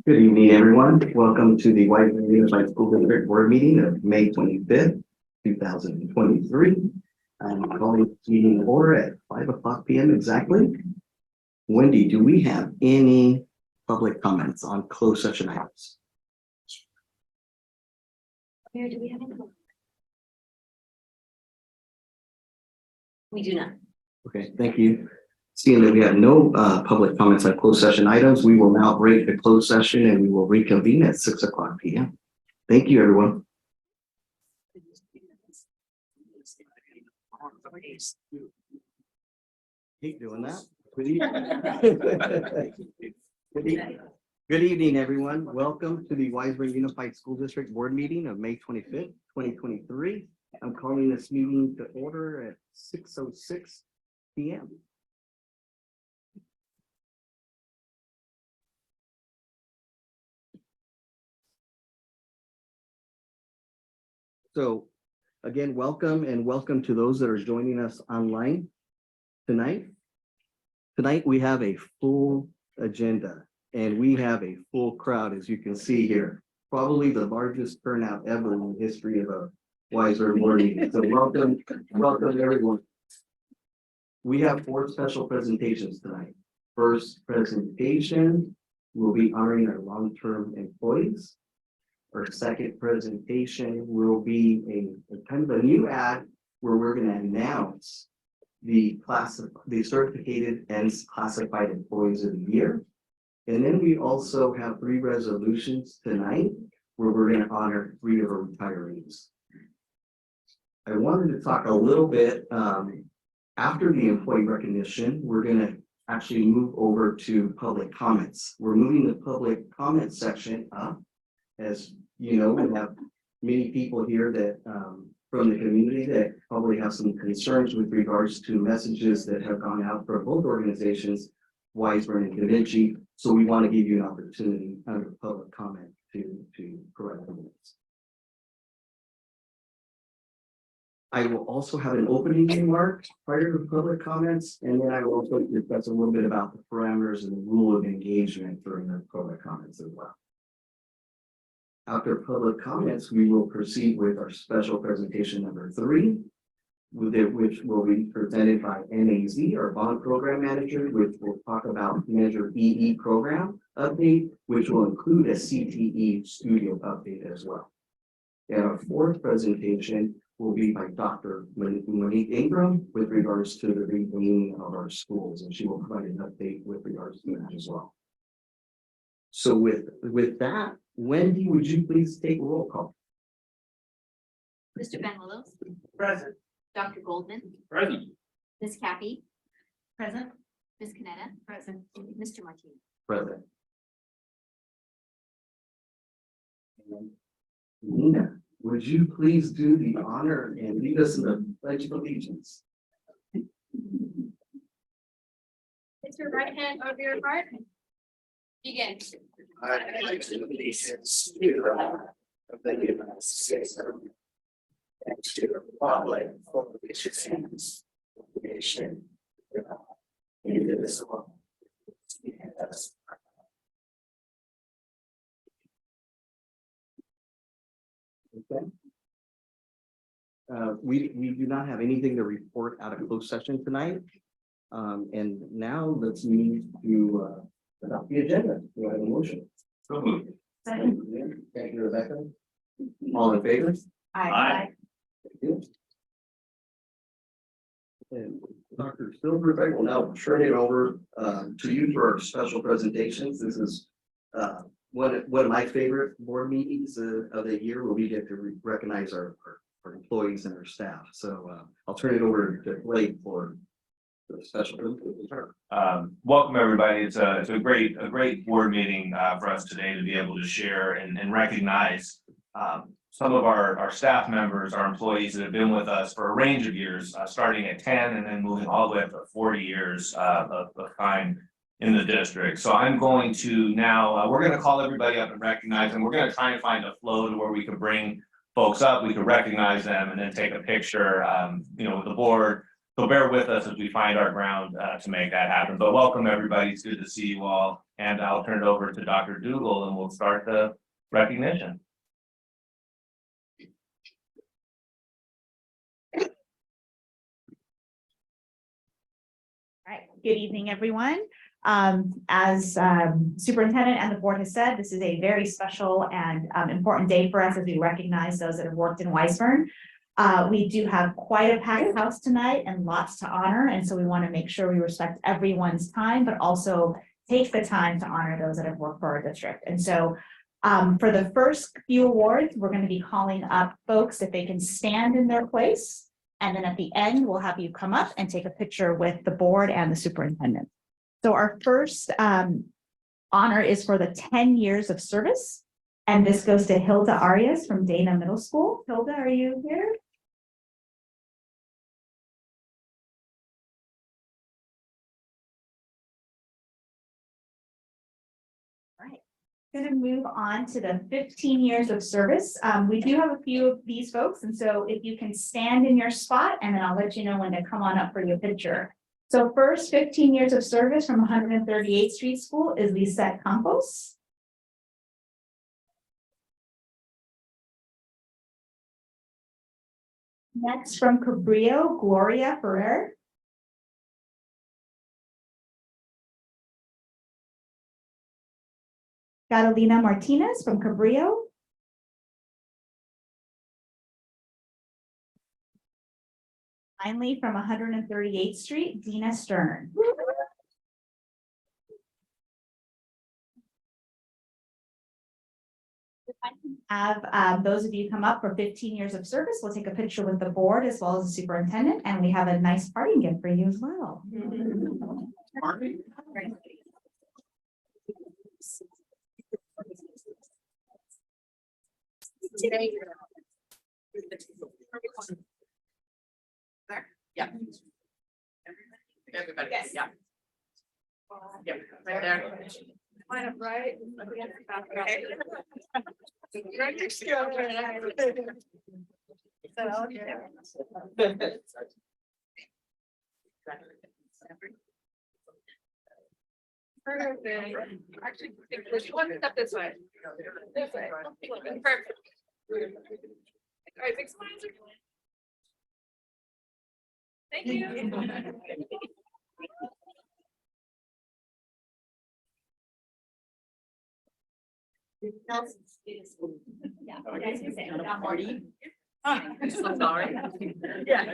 Good evening, everyone. Welcome to the Whiteman Unified School District Board meeting of May 25th, 2023. I'm calling this meeting to order at 5 p.m. exactly. Wendy, do we have any public comments on closed session items? Mayor, do we have any? We do not. Okay, thank you. Seeing that we have no public comments on closed session items, we will now break the closed session and we will reconvene at 6 p.m. Thank you, everyone. Hate doing that. Good evening, everyone. Welcome to the Wiseburg Unified School District Board meeting of May 25th, 2023. I'm calling this meeting to order at 6:06 p.m. So again, welcome to those that are joining us online tonight. Tonight, we have a full agenda and we have a full crowd, as you can see here. Probably the largest turnout ever in the history of a Wiseburg board meeting. So welcome everyone. We have 4 special presentations tonight. First presentation will be honoring our long-term employees. Our second presentation will be a kind of a new ad where we're going to announce the certificated and classified employees of the year. And then we also have 3 resolutions tonight where we're going to honor 3 of our retirees. I wanted to talk a little bit after the employee recognition. We're going to actually move over to public comments. We're moving the public comment section up. As you know, we have many people here that from the community that probably have some concerns with regards to messages that have gone out from both organizations, Wiseburg and Cavinci. So we want to give you an opportunity under public comment to provide comments. I will also have an opening remark prior to public comments, and then I will also discuss a little bit about the parameters and the rule of engagement during the public comments as well. After public comments, we will proceed with our special presentation number 3, which will be presented by NAZ, our bond program manager, which will talk about Measure EE program update, which will include a CTE studio update as well. And our 4th presentation will be by Dr. Monique Ingram with regards to the renaming of our schools, and she will provide an update with regards to that as well. So with that, Wendy, would you please take a roll call? Mr. Ben Willows. Present. Dr. Goldman. Present. Ms. Cappy. Present. Ms. Canetta. Present. Mr. Martinez. Present. Nina, would you please do the honor and lead us in the Pledge of Allegiance? It's your right hand over your heart. Begin. I pledge allegiance to the flag of the United States and to the republic for which it stands, one nation, indivisible. Okay. We do not have anything to report out of closed session tonight. And now let's move to adopt the agenda. Do I have a motion? So moved. Second. Thank you, Rebecca. All in favor? Aye. Thank you. And Dr. Silver, I will now turn it over to you for our special presentations. This is one of my favorite board meetings of the year where we get to recognize our employees and our staff. So I'll turn it over to Blake for the special presentation. Welcome everybody. It's a great board meeting for us today to be able to share and recognize some of our staff members, our employees that have been with us for a range of years, starting at 10 and then moving all the way up to 40 years of time in the district. So I'm going to now, we're going to call everybody up and recognize them. We're going to try and find a flow to where we can bring folks up, we can recognize them and then take a picture, with the board. So bear with us as we find our ground to make that happen. But welcome everybody. It's good to see you all. And I'll turn it over to Dr. Dougal and we'll start the recognition. All right, good evening, everyone. As superintendent and the board has said, this is a very special and important day for us as we recognize those that have worked in Weisburn. We do have quite a packed house tonight and lots to honor, and so we want to make sure we respect everyone's time, but also take the time to honor those that have worked for our district. And so for the first few awards, we're going to be calling up folks if they can stand in their place. And then at the end, we'll have you come up and take a picture with the board and the superintendent. So our first honor is for the 10 years of service. And this goes to Hilda Arias from Dana Middle School. Hilda, are you here? All right. Going to move on to the 15 years of service. We do have a few of these folks, and so if you can stand in your spot, and then I'll let you know when to come on up for your picture. So first, 15 years of service from 138th Street School is Lisette Campos. Next from Cabrillo, Gloria Ferrer. Catalina Martinez from Cabrillo. Finally, from 138th Street, Dina Stern. If I can have those of you come up for 15 years of service, we'll take a picture with the board as well as the superintendent, and we have a nice parting gift for you as well. Today. There, yeah. Everybody, Yes. yeah. Yep, right there. Line up right. Okay. Right next to you. Perfect. Actually, one step this way. This way. Perfect. All right, big smiles. Thank you. I'm so sorry. Yeah.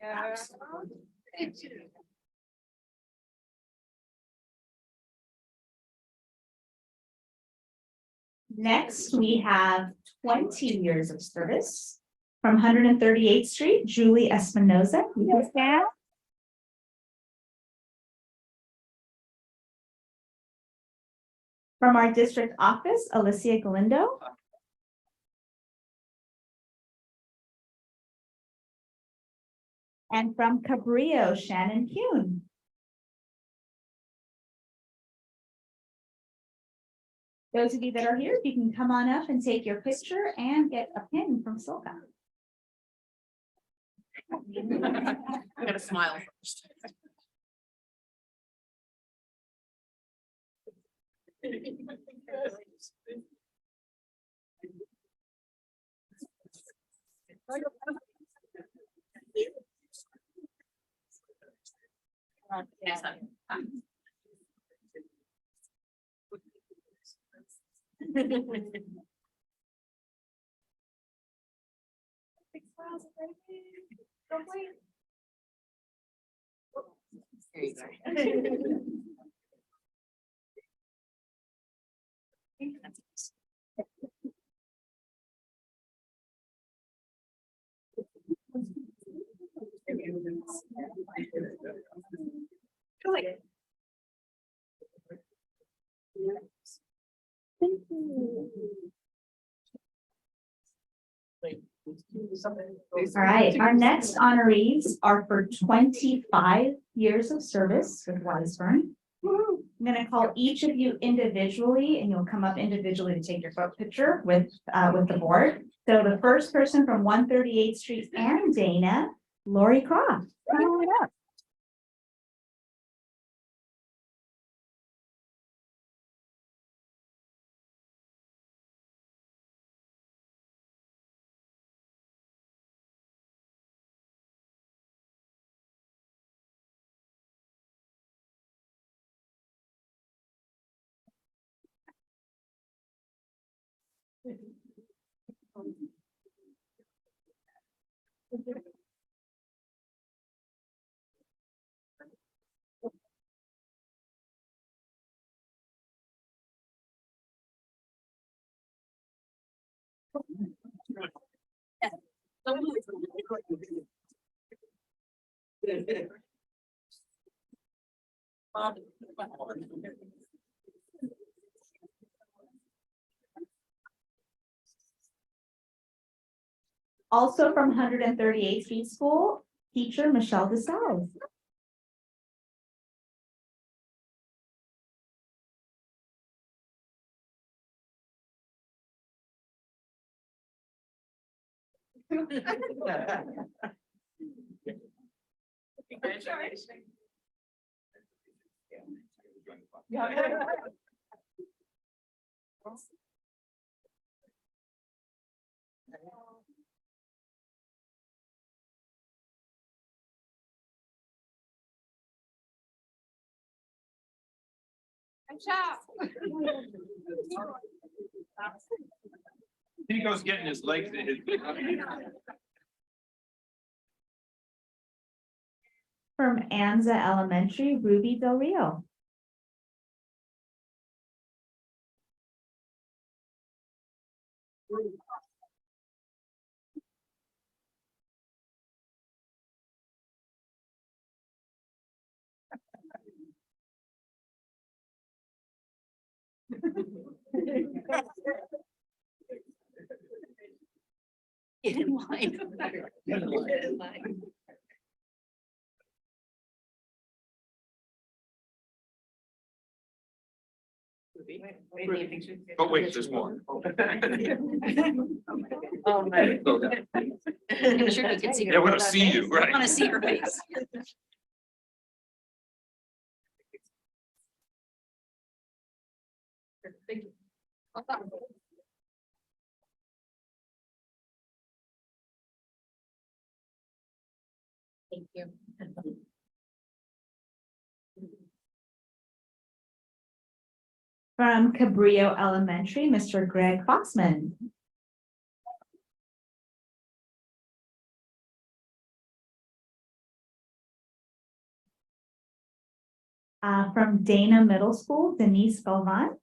Yeah. Next, we have 20 years of service from 138th Street, Julie Espinoza. You can stand. From our district office, Alicia Galindo. And from Cabrillo, Shannon Kuhn. Those of you that are here, if you can come on up and take your picture and get a pin from Silka. I gotta smile first. Yes, there you go. All right, our next honorees are for 25 years of service with Weisburn. I'm going to call each of you individually, and you'll come up individually to take your photo picture with the board. So the first person from 138th Street and Dana, Lori Croft. Come on up. Also from 138th Street School, teacher Michelle DeSalles. Congratulations. Good job. He goes getting his legs in his. From Anza Elementary, Ruby Del Rio. Get in line. Get in line. Get in line. Oh, wait, there's more. Oh, my. Make sure you can see. her Yeah, we're gonna face. see you, right? I want to see her face. Thank you. Thank you. From Cabrillo Elementary, Mr. Greg Foxman. From Dana Middle School, Denise Galvan.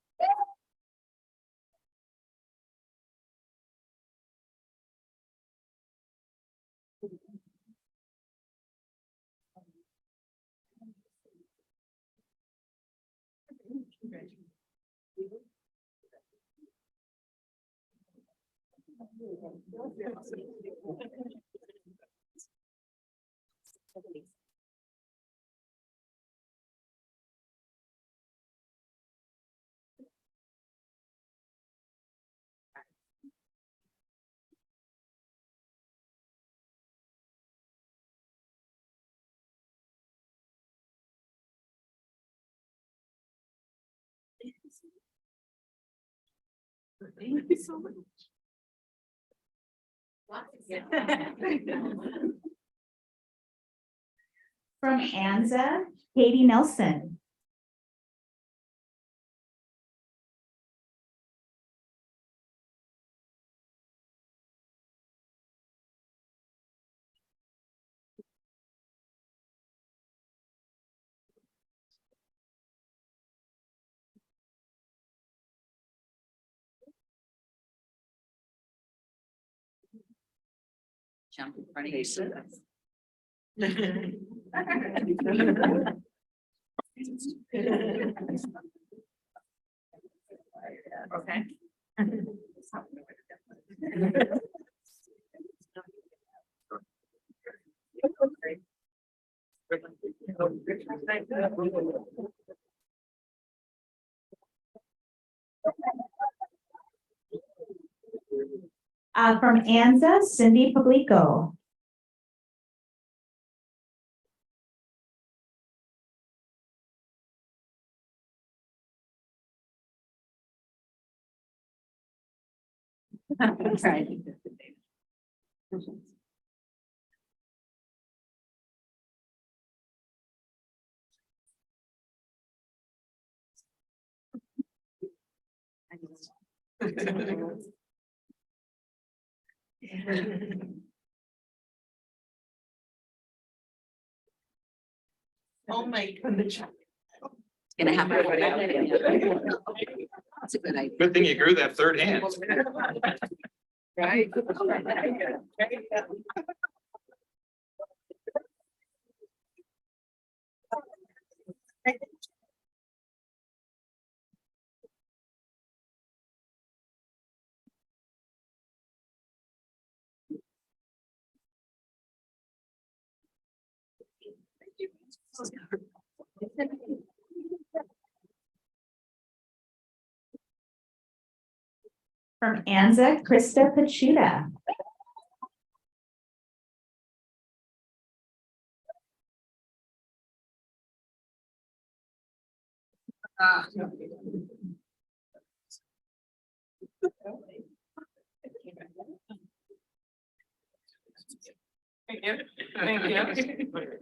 Thank you so much. From Anza, Katie Nelson. Jump in front of you. Okay. From Anza, Cindy Publico. Oh my goodness. Gonna have everybody out. That's a good idea. Good thing you grew that third hand. Right. From Anza, Krista Pachuta. Thank you. Thank you.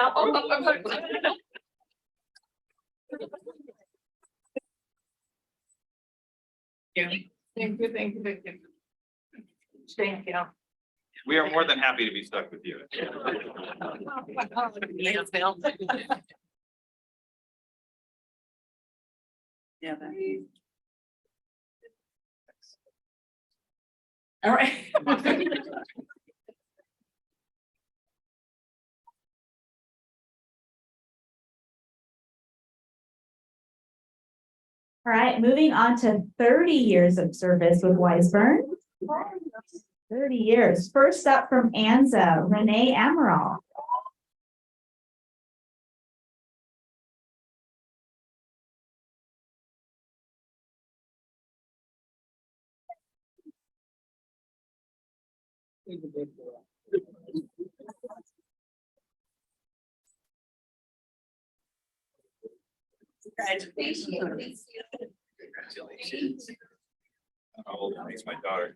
Oh. Thank you, thank you, thank you. Thank you. We are more than happy to be stuck with you. Yeah. All right. All right, moving on to 30 years of service with Weisburn. 30 years. First up from Anza, Renee Amaral. Congratulations. Congratulations. How old makes my daughter?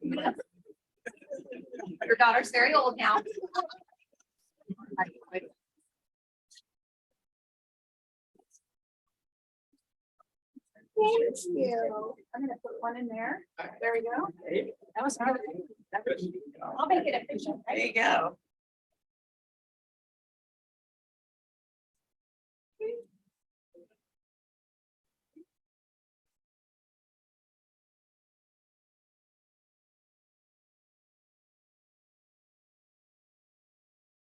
Your daughter's very old now. Thank you. I'm gonna put one in there. There we go. That was good. I'll make it efficient. There you go.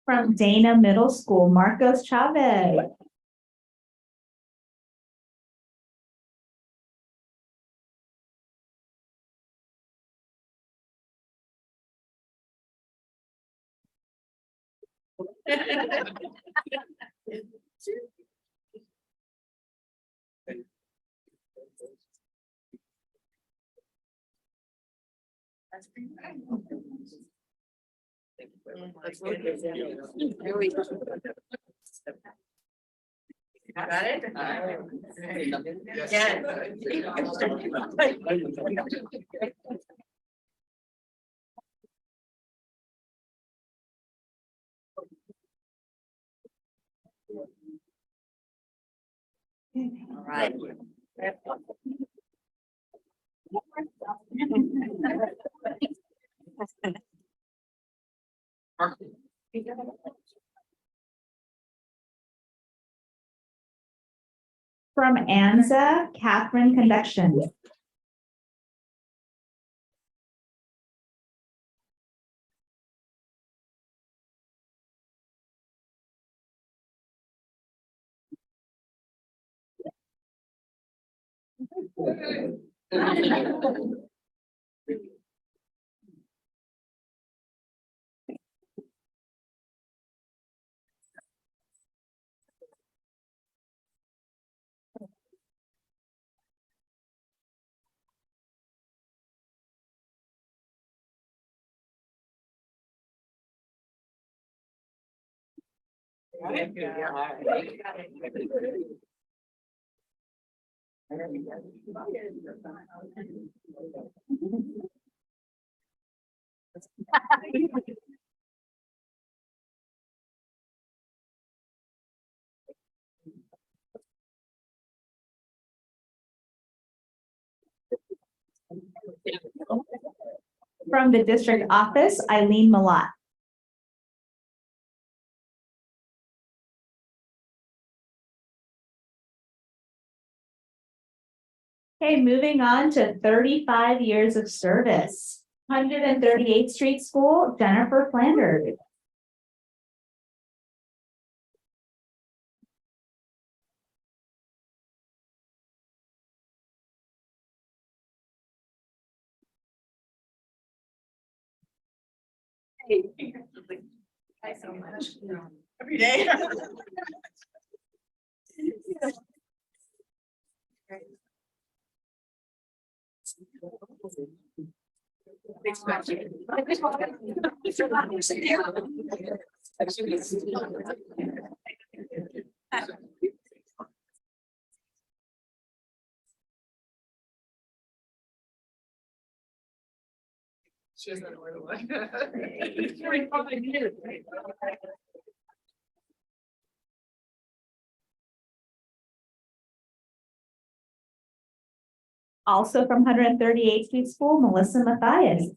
From Dana Middle School, Marcos Chavez. There we go. Got it? All right. From Anza, Catherine Convection. From the district office, Eileen Malat. Okay, moving on to 35 years of service. 138th Street School, Jennifer Flanders. Thanks so much. Every day. She doesn't know where to look. Also from 138th Street School, Melissa Mathias.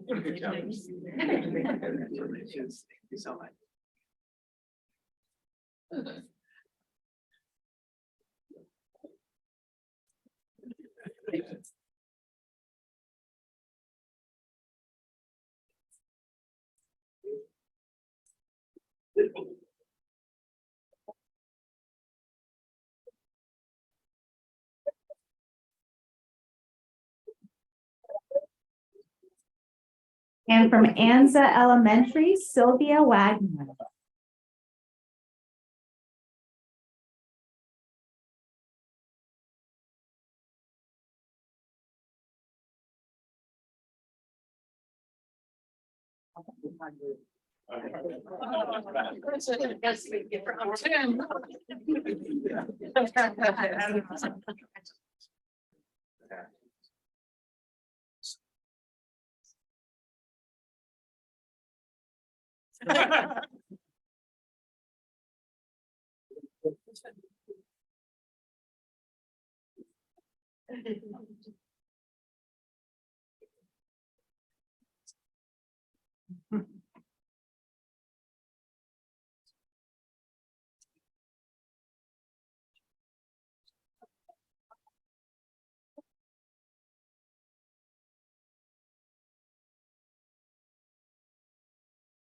Good job. Thank you so much. And from Anza Elementary, Sylvia Wagner.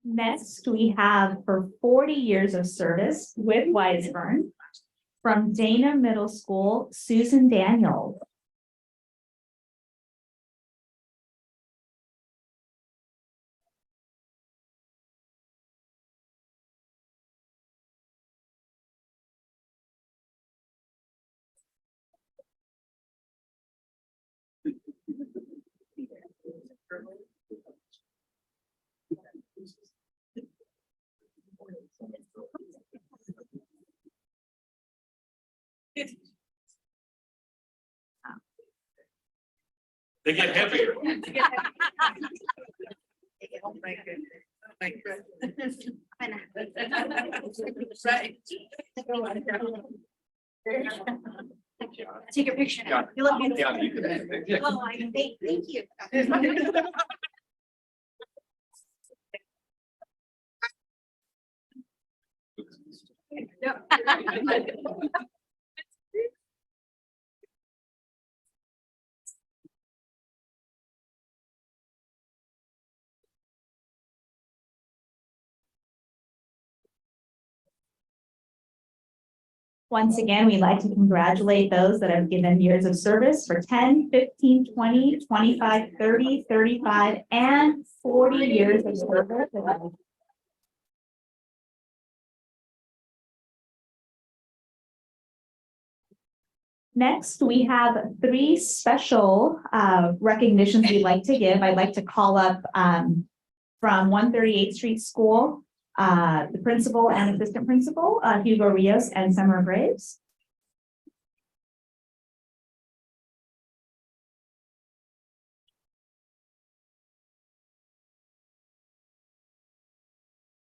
Next, we have for 40 years of service with Wiseburn. From Dana Middle School, Susan Daniels. They get heavier. Oh my goodness. Oh my goodness. Right. Take a picture now. You look beautiful. Yeah, you can- Oh, thank you. Once again, we'd like to congratulate those that have given years of service for 10, 15, 20, 25, 30, 35, and 40 years of service. Next, we have 3 special recognitions we'd like to give. I'd like to call up from 138th Street School, the principal and assistant principal, Hugo Rios and Summer Graves.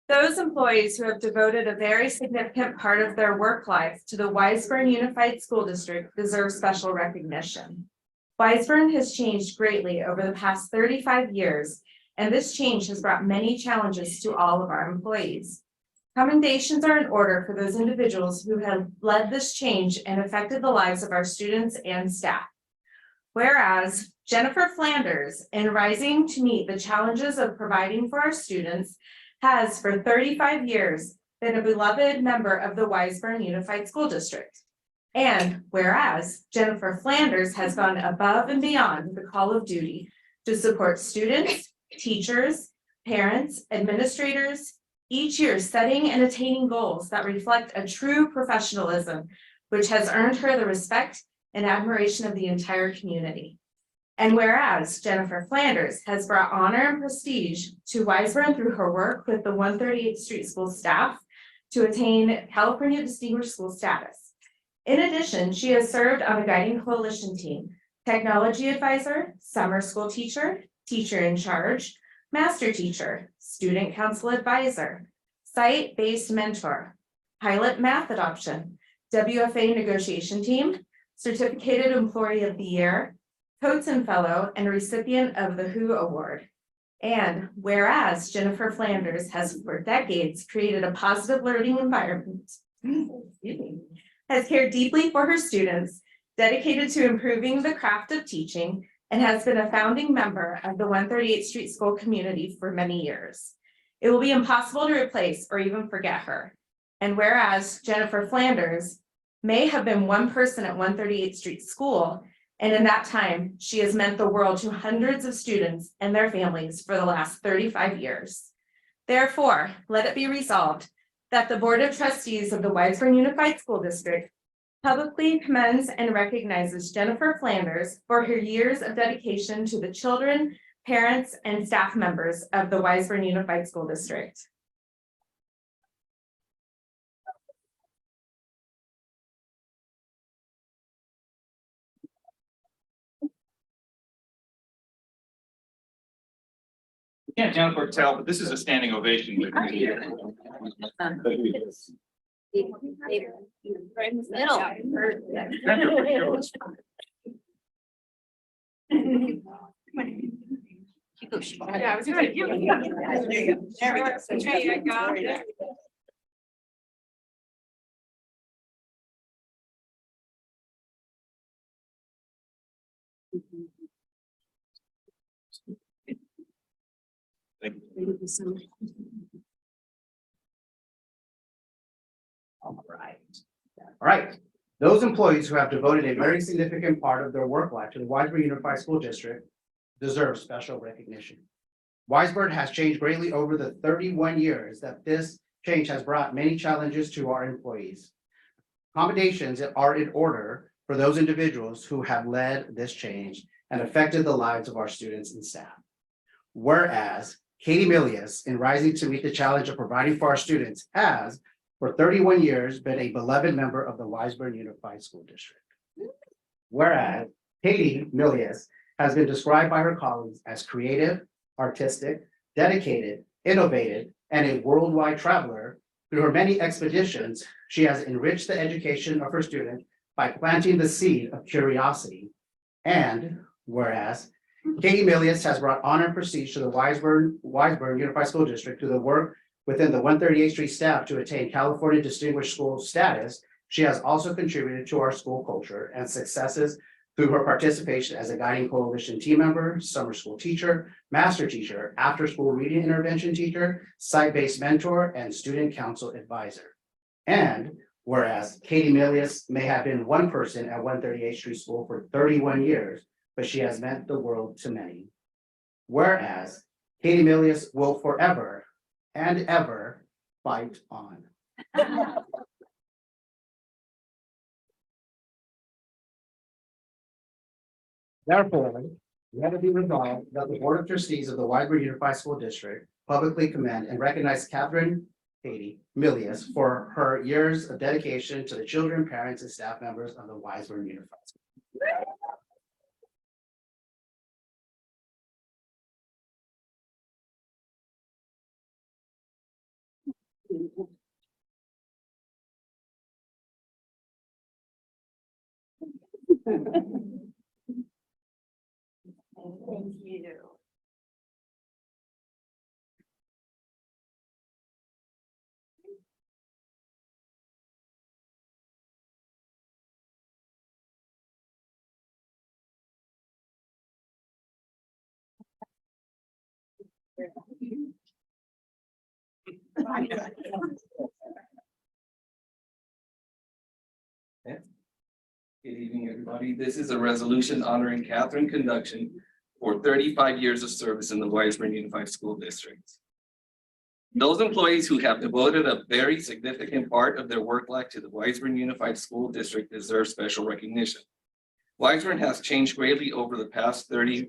Those employees who have devoted a very significant part of their work life to the Wiseburn Unified School District deserve special recognition. Wiseburn has changed greatly over the past 35 years, and this change has brought many challenges to all of our employees. Commendations are in order for those individuals who have led this change and affected the lives of our students and staff. Whereas Jennifer Flanders, in rising to meet the challenges of providing for our students, has for 35 years been a beloved member of the Wiseburn Unified School District. And whereas Jennifer Flanders has gone above and beyond the call of duty to support students, teachers, parents, administrators, each year setting and attaining goals that reflect a true professionalism, which has earned her the respect and admiration of the entire community. And whereas Jennifer Flanders has brought honor and prestige to Wiseburn through her work with the 138th Street School staff to attain California Distinguished School status. In addition, she has served on the Guiding Coalition team, technology advisor, summer school teacher, teacher in charge, master teacher, student council advisor, site-based mentor, pilot math adoption, WFA negotiation team, certificated employee of the year, Coatson Fellow, and recipient of the WHO Award. And whereas Jennifer Flanders has for decades created a positive learning environment, has cared deeply for her students, dedicated to improving the craft of teaching, and has been a founding member of the 138th Street School community for many years. It will be impossible to replace or even forget her. And whereas Jennifer Flanders may have been one person at 138th Street School, and in that time, she has meant the world to hundreds of students and their families for the last 35 years. Therefore, let it be resolved that the Board of Trustees of the Wiseburn Unified School District publicly commends and recognizes Jennifer Flanders for her years of dedication to the children, parents, and staff members of the Wiseburn Unified School District. Can't Jennifer tell, but this is a standing ovation. Right in the middle. Yeah, I was gonna say, you. There we go. There you go. All right. Those employees who have devoted a very significant part of their work life to the Wiseburn Unified School District deserve special recognition. Wiseburn has changed greatly over the 31 years that this change has brought many challenges to our employees. Accommodations are in order for those individuals who have led this change and affected the lives of our students and staff. Whereas Katie Milius, in rising to meet the challenge of providing for our students, has for 31 years been a beloved member of the Wiseburn Unified School District. Whereas Katie Milius has been described by her colleagues as creative, artistic, dedicated, innovative, and a worldwide traveler. Through her many expeditions, she has enriched the education of her students by planting the seed of curiosity. And whereas Katie Milius has brought honor and prestige to the Wiseburn Unified School District through the work within the 138th Street staff to attain California Distinguished School status, she has also contributed to our school culture and successes through her participation as a Guiding Coalition team member, summer school teacher, master teacher, after-school reading intervention teacher, site-based mentor, and student council advisor. And whereas Katie Milius may have been one person at 138th Street School for 31 years, but she has meant the world to many. Whereas Katie Milius will forever and ever fight on. Therefore, let it be resolved that the Board of Trustees of the Wiseburn Unified School District publicly commend and recognize Catherine Katie Milius for her years of dedication to the children, parents, and staff members of the Wiseburn Unified School. Thank you. Good evening, everybody. This is a resolution honoring Catherine Conduction for 35 years of service in the Wiseburn Unified School District. Those employees who have devoted a very significant part of their work life to the Wiseburn Unified School District deserve special recognition. Wiseburn has changed greatly over the past 30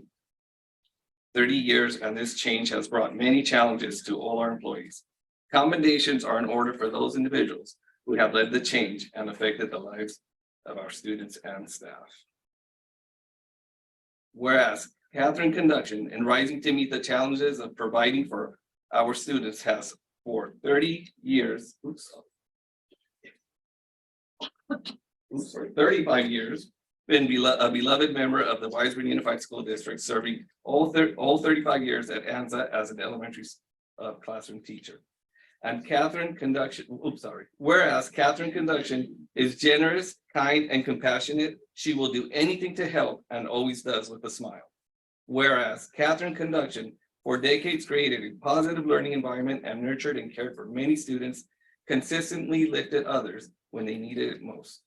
years, and this change has brought many challenges to all our employees. Commendations are in order for those individuals who have led the change and affected the lives of our students and staff. Whereas Catherine Conduction, in rising to meet the challenges of providing for our students, has for 35 years, been a beloved member of the Wiseburn Unified School District, serving all 35 years at ANZA as an elementary classroom teacher. And whereas Catherine Conduction is generous, kind, and compassionate, she will do anything to help and always does with a smile. Whereas Catherine Conduction for decades created a positive learning environment and nurtured and cared for many students, consistently lifted others when they needed it most.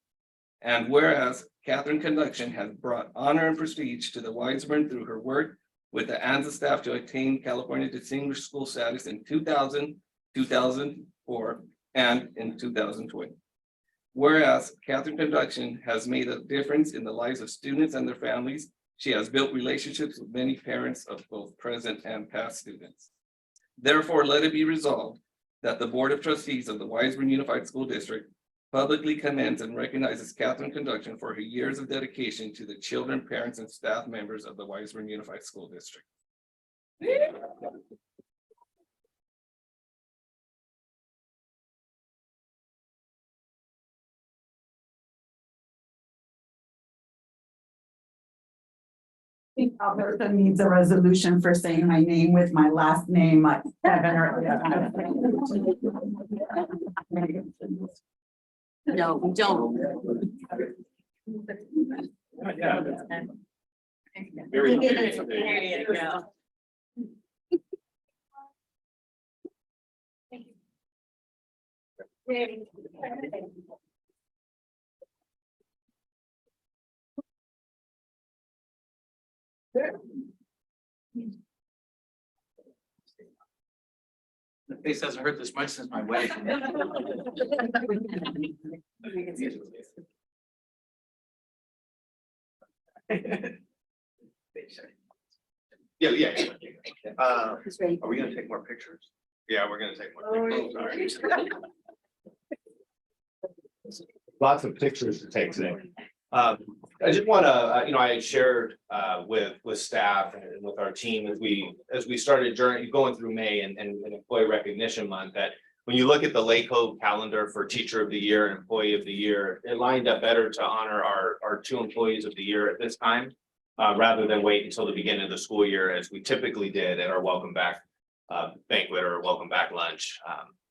And whereas Catherine Conduction has brought honor and prestige to the Wiseburn through her work with the ANZA staff to attain California Distinguished School status in 2000, 2004, and in 2020. Whereas Catherine Conduction has made a difference in the lives of students and their families, she has built relationships with many parents of both present and past students. Therefore, let it be resolved that the Board of Trustees of the Wiseburn Unified School District publicly commends and recognizes Catherine Conduction for her years of dedication to the children, parents, and staff members of the Wiseburn Unified School District. I think Alberta needs a resolution for saying my name with my last name, like 7 or 8. No, we don't. Yeah. There you go. The face hasn't hurt this much since my wedding. Yeah. Are we gonna take more pictures? Yeah, we're gonna take more pictures. Sorry. Lots of pictures to take today. I just want to, I had shared with staff and with our team as we started going through May and Employee Recognition Month, that when you look at the LACO calendar for Teacher of the Year and Employee of the Year, it lined up better to honor our 2 Employees of the Year at this time, rather than wait until the beginning of the school year as we typically did at our welcome back banquet or welcome back lunch,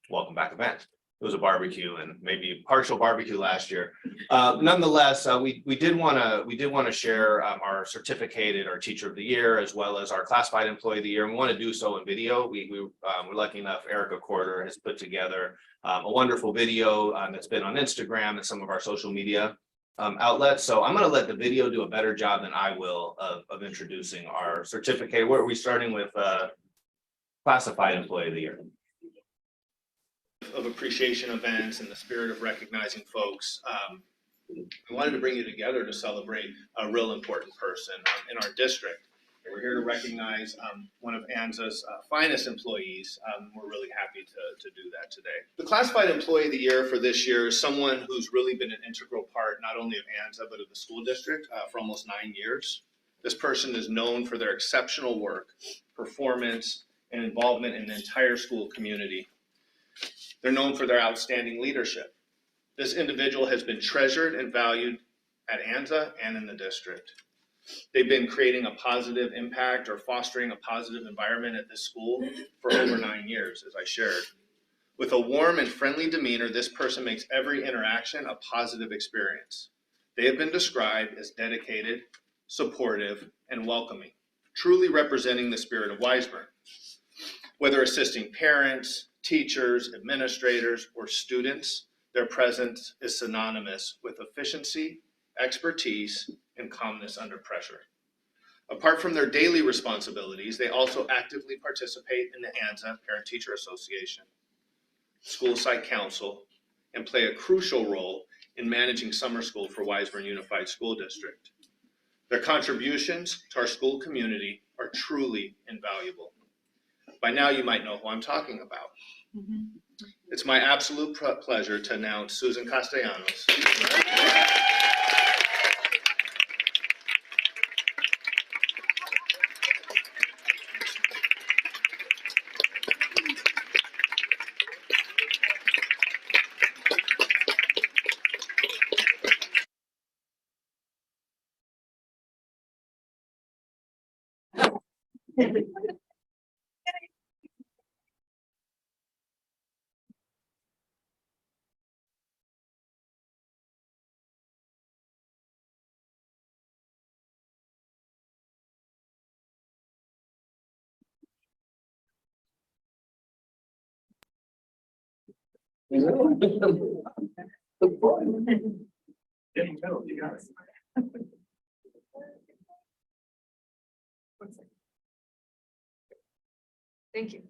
welcome back event. It was a barbecue and maybe partial barbecue last year. Nonetheless, we did want to share our certificated, our Teacher of the Year, as well as our classified Employee of the Year. And we want to do so in video. We're lucky enough, Erica Corder has put together a wonderful video that's been on Instagram and some of our social media outlets. So I'm going to let the video do a better job than I will of introducing our certificate. Where are we starting with classified Employee of the Year? Of appreciation events and the spirit of recognizing folks. We wanted to bring you together to celebrate a real important person in our district. We're here to recognize one of ANZA's finest employees. We're really happy to do that today. The Classified Employee of the Year for this year is someone who's really been an integral part not only of ANZA but of the school district for almost 9 years. This person is known for their exceptional work, performance, and involvement in the entire school community. They're known for their outstanding leadership. This individual has been treasured and valued at ANZA and in the district. They've been creating a positive impact or fostering a positive environment at this school for over 9 years, as I shared. With a warm and friendly demeanor, this person makes every interaction a positive experience. They have been described as dedicated, supportive, and welcoming, truly representing the spirit of Weisburn. Whether assisting parents, teachers, administrators, or students, their presence is synonymous with efficiency, expertise, and calmness under pressure. Apart from their daily responsibilities, they also actively participate in the ANZA Parent-Teacher Association, School Site Council, and play a crucial role in managing summer school for Weisburn Unified School District. Their contributions to our school community are truly invaluable. By now, you might know who I'm talking about. It's my absolute pleasure to announce Susan Castellanos. Thank you.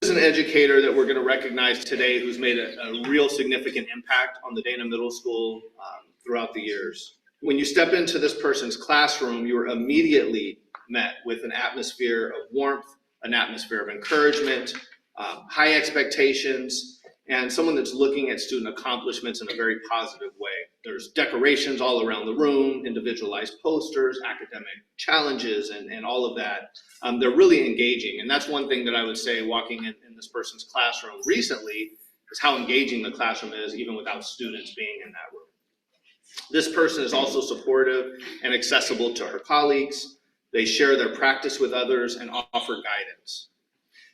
This is an educator that we're going to recognize today who's made a real significant impact on the Dana Middle School throughout the years. When you step into this person's classroom, you are immediately met with an atmosphere of warmth, an atmosphere of encouragement, high expectations, and someone that's looking at student accomplishments in a very positive way. There's decorations all around the room, individualized posters, academic challenges, and all of that. They're really engaging, and that's one thing that I would say walking in this person's classroom recently is how engaging the classroom is even without students being in that room. This person is also supportive and accessible to her colleagues. They share their practice with others and offer guidance.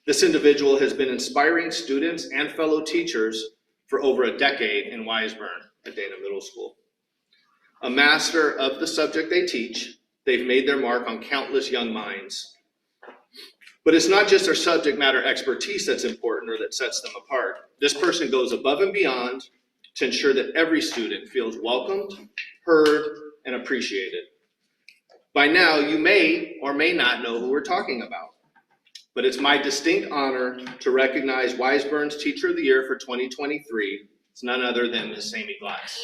This individual has been inspiring students and fellow teachers for over a decade in Weisburn at Dana Middle School. A master of the subject they teach, they've made their mark on countless young minds. But it's not just their subject matter expertise that's important or that sets them apart. This person goes above and beyond to ensure that every student feels welcomed, heard, and appreciated. By now, you may or may not know who we're talking about, but it's my distinct honor to recognize Weisburn's Teacher of the Year for 2023. It's none other than Ms. Amy Glass.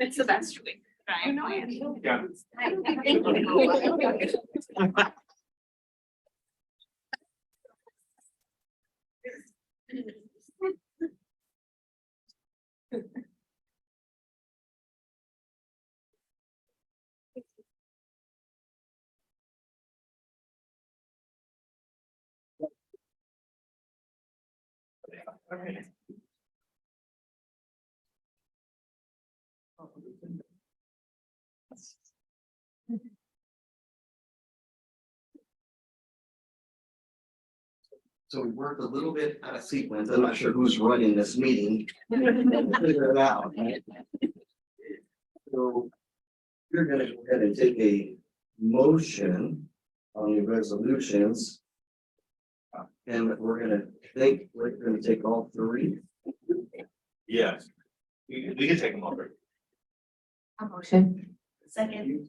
It's the best week. Right? Yeah. So we worked a little bit out of sequence. I'm not sure who's running this meeting. We'll figure it out. So we're gonna go ahead and take a motion on the resolutions. And we're gonna take all three. Yes. We can take them over. A motion. Second.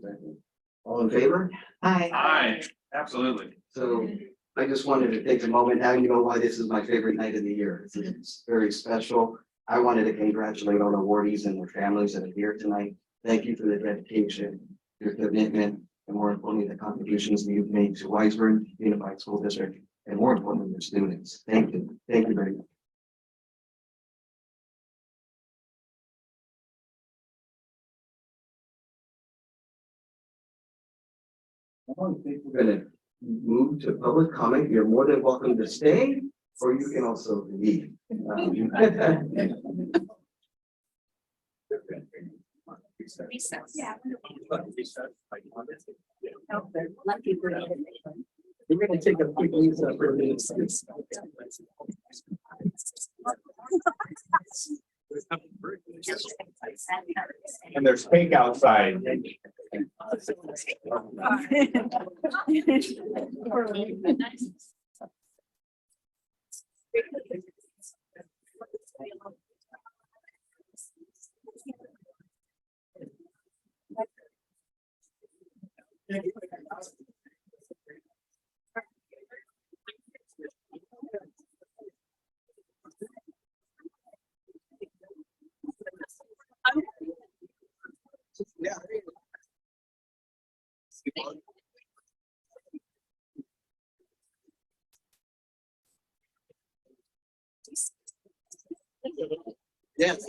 All in favor? Aye. Aye, absolutely. So I just wanted to take a moment. Now you know why this is my favorite night of the year. It's very special. I wanted to congratulate all the awardees and their families that are here tonight. Thank you for the dedication, your commitment, and more importantly, the contributions that you've made to Wiseburn Unified School District, and more importantly, your students. Thank you. Thank you very much. I think we're gonna move to public comment. You're more than welcome to stay, or you can also leave. Recess. Yeah. We're gonna take a quick recess for a minute. And there's cake outside. Yes.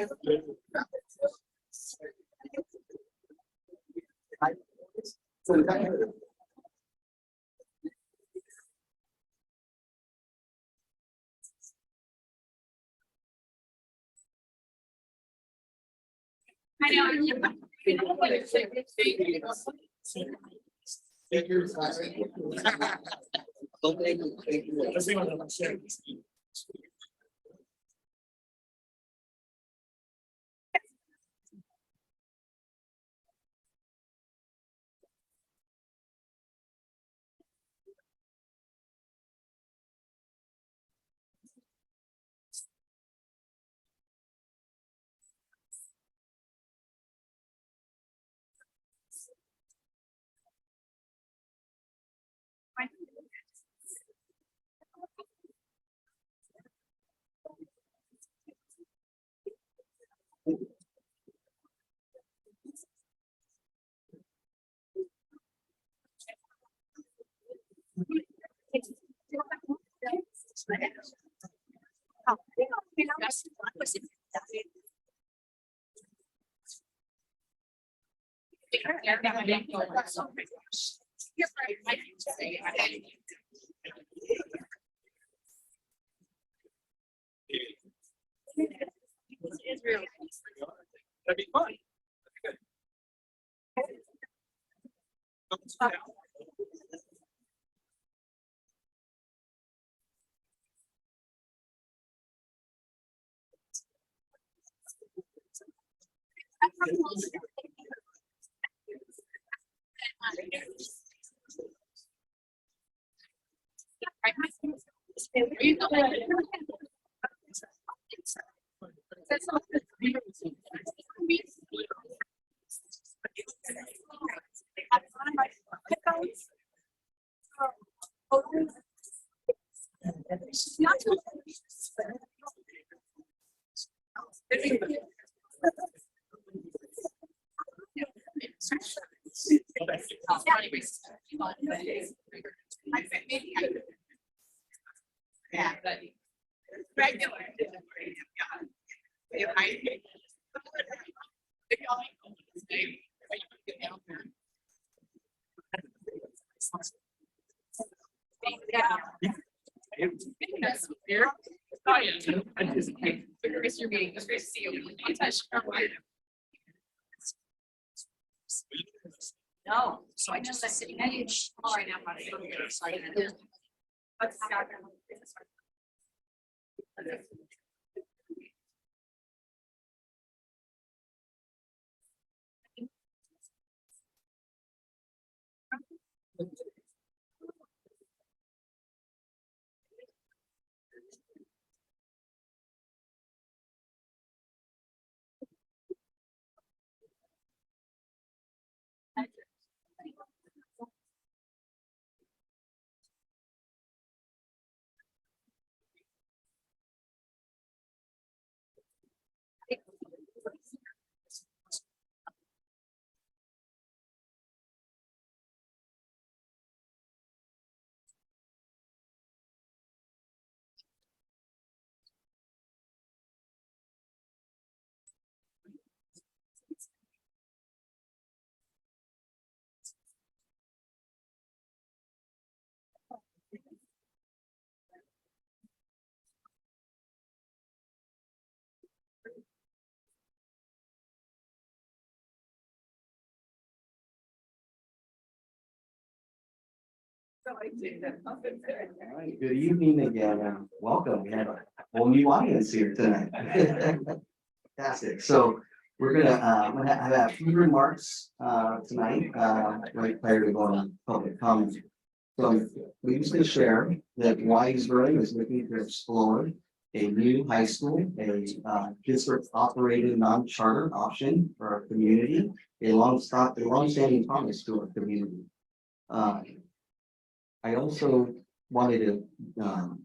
I know. That'd be fun. Yeah, but regular. Oh, yeah. I just, Chris, you're being, it's great to see you. I touched your wire. No, so I just, I'm sitting at each, right now, but I don't get excited. What's happening? So I think that nothing's there. All right, good evening again. Welcome. We have a whole new audience here tonight. Fantastic. So we're I'm gonna have a few remarks tonight, right prior to going on public comment. So I'm pleased to share that Wiseburg is looking to explore a new high school, a district operated non-charter option for our community, a long-standing promise to our community. I also wanted to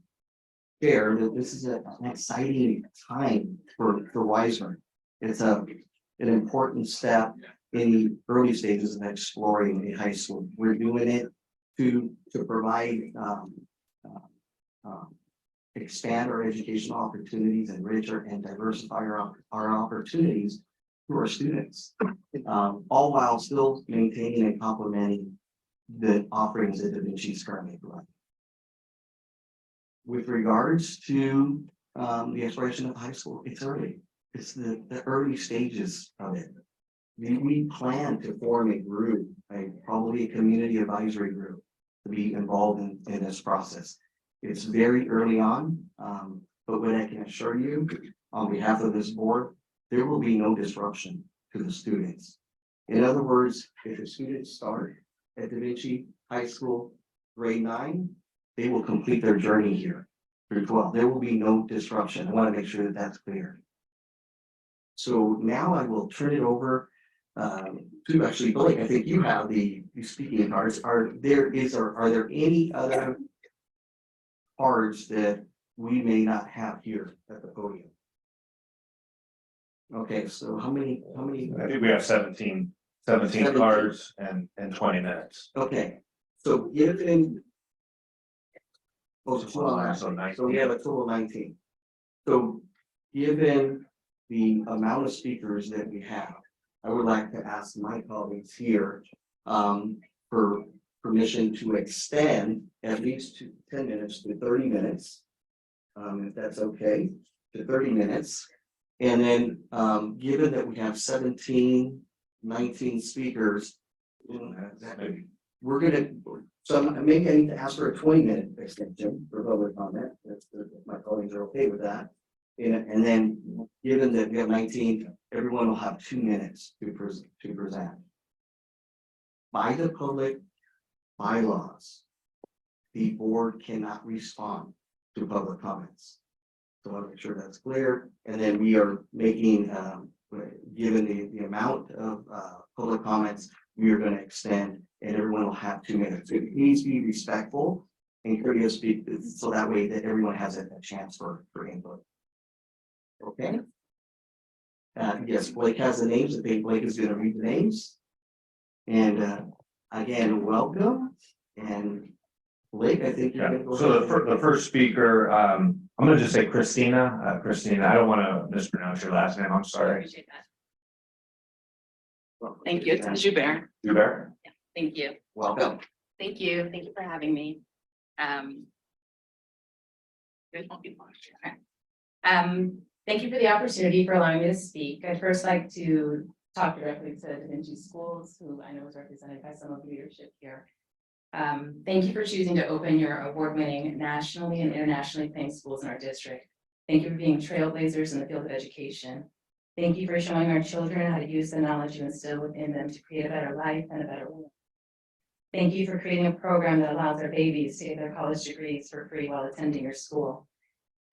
share that this is an exciting time for Wiseburg. It's an important step in the early stages of exploring a high school. We're doing it to provide expand our educational opportunities, enrich and diversify our opportunities to our students, all while still maintaining and complementing the offerings that Da Vinci's currently providing. With regards to the exploration of high school, it's early. It's the early stages of it. We plan to form a group, probably a community advisory group, to be involved in this process. It's very early on, but what I can assure you, on behalf of this board, there will be no disruption to the students. In other words, if the students start at Da Vinci High School, grade 9, they will complete their journey here through 12. There will be no disruption. I want to make sure that that's clear. So now I will turn it over to actually Blake. I think you have the speaking cards. Are there any other cards that we may not have here at the podium? Okay, so how many? I think we have 17 cards and 20 minutes. Okay, so given. Oh, So 19. so we have a total of 19. So given the amount of speakers that we have, I would like to ask my colleagues here for permission to extend at least 10 minutes to 30 minutes. If that's okay, to 30 minutes. And then given that we have 19 speakers, we're gonna, so maybe I need to ask for a 20-minute extension for public comment. My colleagues are okay with that. And then given that we have 19, everyone will have 2 minutes to present. By the public bylaws, the board cannot respond to public comments. So I want to make sure that's clear. And then we are making, given the amount of public comments, we are going to extend and everyone will have 2 minutes. So it needs to be respectful and courteous, so that way that everyone has a chance for input. Okay. Yes, Blake has the names. I think Blake is going to read the names. And again, welcome. And Blake, I think you're going to go So ahead. the first speaker, I'm going to just say Christina. Christina, I don't want to mispronounce your last name. I'm sorry. Appreciate that. Thank you. It's Joubert. Joubert. Thank you. Welcome. Thank you. Thank you for having me. Thank you for the opportunity for allowing me to speak. I'd first like to talk directly to Da Vinci Schools, who I know is represented by some of the leadership here. Thank you for choosing to open your award-winning nationally and internationally acclaimed schools in our district. Thank you for being trailblazers in the field of education. Thank you for showing our children how to use the knowledge you instill within them to create a better life and a better world. Thank you for creating a program that allows our babies to get their college degrees for free while attending your school.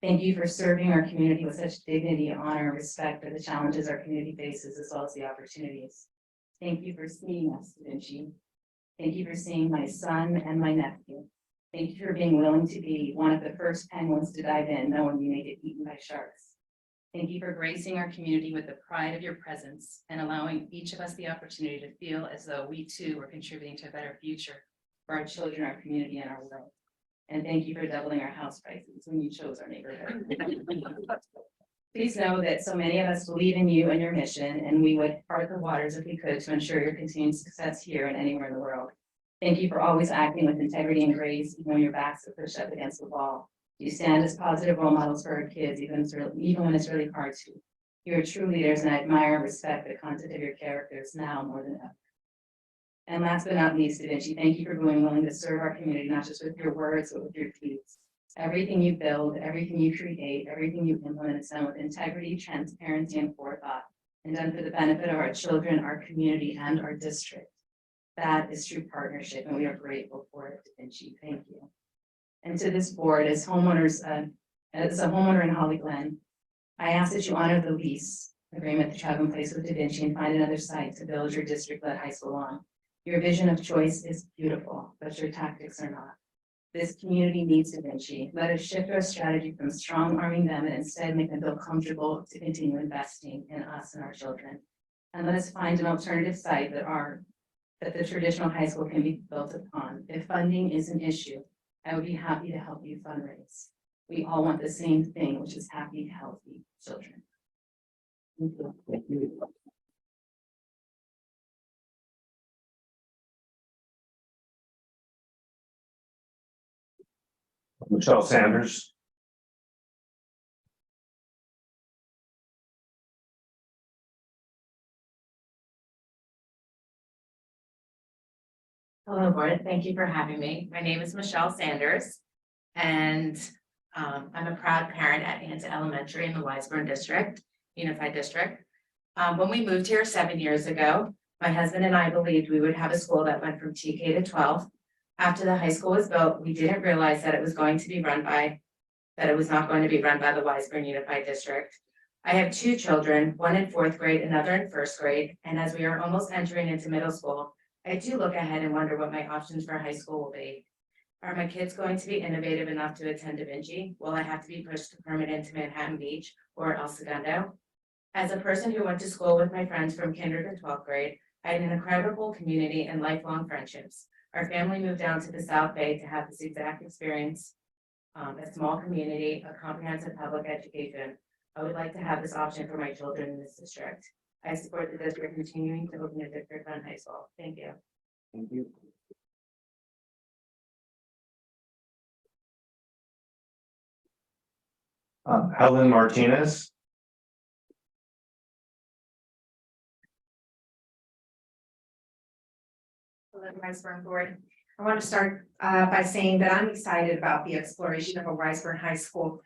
Thank you for serving our community with such dignity, honor, and respect for the challenges our community faces, as well as the opportunities. Thank you for seeing us, Da Vinci. Thank you for seeing my son and my nephew. Thank you for being willing to be one of the first penguins to dive in, knowing you may get eaten by sharks. Thank you for gracing our community with the pride of your presence and allowing each of us the opportunity to feel as though we too are contributing to a better future for our children, our community, and our world. And thank you for doubling our house prices when you chose our neighborhood. Please know that so many of us believe in you and your mission, and we would part the waters if we could to ensure your continued success here and anywhere in the world. Thank you for always acting with integrity and grace, even when your backs are pushed up against the wall. You stand as positive role models for our kids, even when it's really hard to. You are true leaders, and I admire and respect the content of your characters now more than ever. And last but not least, Da Vinci, thank you for being willing to serve our community, not just with your words, but with your deeds. Everything you build, everything you create, everything you implement is done with integrity, transparency, and forethought, and done for the benefit of our children, our community, and our district. That is true partnership, and we are grateful for it, Da Vinci. Thank you. And to this board, as homeowners, as a homeowner in Holly Glen, I ask that you honor the lease agreement that you have in place with Da Vinci and find another site to build your district-led high school on. Your vision of choice is beautiful, but your tactics are not. This community needs Da Vinci. Let us shift our strategy from strong arming them and instead make them feel comfortable to continue investing in us and our children. And let us find an alternative site that the traditional high school can be built upon. If funding is an issue, I would be happy to help you fundraise. We all want the same thing, which is happy, healthy children. Thank you. Michelle Sanders. Hello, board. Thank you for having me. My name is Michelle Sanders, and I'm a proud parent at Anta Elementary in the Wiseburn District, Unified District. When we moved here 7 years ago, my husband and I believed we would have a school that went from TK to 12. After the high school was built, we didn't realize that it was not going to be run by the Wiseburn Unified District. I have 2 children, one in 4th grade, another in 1st grade, and as we are almost entering into middle school, I do look ahead and wonder what my options for high school will be. Are my kids going to be innovative enough to attend Da Vinci? Will I have to be pushed to permanent to Manhattan Beach or El Segundo? As a person who went to school with my friends from kinder to 12th grade, I had an incredible community and lifelong friendships. Our family moved down to the South Bay to have this exact experience, a small community, a comprehensive public education. I would like to have this option for my children in this district. I support the district continuing to open a district-run high school. Thank you. Thank you. Helen Martinez. Wiseburn Board. I want to start by saying that I'm excited about the exploration of a Wiseburn High School.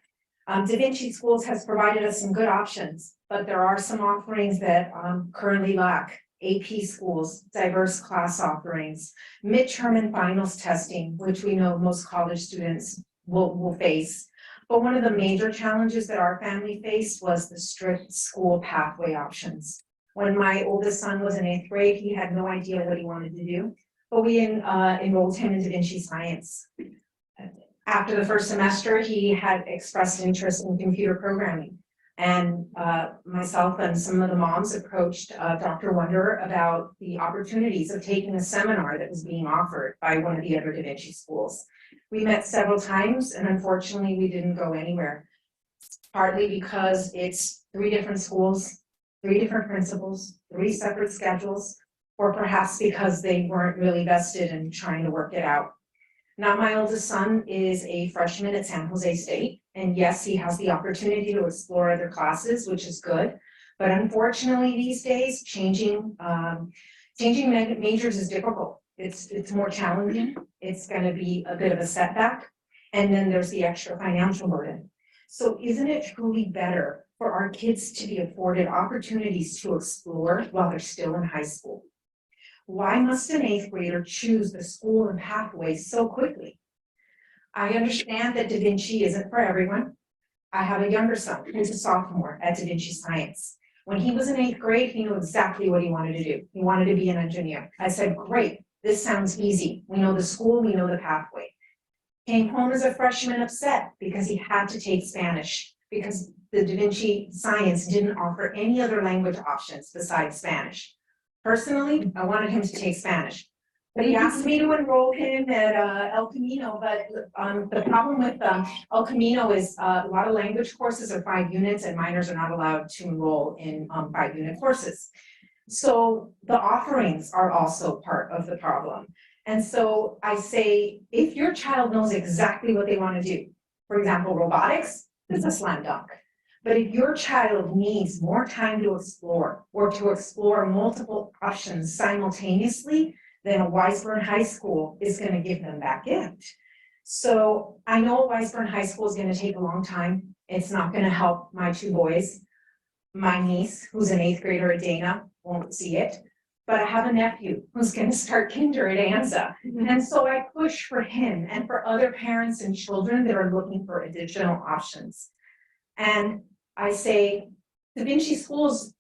Da Vinci Schools has provided us some good options, but there are some offerings that currently lack. AP schools, diverse class offerings, midterm and finals testing, which we know most college students will face. But one of the major challenges that our family faced was the strict school pathway options. When my oldest son was in 8th grade, he had no idea what he wanted to do, but we enrolled him in Da Vinci Science. After the first semester, he had expressed interest in computer programming. And myself and some of the moms approached Dr. Wonder about the opportunities of taking a seminar that was being offered by one of the other Da Vinci schools. We met several times, and unfortunately, we didn't go anywhere. Partly because it's 3 different schools, 3 different principals, 3 separate schedules, or perhaps because they weren't really vested in trying to work it out. Now, my oldest son is a freshman at San Jose State, and yes, he has the opportunity to explore other classes, which is good. But unfortunately, these days, changing majors is difficult. It's more challenging. It's going to be a bit of a setback, and then there's the extra financial burden. So, isn't it truly better for our kids to be afforded opportunities to explore while they're still in high school? Why must an 8th grader choose the school and pathway so quickly? I understand that Da Vinci isn't for everyone. I have a younger son who's a sophomore at Da Vinci Science. When he was in 8th grade, he knew exactly what he wanted to do. He wanted to be an engineer. I said, great, this sounds easy. We know the school, we know the pathway. Came home as a freshman upset because he had to take Spanish because the Da Vinci Science didn't offer any other language options besides Spanish. Personally, I wanted him to take Spanish, but he asked me to enroll him at El Camino. But the problem with El Camino is a lot of language courses are 5 units, and minors are not allowed to enroll in 5-unit courses. So the offerings are also part of the problem. And so I say, if your child knows exactly what they want to do, for example, robotics, it's a slam dunk. But if your child needs more time to explore or to explore multiple options simultaneously, then Weisburn High School is gonna give them that gift. So I know Weisburn High School is gonna take a long time. It's not gonna help my two boys. My niece, who's an 8th grader at Dana, won't see it. But I have a nephew who's gonna start kinder at Anza. And so I push for him and for other parents and children that are looking for additional options. And I say, Da Vinci Schools,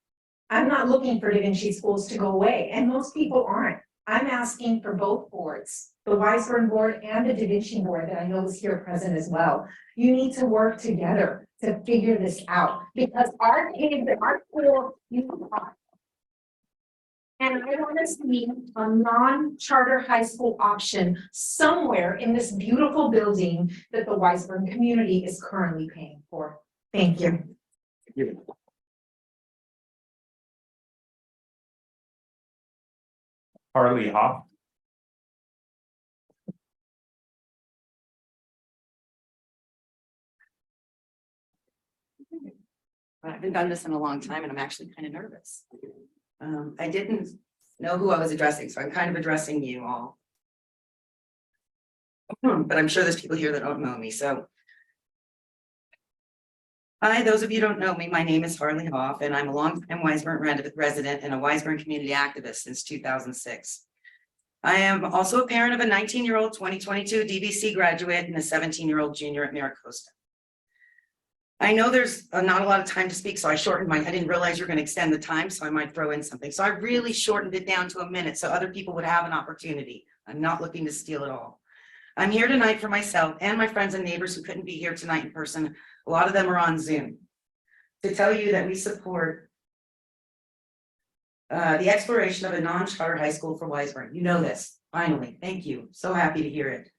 I'm not looking for Da Vinci Schools to go away, and most people aren't. I'm asking for both boards, the Weisburn board and the Da Vinci board that I know is here present as well. You need to work together to figure this out, because our kids, our school, and I want to see a non-charter high school option somewhere in this beautiful building that the Weisburn community is currently paying for. Thank you. Harley Hoff. I haven't done this in a long time and I'm actually kind of nervous. I didn't know who I was addressing, so I'm kind of addressing you all. But I'm sure there's people here that don't know me, so. Hi, those of you who don't know me, my name is Harley Hoff and I'm a longtime Weisburn resident and a Weisburn community activist since 2006. I am also a parent of a 19-year-old 2022 DVC graduate and a 17-year-old junior at MiraCosta. I know there's not a lot of time to speak, so I shortened I didn't realize you're going to extend the time, so I might throw in something. So I really shortened it down to a minute so other people would have an opportunity. I'm not looking to steal it all. I'm here tonight for myself and my friends and neighbors who couldn't be here tonight in person. A lot of them are on Zoom. To tell you that we support the exploration of a non-charter high school for Weisburn. You know this, finally. Thank you. So happy to hear it.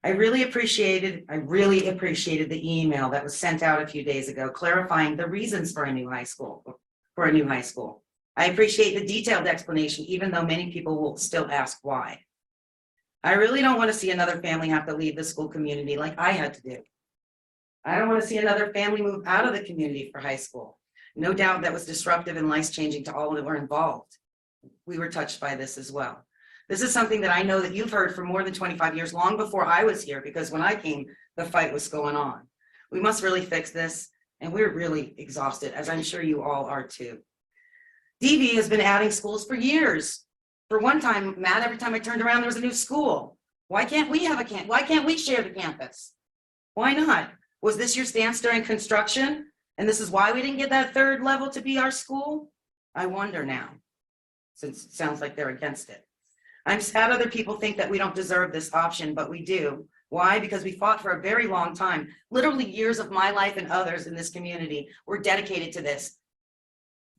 I really appreciated the email that was sent out a few days ago, clarifying the reasons for a new high school. I appreciate the detailed explanation, even though many people will still ask why. I really don't want to see another family have to leave the school community like I had to do. I don't want to see another family move out of the community for high school. No doubt that was disruptive and life-changing to all that were involved. We were touched by this as well. This is something that I know that you've heard for more than 25 years, long before I was here, because when I came, the fight was going on. We must really fix this, and we're really exhausted, as I'm sure you all are too. DV has been adding schools for years. For one time, Matt, every time I turned around, there was a new school. Why can't we have a why can't we share the campus? Why not? Was this your stance during construction? And this is why we didn't get that third level to be our school? I wonder now, since it sounds like they're against it. I'm sad other people think that we don't deserve this option, but we do. Why? Because we fought for a very long time. Literally years of my life and others in this community were dedicated to this.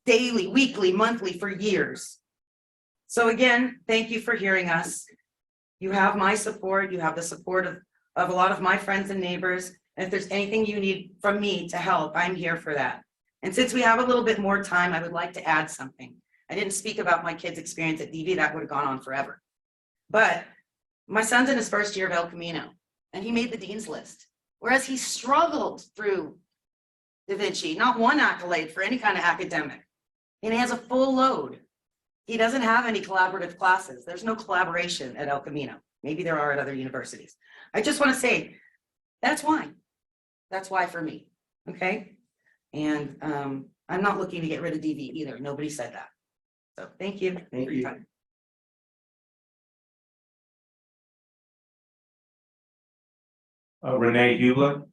Daily, weekly, monthly, for years. So again, thank you for hearing us. You have my support. You have the support of a lot of my friends and neighbors. And if there's anything you need from me to help, I'm here for that. And since we have a little bit more time, I would like to add something. I didn't speak about my kid's experience at DV, that would have gone on forever. But my son's in his first year of El Camino, and he made the dean's list. Whereas he struggled through Da Vinci, not one accolade for any kind of academic. And he has a full load. He doesn't have any collaborative classes. There's no collaboration at El Camino. Maybe there are at other universities. I just want to say, that's why. That's why for me, okay? And I'm not looking to get rid of DV either. Nobody said that. So thank you for your time. Renee Hubler.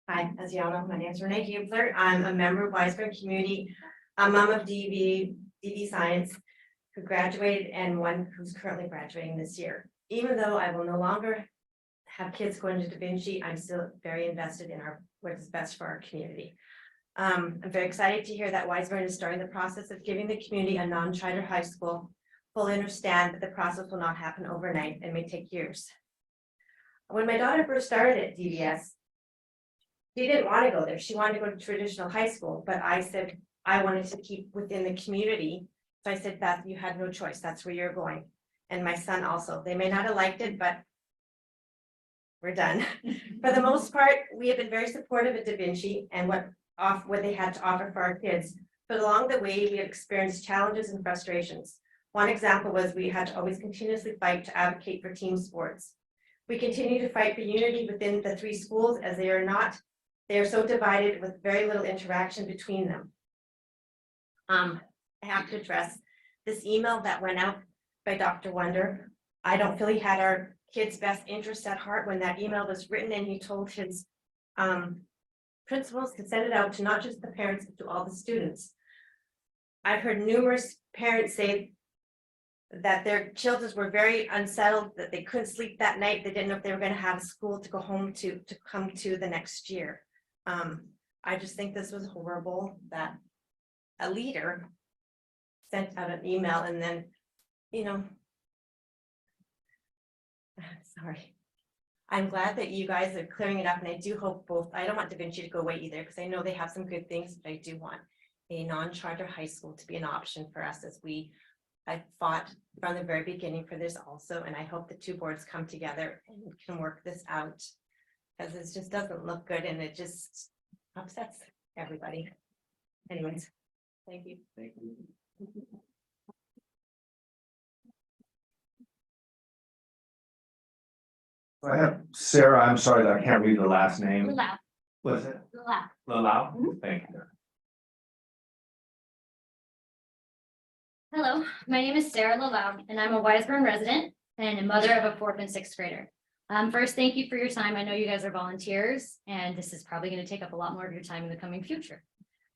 Hi, as y'all know, my name is Renee Hubler. I'm a member of Weisburn Community, a mom of DV Science, who graduated and one who's currently graduating this year. Even though I will no longer have kids going to Da Vinci, I'm still very invested in what is best for our community. I'm very excited to hear that Weisburn is starting the process of giving the community a non-charter high school. Fully understand that the process will not happen overnight and may take years. When my daughter first started at DVS, she didn't want to go there. She wanted to go to traditional high school, but I said I wanted to keep within the community. So I said, Beth, you had no choice. That's where you're going. And my son also. They may not have liked it, but we're done. For the most part, we have been very supportive of Da Vinci and what they had to offer for our kids. But along the way, we have experienced challenges and frustrations. One example was we had to always continuously fight to advocate for team sports. We continue to fight for unity within the 3 schools as they are so divided with very little interaction between them. I have to address this email that went out by Dr. Wonder. I don't feel he had our kids' best interests at heart when that email was written, and he told his principals to send it out to not just the parents, but to all the students. I've heard numerous parents say that their children were very unsettled, that they couldn't sleep that night. They didn't know if they were going to have a school to go home to come to the next year. I just think this was horrible that a leader sent out an email and then, sorry. I'm glad that you guys are clearing it up, and I do hope both, I don't want Da Vinci to go away either, because I know they have some good things, but I do want a non-charter high school to be an option for us, as I fought from the very beginning for this also, and I hope the 2 boards come together and can work this out, because it just doesn't look good and it just upsets everybody. Anyways, thank you. Thank you. I have Sarah, I'm sorry that I can't read the last name. Lalau. Was it Lalau. Lalau? Thank you. Hello, my name is Sarah Lalau, and I'm a Wiseburn resident and a mother of a 4th and 6th grader. First, thank you for your time. I know you guys are volunteers, and this is probably going to take up a lot more of your time in the coming future.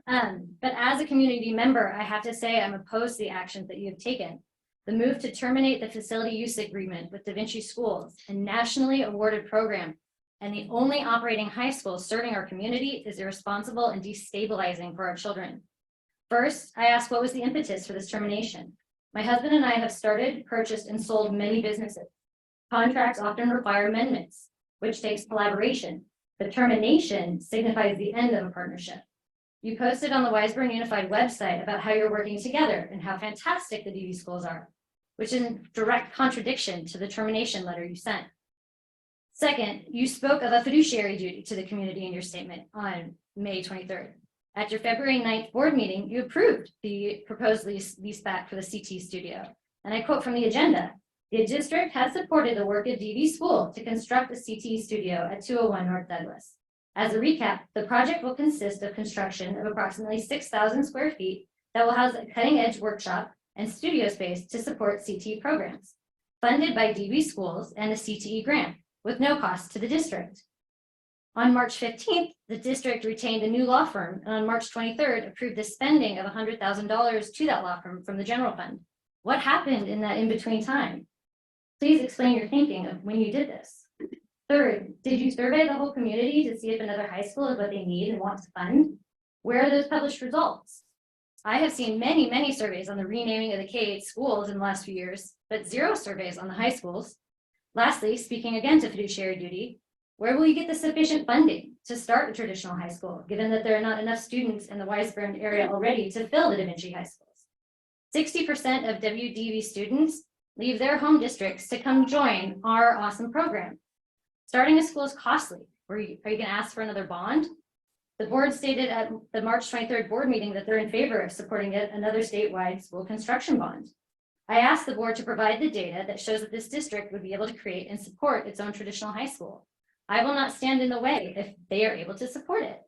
But as a community member, I have to say I'm opposed to the actions that you have taken. The move to terminate the facility use agreement with Da Vinci Schools, a nationally awarded program, and the only operating high school serving our community, is irresponsible and destabilizing for our children. First, I asked what was the impetus for this termination. My husband and I have started, purchased, and sold many businesses. Contracts often require amendments, which takes collaboration. The termination signifies the end of a partnership. You posted on the Wiseburn Unified website about how you're working together and how fantastic the DV schools are, which is in direct contradiction to the termination letter you sent. Second, you spoke of a fiduciary duty to the community in your statement on May 23rd. At your February 9th board meeting, you approved the proposed lease back for the CT studio. And I quote from the agenda, "The district has supported the work of DV School to construct a CT studio at 201 North Douglas. As a recap, the project will consist of construction of approximately 6,000 square feet that will house a cutting-edge workshop and studio space to support CTE programs, funded by DV Schools and a CTE grant, with no cost to the district. On March 15th, the district retained a new law firm, and on March 23rd, approved the spending of $100,000 to that law firm from the general fund. What happened in that in-between time? Please explain your thinking of when you did this. Third, did you survey the whole community to see if another high school is what they need and want to fund? Where are those published results? I have seen many, many surveys on the renaming of the K-8 schools in the last few years, but 0 surveys on the high schools. Lastly, speaking again to fiduciary duty, where will you get the sufficient funding to start a traditional high school, given that there are not enough students in the Wiseburn area already to fill the Da Vinci high schools? 60% of WDV students leave their home districts to come join our awesome program. Starting a school is costly. Are you going to ask for another bond? The board stated at the March 23rd board meeting that they're in favor of supporting yet another statewide school construction bond. I asked the board to provide the data that shows that this district would be able to create and support its own traditional high school. I will not stand in the way if they are able to support it.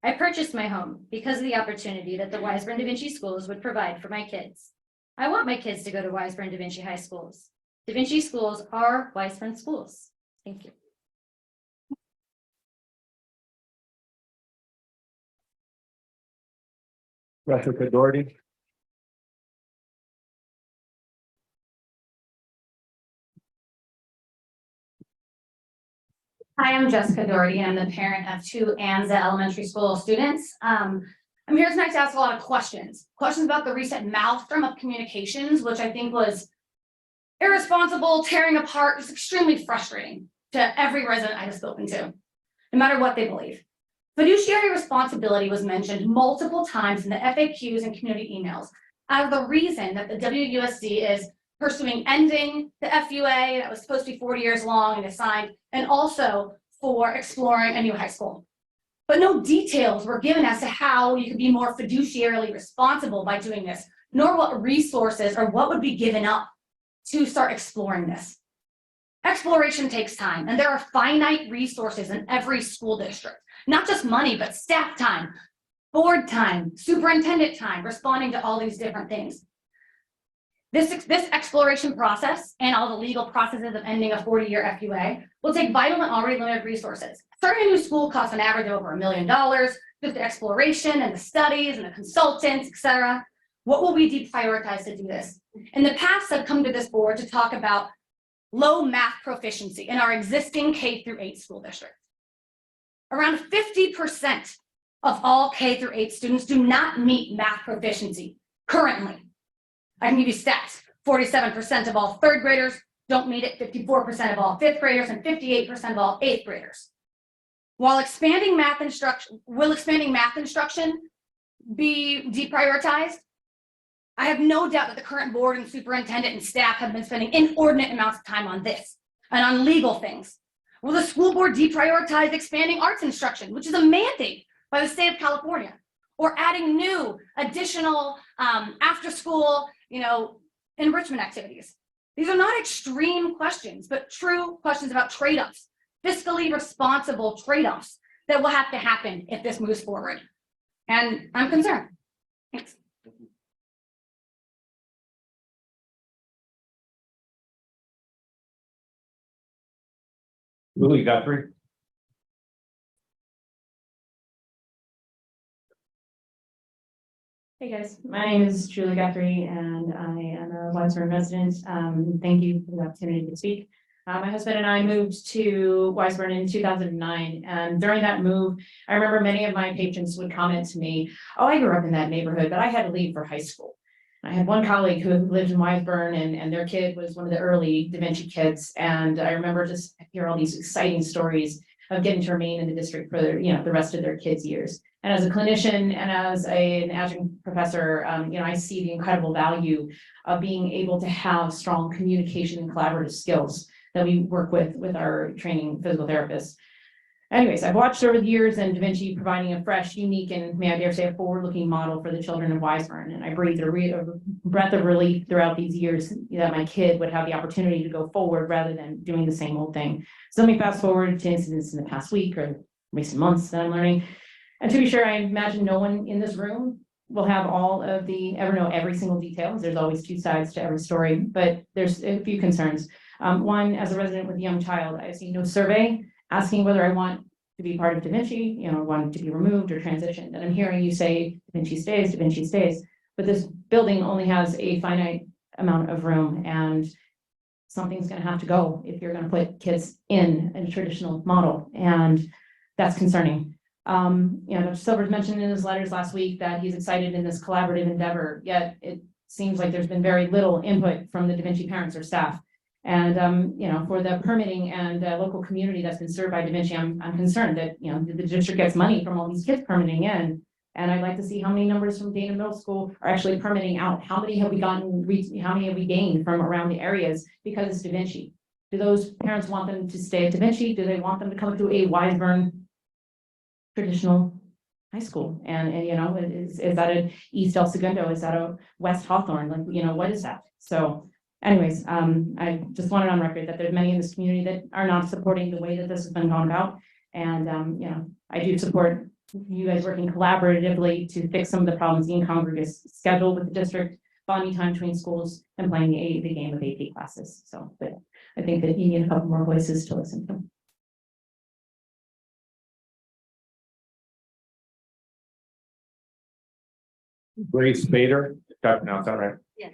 I purchased my home because of the opportunity that the Wiseburn Da Vinci schools would provide for my kids. I want my kids to go to Wiseburn Da Vinci high schools. Da Vinci schools are Wiseburn schools. Thank you. Jessica Doherty. Hi, I'm Jessica Doherty. I'm the parent of 2 Anza Elementary School students. I'm here tonight to ask a lot of questions. Questions about the recent maelstrom of communications, which I think was irresponsible, tearing apart, just extremely frustrating to every resident I have spoken to, no matter what they believe. Fiduciary responsibility was mentioned multiple times in the FAQs and community emails as the reason that the WUSD is pursuing ending the FUA that was supposed to be 40 years long and assigned, and also for exploring a new high school. But no details were given as to how you could be more fiduciarily responsible by doing this, nor what resources or what would be given up to start exploring this. Exploration takes time, and there are finite resources in every school district, not just money, but staff time, board time, superintendent time, responding to all these different things. This exploration process and all the legal processes of ending a 40-year FUA will take vital and already limited resources. Starting a new school costs an average of over $1 million, just the exploration and the studies and the consultants, et cetera. What will we deprioritize to do this? In the past, I've come to this board to talk about low math proficiency in our existing K-8 school districts. Around 50% of all K-8 students do not meet math proficiency currently. I can give you stats. 47% of all third graders don't meet it, 54% of all fifth graders, and 58% of all eighth graders. Will expanding math instruction be deprioritized? I have no doubt that the current board and superintendent and staff have been spending inordinate amounts of time on this and on legal things. Will the school board deprioritize expanding arts instruction, which is a mandate by the state of California, or adding new additional after school, enrichment activities? These are not extreme questions, but true questions about trade-offs, fiscally responsible trade-offs that will have to happen if this moves forward. And I'm concerned. Thanks. Julie Guthrie. Hey guys, my name is Julie Guthrie and I am a Wiseburn resident. Thank you for the opportunity to speak. My husband and I moved to Wiseburn in 2009, and during that move, I remember many of my patrons would comment to me, "Oh, I grew up in that neighborhood, but I had to leave for high school." I had one colleague who lived in Wiseburn, and their kid was one of the early Da Vinci kids, and I remember just hear all these exciting stories of getting to remain in the district for the rest of their kids' years. And as a clinician and as an adjunct professor, I see the incredible value of being able to have strong communication and collaborative skills that we work with our training physical therapists. Anyways, I've watched over the years and Da Vinci providing a fresh, unique, and may I dare say a forward-looking model for the children of Wiseburn. And I breathed a breath of relief throughout these years that my kid would have the opportunity to go forward rather than doing the same old thing. So let me fast forward to incidents in the past week or recent months that I'm learning. And to be sure, I imagine no one in this room will have ever know every single detail. There's always two sides to every story, but there's a few concerns. One, as a resident with a young child, I've seen no survey asking whether I want to be part of Da Vinci, want to be removed or transitioned. And I'm hearing you say Da Vinci stays, Da Vinci stays, but this building only has a finite amount of room and something's gonna have to go if you're gonna put kids in a traditional model. And that's concerning. Dr. Silvers mentioned in his letters last week that he's excited in this collaborative endeavor, yet it seems like there's been very little input from the Da Vinci parents or staff. And, for the permitting and local community that's been served by Da Vinci, I'm concerned that, the district gets money from all these kids permitting in. And I'd like to see how many numbers from Dana Middle School are actually permitting out. How many have we how many have we gained from around the areas because it's Da Vinci? Do those parents want them to stay at Da Vinci? Do they want them to come to a Wiseburn traditional high school? And is that an East El Segundo? Is that a West Hawthorne? What is that? So anyways, I just wanted on record that there's many in this community that are not supporting the way that this has been gone about. And, I do support you guys working collaboratively to fix some of the problems the incongruous schedule with the district, bonding time between schools, and playing the game of AP classes. So, but I think that you need a couple more voices to listen to. Grace Bader, got to pronounce that right? Yes.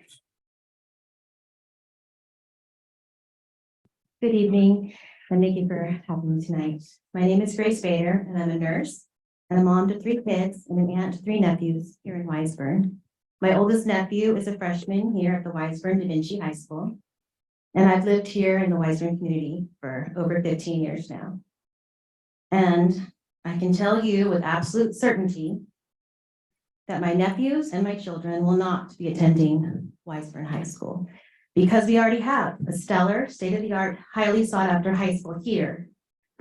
Good evening, and thank you for having me tonight. My name is Grace Bader, and I'm a nurse, and a mom to 3 kids and an aunt to 3 nephews here in Wiseburn. My oldest nephew is a freshman here at the Wiseburn Da Vinci High School, and I've lived here in the Wiseburn community for over 15 years now. And I can tell you with absolute certainty that my nephews and my children will not be attending Wiseburn High School, because we already have a stellar, state-of-the-art, highly sought-after high school here,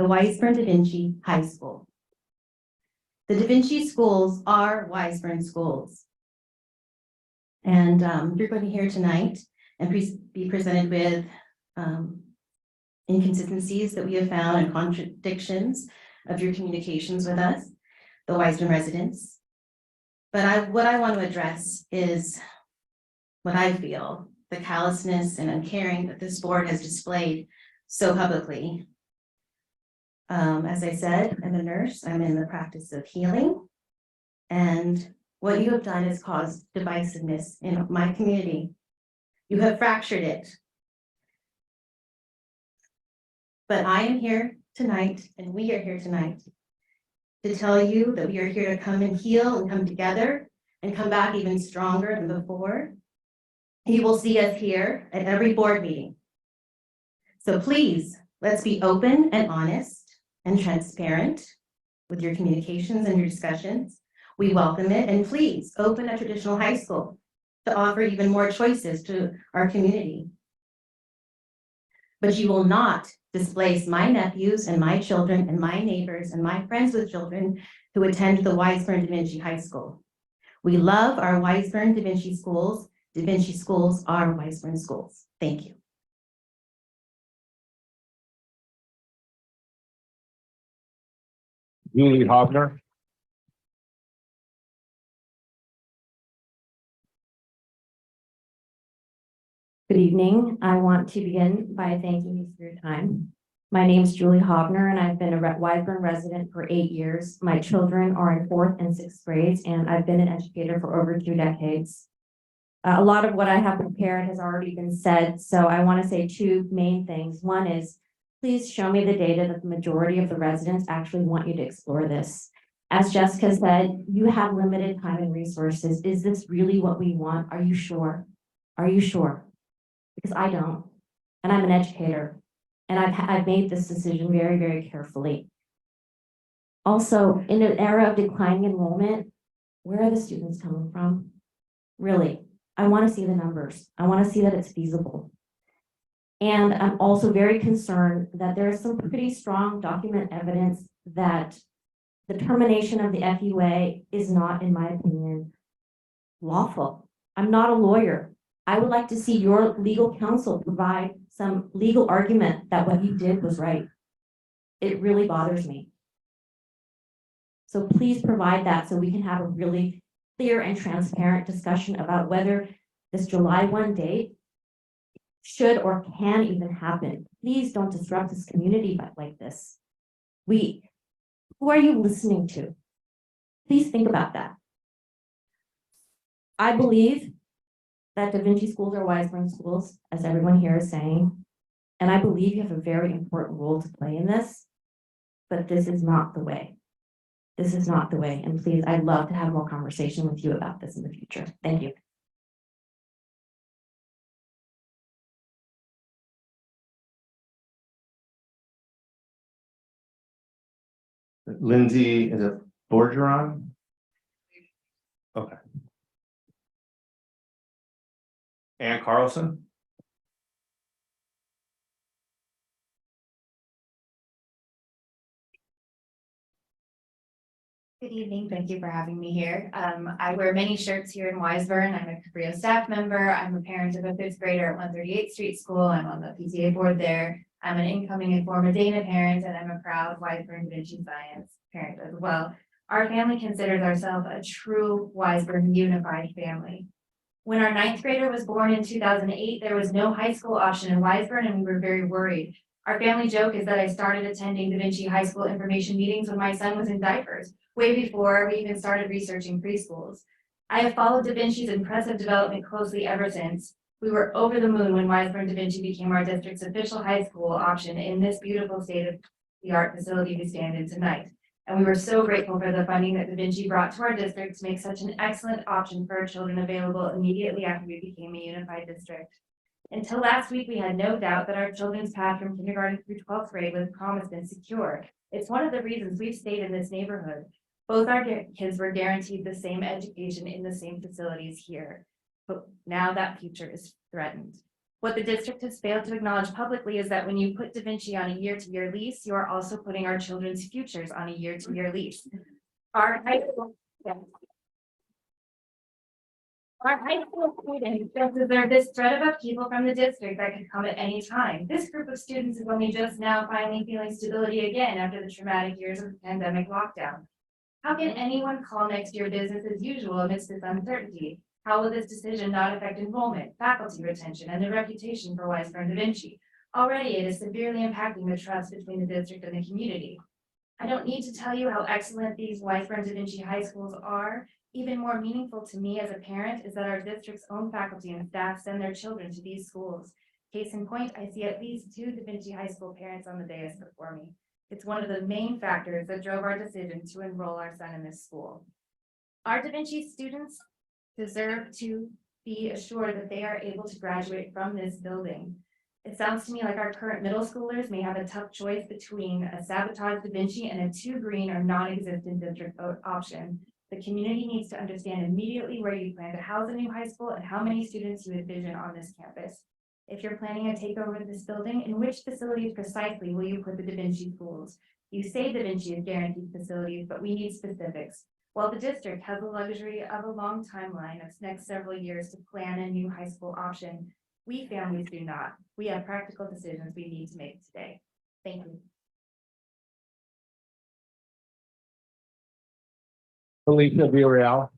the Weisburn Da Vinci High School. The Da Vinci schools are Weisburn schools. And you're going to hear tonight and be presented with inconsistencies that we have found and contradictions of your communications with us, the Weisburn residents. But what I want to address is what I feel, the callousness and uncaring that this board has displayed so publicly. As I said, I'm a nurse, I'm in the practice of healing. And what you have done is caused divisiveness in my community. You have fractured it. But I am here tonight, and we are here tonight to tell you that we are here to come and heal and come together and come back even stronger than before. You will see us here at every board meeting. So please, let's be open and honest and transparent with your communications and your discussions. We welcome it, and please open a traditional high school to offer even more choices to our community. But you will not displace my nephews and my children and my neighbors and my friends with children who attend the Weisburn Da Vinci High School. We love our Weisburn Da Vinci schools. Da Vinci schools are Weisburn schools. Thank you. Julie Hogner. Good evening. I want to begin by thanking you for your time. My name is Julie Hobner, and I've been a Weisburn resident for 8 years. My children are in 4th and 6th grades, and I've been an educator for over 2 decades. A lot of what I have prepared has already been said, so I want to say 2 main things. One is, please show me the data that the majority of the residents actually want you to explore this. As Jessica said, you have limited time and resources. Is this really what we want? Are you sure? Are you sure? Because I don't, and I'm an educator, and I've made this decision very, very carefully. Also, in an era of declining enrollment, where are the students coming from? Really, I want to see the numbers. I want to see that it's feasible. And I'm also very concerned that there is some pretty strong document evidence that the termination of the FUA is not, in my opinion, lawful. I'm not a lawyer. I would like to see your legal counsel provide some legal argument that what you did was right. It really bothers me. So please provide that so we can have a really clear and transparent discussion about whether this July 1 date should or can even happen. Please don't disrupt this community like this. Who are you listening to? Please think about that. I believe that Da Vinci schools are Weisburn schools, as everyone here is saying. And I believe you have a very important role to play in this, but this is not the way. This is not the way. And please, I'd love to have more conversation with you about this in the future. Thank you. Lindsay, is it Borgeron? Okay. Ann Carlson? Good evening. Thank you for having me here. I wear many shirts here in Weisburn. I'm a Cabrillo staff member. I'm a parent of a 5th grader at 138th Street School. I'm on the PTA board there. I'm an incoming and former Dana parent, and I'm a proud Weisburn Da Vinci Science parent as well. Our family considers ourselves a true Weisburn unified family. When our 9th grader was born in 2008, there was no high school option in Weisburn, and we were very worried. Our family joke is that I started attending Da Vinci High School information meetings when my son was in diapers, way before we even started researching preschools. I have followed Da Vinci's impressive development closely ever since. We were over the moon when Weisburn Da Vinci became our district's official high school option in this beautiful state-of-the-art facility we stand in tonight. And we were so grateful for the funding that Da Vinci brought to our district to make such an excellent option for our children available immediately after we became a unified district. Until last week, we had no doubt that our children's path from kindergarten through 12th grade was promised and secure. It's one of the reasons we've stayed in this neighborhood. Both our kids were guaranteed the same education in the same facilities here. But now that future is threatened. What the district has failed to acknowledge publicly is that when you put Da Vinci on a year-to-year lease, you are also putting our children's futures on a year-to-year lease. Our high school students don't deserve this threat of upheaval from the district that could come at any time. This group of students is only just now finally feeling stability again after the traumatic years of the pandemic lockdown. How can anyone call next year business as usual amidst this uncertainty? How will this decision not affect enrollment, faculty retention, and the reputation for Weisburn Da Vinci? Already, it is severely impacting the trust between the district and the community. I don't need to tell you how excellent these Weisburn Da Vinci high schools are. Even more meaningful to me as a parent is that our district's own faculty and staff send their children to these schools. Case in point, I see at least 2 Da Vinci high school parents on the dais before me. It's one of the main factors that drove our decision to enroll our son in this school. Our Da Vinci students deserve to be assured that they are able to graduate from this building. It sounds to me like our current middle schoolers may have a tough choice between a sabotage Da Vinci and a 2 green or non-existent district option. The community needs to understand immediately where you plan to house a new high school and how many students you envision on this campus. If you're planning a takeover of this building, in which facilities precisely will you put the Da Vinci schools? You say Da Vinci is guaranteed facilities, but we need specifics. While the district has the luxury of a long timeline of next several years to plan a new high school option, we families do not. We have practical decisions we need to make today. Thank you. Felicia Villarreal.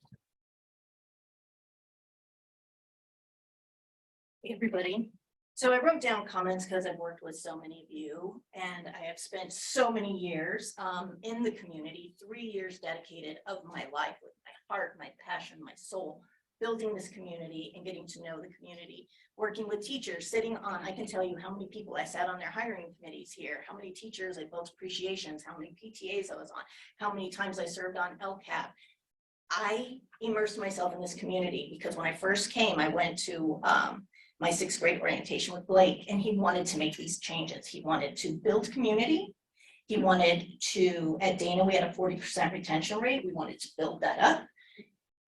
Hey, everybody. So I wrote down comments because I've worked with so many of you and I have spent so many years in the community, 3 years dedicated of my life with my heart, my passion, my soul, building this community and getting to know the community, working with teachers, sitting on, I can tell you how many people I sat on their hiring committees here, how many teachers I built appreciations, how many PTAs I was on, how many times I served on LCAP. I immersed myself in this community because when I first came, I went to my 6th grade orientation with Blake, and he wanted to make these changes. He wanted to build community. He wanted to, at Dana, we had a 40% retention rate. We wanted to build that up.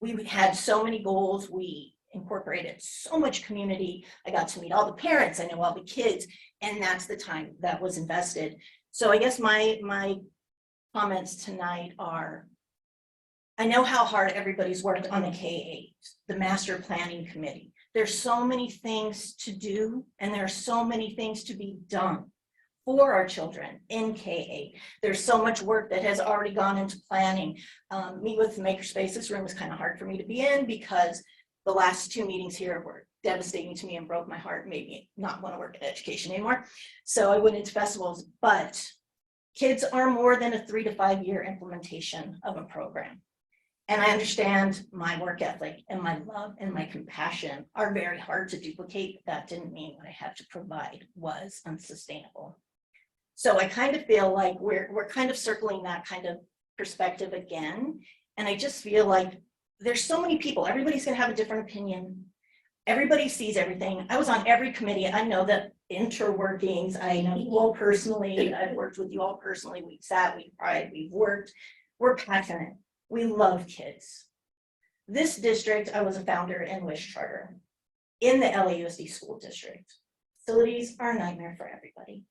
We had so many goals. We incorporated so much community. I got to meet all the parents. I know all the kids, and that's the time that was invested. So I guess my comments tonight are, I know how hard everybody's worked on the K-8, the master planning committee. There's so many things to do, and there are so many things to be done for our children in K-8. There's so much work that has already gone into planning. Meet with the Makerspace. This room was kind of hard for me to be in because the last 2 meetings here were devastating to me and broke my heart, made me not want to work in education anymore. So I went into festivals, but kids are more than a 3 to 5 year implementation of a program. And I understand my work ethic and my love and my compassion are very hard to duplicate. That didn't mean what I had to provide was unsustainable. So I kind of feel like we're kind of circling that kind of perspective again. And I just feel like there's so many people, everybody's gonna have a different opinion. Everybody sees everything. I was on every committee. I know the interworkings. I know you all personally. I've worked with you all personally. We've sat, we've cried, we've worked. We're passionate. We love kids. This district, I was a founder in WISH Charter in the LAUSD school district. Facilities are a nightmare for everybody.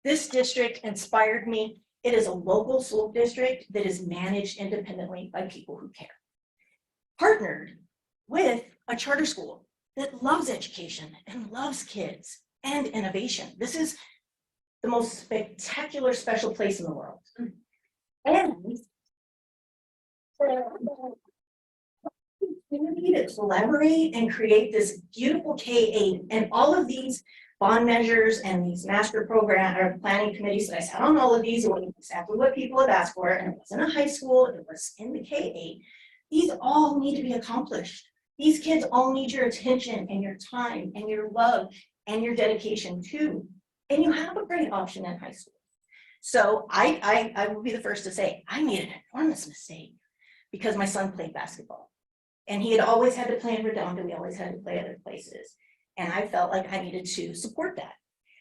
This district inspired me. It is a local school district that is managed independently by people who care. Partnered with a charter school that loves education and loves kids and innovation. This is the most spectacular, special place in the world. And to collaborate and create this beautiful K-8 and all of these bond measures and these master program or planning committees that I sat on all of these, it was exactly what people have asked for, and it wasn't a high school, it was in the K-8. These all need to be accomplished. These kids all need your attention and your time and your love and your dedication too. And you have a great option in high school. So I will be the first to say, I made an enormous mistake because my son played basketball and he had always had to play in Redondo. We always had to play other places. And I felt like I needed to support that.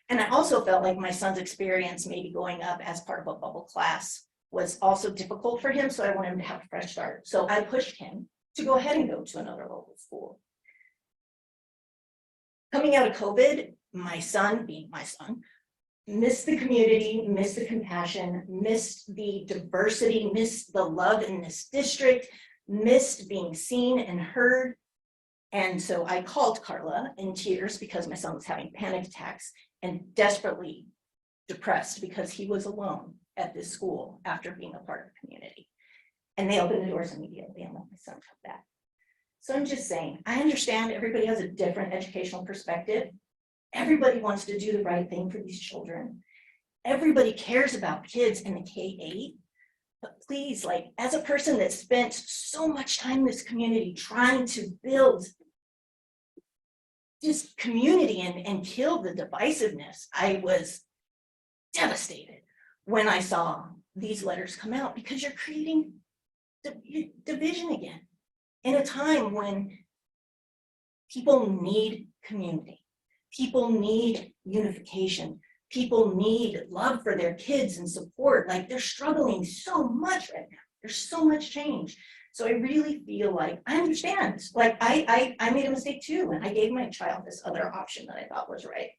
And I also felt like my son's experience maybe going up as part of a bubble class was also difficult for him. So I wanted him to have a fresh start. So I pushed him to go ahead and go to another local school. Coming out of COVID, my son, being my son, missed the community, missed the compassion, missed the diversity, missed the love in this district, missed being seen and heard. And so I called Carla in tears because my son was having panic attacks and desperately depressed because he was alone at this school after being a part of the community. And they opened the doors immediately and let my son come back. So I'm just saying, I understand everybody has a different educational perspective. Everybody wants to do the right thing for these children. Everybody cares about kids in the K-8. But please, like, as a person that spent so much time in this community trying to build just community and kill the divisiveness, I was devastated when I saw these letters come out, because you're creating division again in a time when people need community, people need unification, people need love for their kids and support. Like, they're struggling so much right now. There's so much change. So I really feel like I understand. Like, I made a mistake too, and I gave my child this other option that I thought was right.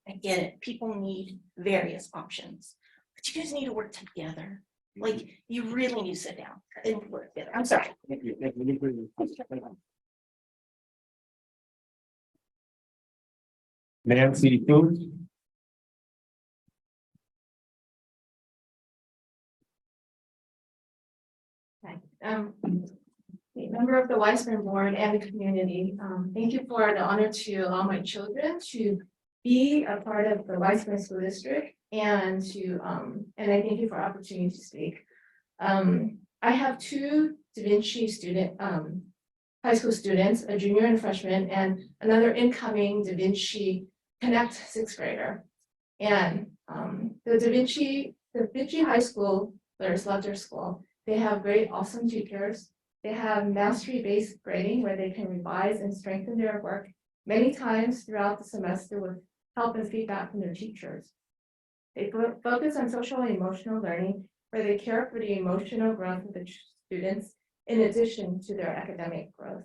I get it. People need various options, but you guys need to work together. Like, you really need to sit down and work together. I'm sorry. Thank you. Thank you. Nancy Booth. A member of the Weisburn board and the community. Thank you for the honor to allow my children to be a part of the Weisburn School District, and I thank you for the opportunity to speak. I have two Da Vinci high school students, a junior and a freshman, and another incoming Da Vinci Connect sixth grader. And the Da Vinci high school players love their school. They have great, awesome tutors. They have mastery-based grading where they can revise and strengthen their work many times throughout the semester with help and feedback from their teachers. They focus on social and emotional learning where they care for the emotional growth of the students in addition to their academic growth.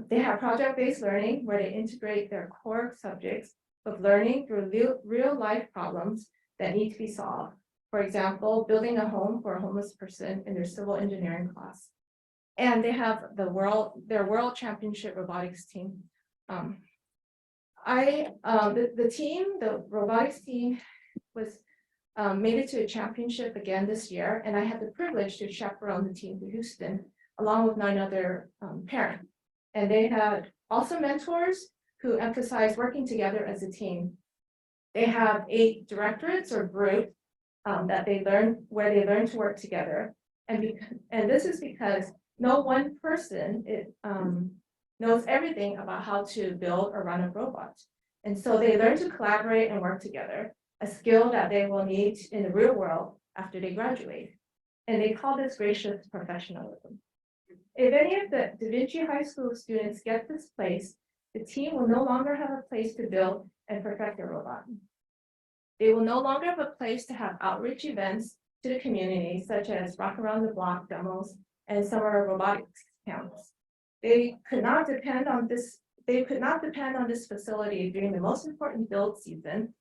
They have project-based learning where they integrate their core subjects of learning through real-life problems that need to be solved. For example, building a home for a homeless person in their civil engineering class. And they have their world championship robotics team. The robotics team was made it to a championship again this year, and I had the privilege to chaperone the team to Houston along with 9 other parents. And they had awesome mentors who emphasize working together as a team. They have 8 directorates or groups that they learn to work together. And this is because no one person knows everything about how to build or run a robot. And so they learn to collaborate and work together, a skill that they will need in the real world after they graduate. And they call this gracious professionalism. If any of the Da Vinci High School students get this place, the team will no longer have a place to build and perfect their robot. They will no longer have a place to have outreach events to the community, such as Rock Around the Block demos and summer robotics camps. They could not depend on this facility during the most important build season,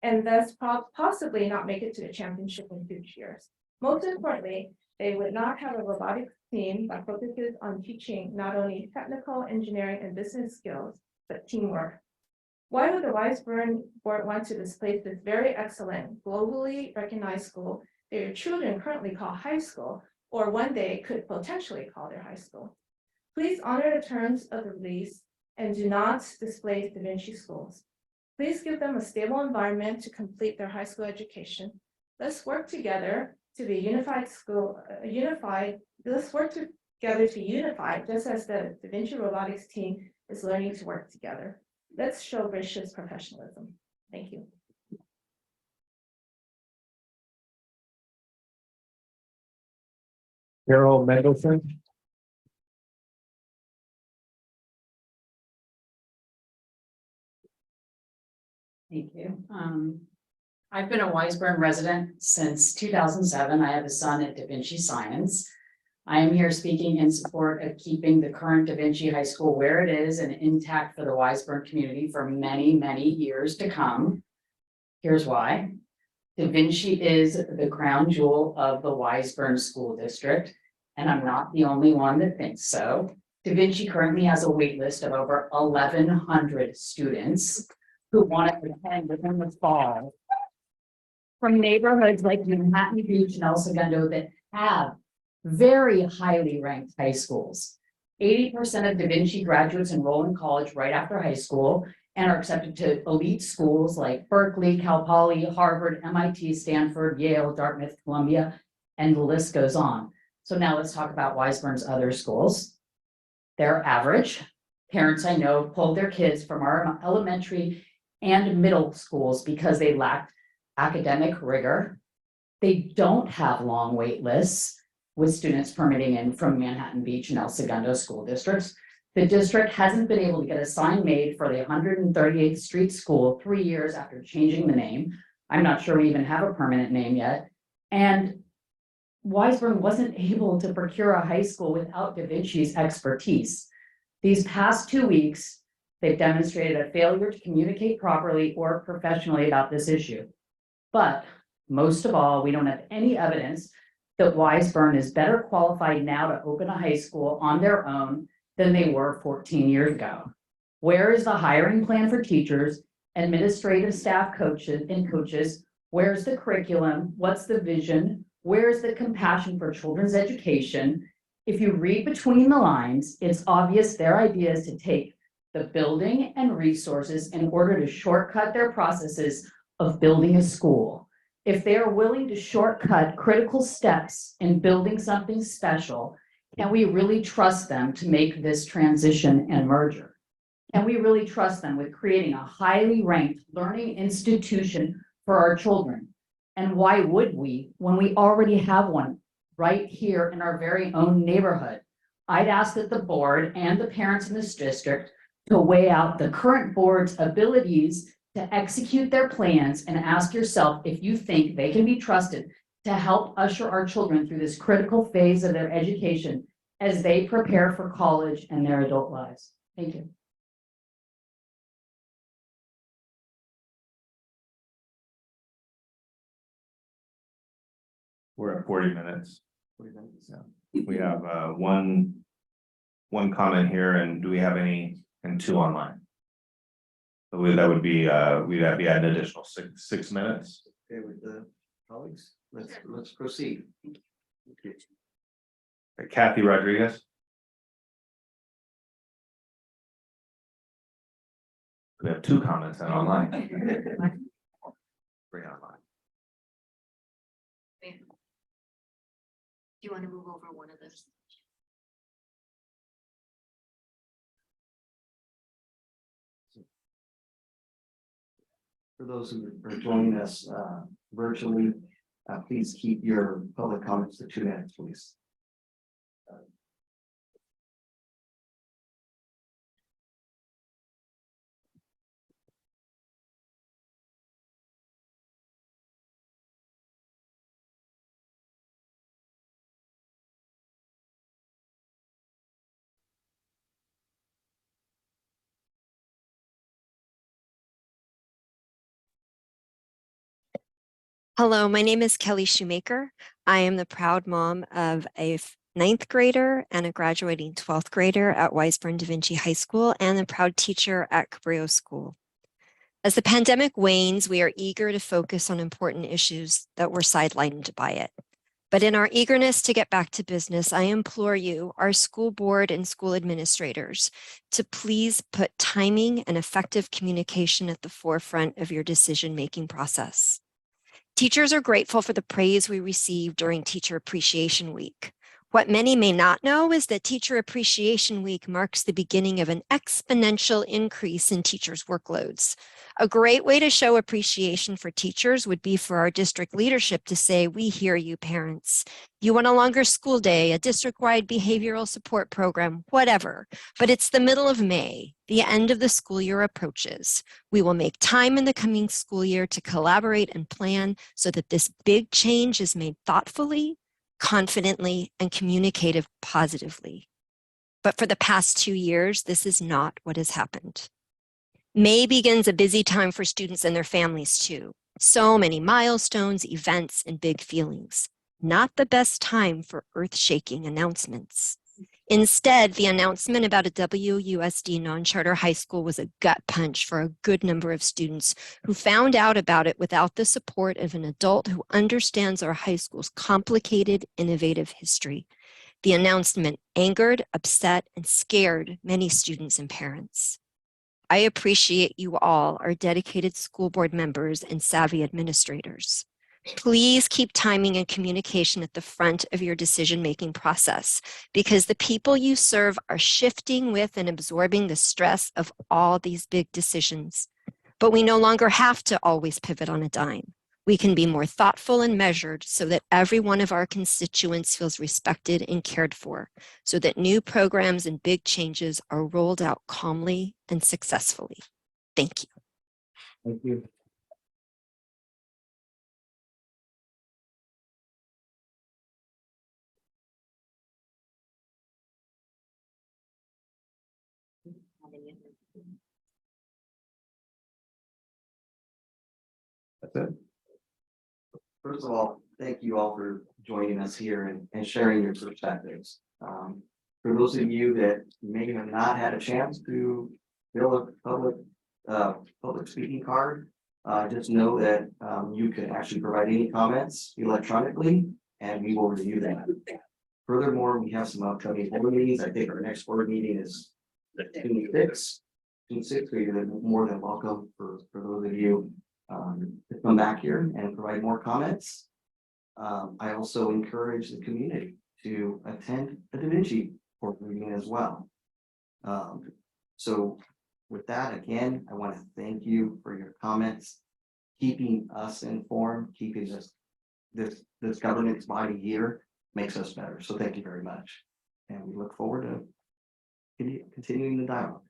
and thus possibly not make it to the championship in future years. Most importantly, they would not have a robotics team that focuses on teaching not only technical, engineering, and business skills, but teamwork. Why would the Weisburn board want to displace this very excellent, globally recognized school that your children currently call high school, or one day could potentially call their high school? Please honor the terms of the release and do not displace Da Vinci schools. Please give them a stable environment to complete their high school education. Let's work together to be a unified school, let's work together to unify, just as the Da Vinci robotics team is learning to work together. Let's show gracious professionalism. Thank you. Carol Mendelson. Thank you. I've been a Weisburn resident since 2007. I have a son at Da Vinci Science. I am here speaking in support of keeping the current Da Vinci High School where it is and intact for the Wiseburn community for many, many years to come. Here's why. Da Vinci is the crown jewel of the Wiseburn School District, and I'm not the only one that thinks so. Da Vinci currently has a wait list of over 1,100 students who want to attend within the fall from neighborhoods like Manhattan Beach and El Segundo that have very highly ranked high schools. 80% of Da Vinci graduates enroll in college right after high school and are accepted to elite schools like Berkeley, Cal Poly, Harvard, MIT, Stanford, Yale, Dartmouth, Columbia, and the list goes on. So now let's talk about Wiseburn's other schools. They're average. Parents I know pulled their kids from our elementary and middle schools because they lacked academic rigor. They don't have long wait lists with students permitting in from Manhattan Beach and El Segundo school districts. The district hasn't been able to get a sign made for the 138th Street School 3 years after changing the name. I'm not sure we even have a permanent name yet. And Wiseburn wasn't able to procure a high school without Da Vinci's expertise. These past 2 weeks, they've demonstrated a failure to communicate properly or professionally about this issue. But most of all, we don't have any evidence that Wiseburn is better qualified now to open a high school on their own than they were 14 years ago. Where is the hiring plan for teachers, administrative staff, coaches? Where's the curriculum? What's the vision? Where's the compassion for children's education? If you read between the lines, it's obvious their idea is to take the building and resources in order to shortcut their processes of building a school. If they are willing to shortcut critical steps in building something special, can we really trust them to make this transition and merger? Can we really trust them with creating a highly ranked learning institution for our children? And why would we when we already have one right here in our very own neighborhood? I'd ask that the board and the parents in this district to weigh out the current board's abilities to execute their plans and ask yourself if you think they can be trusted to help usher our children through this critical phase of their education as they prepare for college and their adult lives. Thank you. We're at 40 minutes. Yeah. We have one comment here, and do we have any, and 2 online? So that would be, we'd have an additional six minutes. Okay, with the colleagues, let's proceed. Kathy Rodriguez. We have 2 comments and online. Bring it online. Do you want to move over one of those? For those who are joining us virtually, please keep your public comments to 2 minutes, please. Hello, my name is Kelly Shoemaker. I am the proud mom of a 9th grader and a graduating 12th grader at Wiseburn Da Vinci High School and a proud teacher at Cabrillo School. As the pandemic wanes, we are eager to focus on important issues that were sidelined by it. But in our eagerness to get back to business, I implore you, our school board and school administrators, to please put timing and effective communication at the forefront of your decision-making process. Teachers are grateful for the praise we received during Teacher Appreciation Week. What many may not know is that Teacher Appreciation Week marks the beginning of an exponential increase in teachers' workloads. A great way to show appreciation for teachers would be for our district leadership to say, "We hear you, parents. You want a longer school day, a district-wide behavioral support program, whatever. But it's the middle of May. The end of the school year approaches. We will make time in the coming school year to collaborate and plan so that this big change is made thoughtfully, confidently, and communicative positively. But for the past 2 years, this is not what has happened. May begins a busy time for students and their families too. So many milestones, events, and big feelings. Not the best time for earth-shaking announcements. Instead, the announcement about a WUSD non-charter high school was a gut punch for a good number of students who found out about it without the support of an adult who understands our high school's complicated, innovative history. The announcement angered, upset, and scared many students and parents. I appreciate you all, our dedicated school board members and savvy administrators. Please keep timing and communication at the front of your decision-making process, because the people you serve are shifting with and absorbing the stress of all these big decisions. But we no longer have to always pivot on a dime. We can be more thoughtful and measured so that every one of our constituents feels respected and cared for, so that new programs and big changes are rolled out calmly and successfully. Thank you. Thank you. That's it. First of all, thank you all for joining us here and sharing your perspectives. For those of you that may have not had a chance to fill a public speaking card, just know that you can actually provide any comments electronically and we will review that. Furthermore, we have some upcoming board meetings. I think our next board meeting is June 6th. June 6th, you're more than welcome for those of you to come back here and provide more comments. I also encourage the community to attend the Da Vinci board meeting as well. So with that, again, I want to thank you for your comments, keeping us informed, keeping this governance body here makes us better. So thank you very much. And we look forward to continuing the dialogue.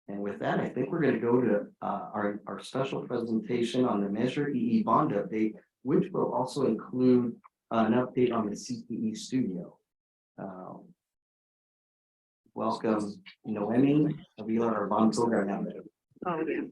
And with that, I think we're going to go to our special presentation on the Measure EE bond update, which will also include an update on the CTE studio. Welcome, Noemi Avila, our bond program manager. Oh, yeah.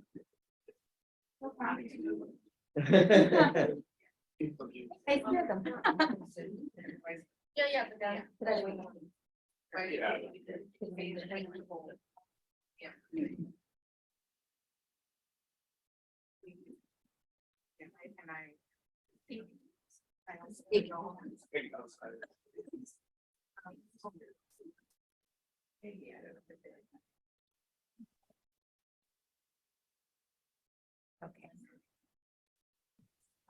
Okay.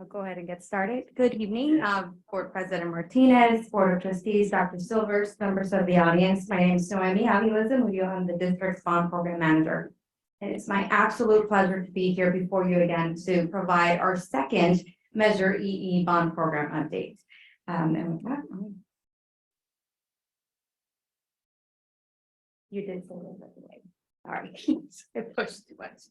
I'll go ahead and get started. Good evening, Board President Martinez, Board of Trustees, Dr. Silvers, members of the audience. My name is Noemi Avila Zamudio. I'm the district's bond program manager. And it's my absolute pleasure to be here before you again to provide our second Measure EE bond program update. And with that, you did say that way. Sorry, I pushed too much.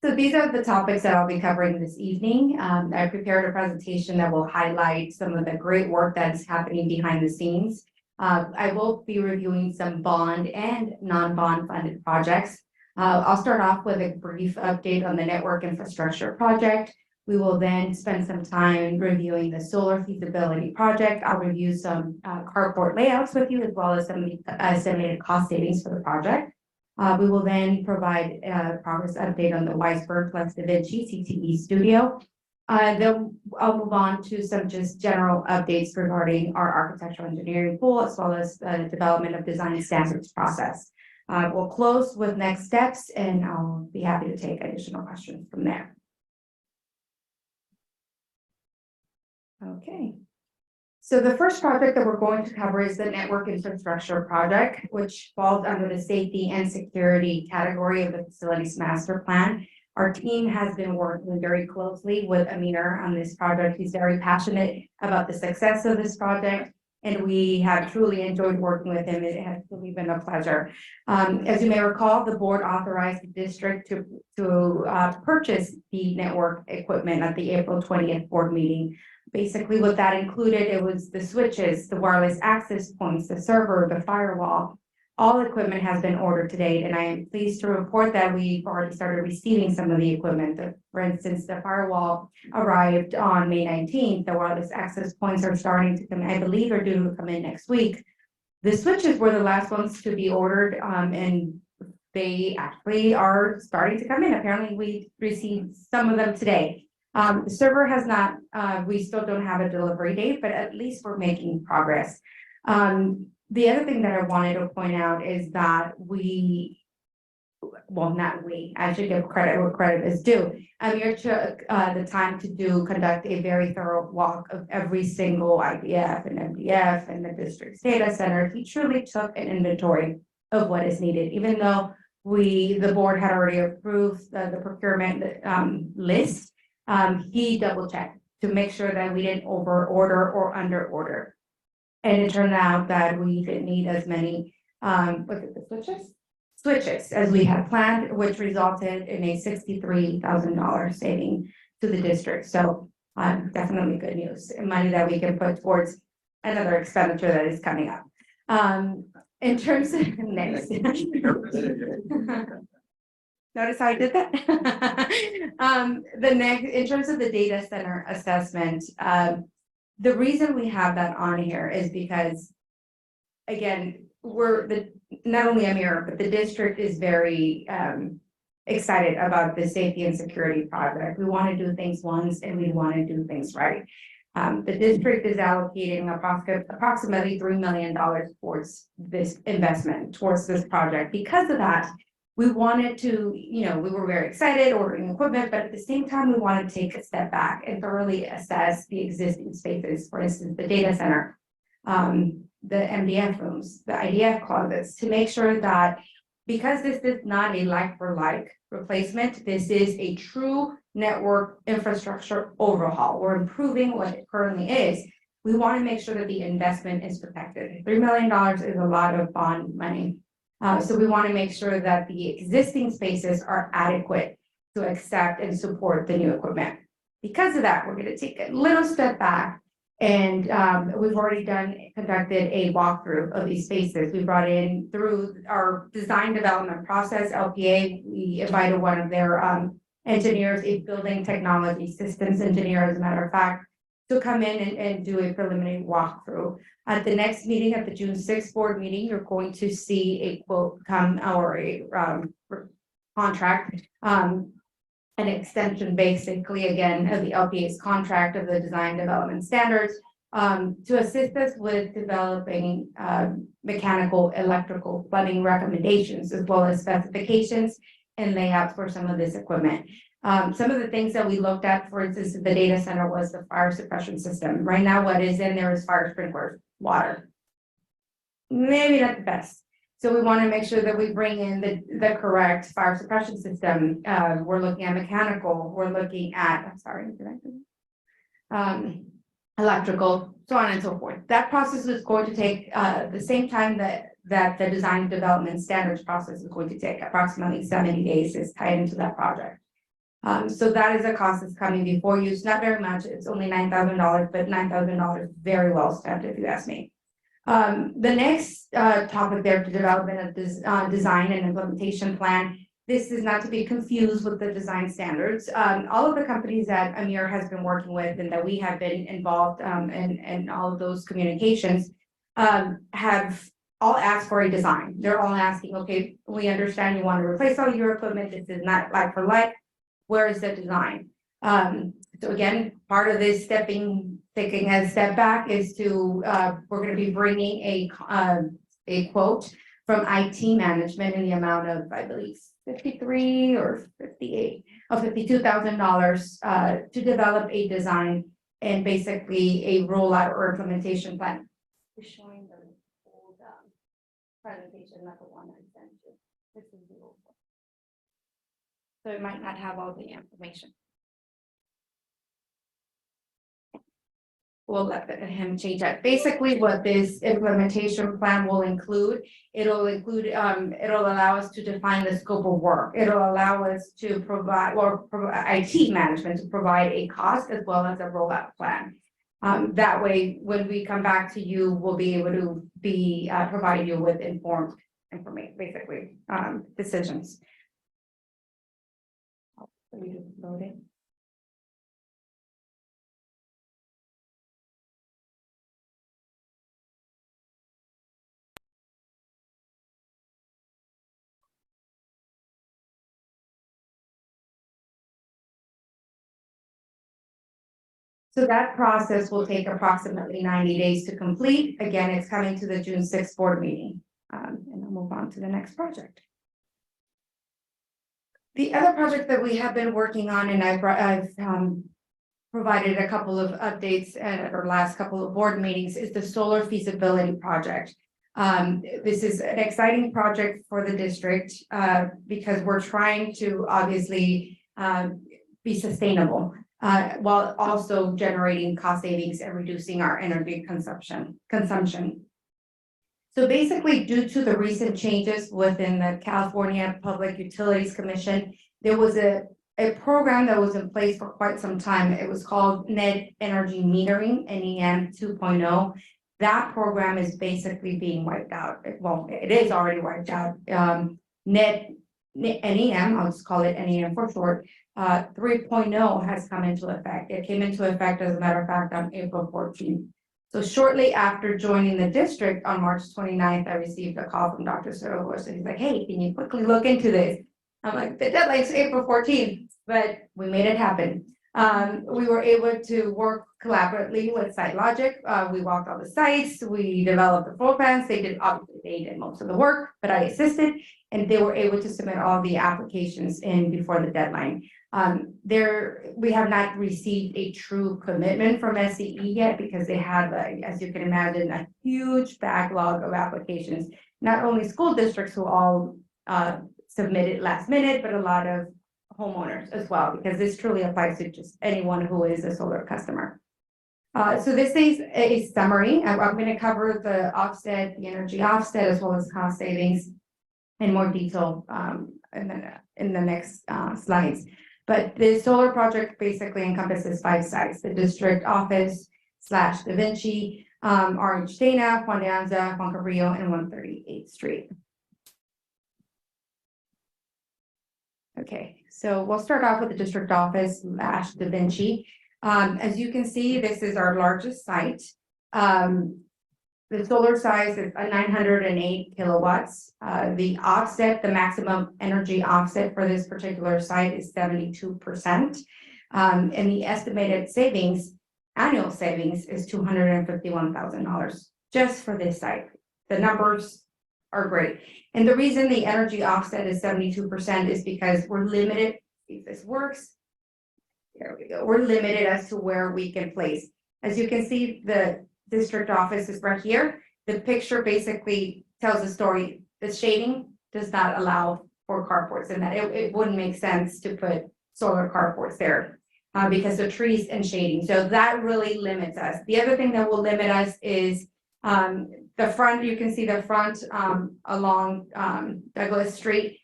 So these are the topics that I'll be covering this evening. I prepared a presentation that will highlight some of the great work that is happening behind the scenes. I will be reviewing some bond and non-bond funded projects. I'll start off with a brief update on the network infrastructure project. We will then spend some time reviewing the solar feasibility project. I'll review some carport layouts with you, as well as some estimated cost savings for the project. We will then provide a progress update on the Weisberg plus Da Vinci CTE studio. Then I'll move on to some just general updates regarding our architectural engineering pool, as well as the development of design standards process. We'll close with next steps, and I'll be happy to take additional questions from there. Okay. So the first project that we're going to cover is the network infrastructure project, which falls under the safety and security category of the facilities master plan. Our team has been working very closely with Amir on this project. He's very passionate about the success of this project. And we have truly enjoyed working with him. It has truly been a pleasure. As you may recall, the board authorized the district to purchase the network equipment at the April 20th board meeting. Basically, what that included, it was the switches, the wireless access points, the server, the firewall. All equipment has been ordered to date, and I am pleased to report that we've already started receiving some of the equipment. For instance, the firewall arrived on May 19th. The wireless access points are starting to come, I believe are due to come in next week. The switches were the last ones to be ordered, and they actually are starting to come in. Apparently, we received some of them today. The server has not, we still don't have a delivery date, but at least we're making progress. The other thing that I wanted to point out is that I should give credit where credit is due. Amir took the time to conduct a very thorough walk of every single IDF and MDF and the district's data center. He truly took an inventory of what is needed, even though the board had already approved the procurement list. He double checked to make sure that we didn't over order or under order. And it turned out that we didn't need as many, switches as we had planned, which resulted in a $63,000 saving to the district. So definitely good news, and money that we can put towards another expenditure that is coming up. In terms of next. Notice how I did that? In terms of the data center assessment, the reason we have that on here is because, again, not only Amir, but the district is very excited about the safety and security project. We want to do things once and we want to do things right. The district is allocating approximately $3 million towards this investment, towards this project. Because of that, we wanted to, we were very excited ordering equipment, but at the same time, we wanted to take a step back and thoroughly assess the existing spaces, for instance, the data center, the MDF rooms, the IDF closets, to make sure that because this is not a like-for-like replacement, this is a true network infrastructure overhaul. We're improving what it currently is. We want to make sure that the investment is protected. $3 million is a lot of bond money. So we want to make sure that the existing spaces are adequate to accept and support the new equipment. Because of that, we're going to take a little step back, and we've already conducted a walkthrough of these spaces. We brought in, through our design development process, LPA, we invited one of their engineers, a building technology systems engineer, as a matter of fact, to come in and do a preliminary walkthrough. At the next meeting, at the June 6th board meeting, you're going to see a quote come, or a contract, an extension basically, again, of the LPA's contract of the design development standards, to assist us with developing mechanical, electrical, plumbing recommendations, as well as specifications and layouts for some of this equipment. Some of the things that we looked at, for instance, the data center, was the fire suppression system. Right now, what is in there is fire sprinklers, water. Maybe not the best. So we want to make sure that we bring in the correct fire suppression system. We're looking at mechanical, we're looking at, electrical, so on and so forth. That process is going to take the same time that the design development standards process is going to take. Approximately 70 days is tied into that project. So that is a cost that's coming before you. It's not very much. It's only $9,000, but $9,000 very well spent, if you ask me. The next topic there, the development of this design and implementation plan. This is not to be confused with the design standards. All of the companies that Amir has been working with and that we have been involved in all of those communications have all asked for a design. They're all asking, okay, we understand you want to replace all your equipment. This is not like for like. Where is the design? So again, part of this taking a step back is to, we're going to be bringing a quote from IT management in the amount of, I believe, $53 or $52,000 to develop a design and basically a rollout or implementation plan. We're showing the old presentation, not the one I sent you. This is the old one. So it might not have all the information. we'll let him change that. Basically, what this implementation plan will include, it'll allow us to define the scope of work. It'll allow us to provide, IT management to provide a cost as well as a rollout plan. That way, when we come back to you, we'll be able to provide you with informed information, basically, decisions. For you to vote in. So that process will take approximately 90 days to complete. Again, it's coming to the June 6th board meeting. And I'll move on to the next project. The other project that we have been working on, and I've provided a couple of updates at our last couple of board meetings, is the solar feasibility project. This is an exciting project for the district because we're trying to obviously be sustainable while also generating cost savings and reducing our energy consumption. So basically, due to the recent changes within the California Public Utilities Commission, there was a program that was in place for quite some time. It was called Net Energy Metering, NEM 2.0. That program is basically being wiped out. Well, it is already wiped out. NEM, I'll just call it NEM for short, 3.0 has come into effect. It came into effect, as a matter of fact, on April 14th. So shortly after joining the district on March 29th, I received a call from Dr. Sorogos, and he's like, hey, can you quickly look into this? I'm like, the deadline's April 14th, but we made it happen. We were able to work collaboratively with SiteLogic. We walked all the sites, we developed the floor plans. They did most of the work, but I assisted, and they were able to submit all the applications in before the deadline. We have not received a true commitment from SCE yet because they have, as you can imagine, a huge backlog of applications. Not only school districts who all submitted last minute, but a lot of homeowners as well, because this truly applies to just anyone who is a solar customer. So this is a summary. I'm going to cover the offset, the energy offset, as well as cost savings in more detail in the next slides. But the solar project basically encompasses 5 sites: the district office / Da Vinci, RH Dana, Juan de Anza, Juan Cabrillo, and 138th Street. Okay, so we'll start off with the district office / Da Vinci. As you can see, this is our largest site. The solar size is 908 kilowatts. The offset, the maximum energy offset for this particular site is 72%. And the estimated savings, annual savings, is $251,000 just for this site. The numbers are great. And the reason the energy offset is 72% is because we're limited, if this works, there we go, we're limited as to where we can place. As you can see, the district office is right here. The picture basically tells the story. The shading does not allow for carports, and that it wouldn't make sense to put solar carports there because of trees and shading. So that really limits us. The other thing that will limit us is the front. You can see the front along Douglas Street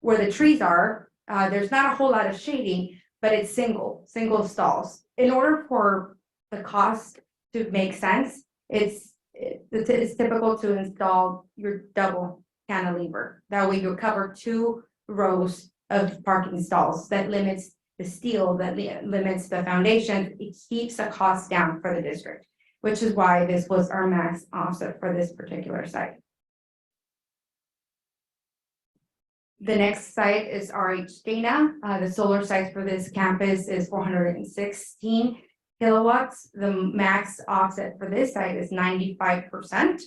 where the trees are. There's not a whole lot of shading, but it's single stalls. In order for the cost to make sense, it's typical to install your double cantilever. That way you'll cover 2 rows of parking stalls. That limits the steel, that limits the foundation. It keeps the cost down for the district, which is why this was our max offset for this particular site. The next site is RH Dana. The solar size for this campus is 416 kilowatts. The max offset for this site is 95%.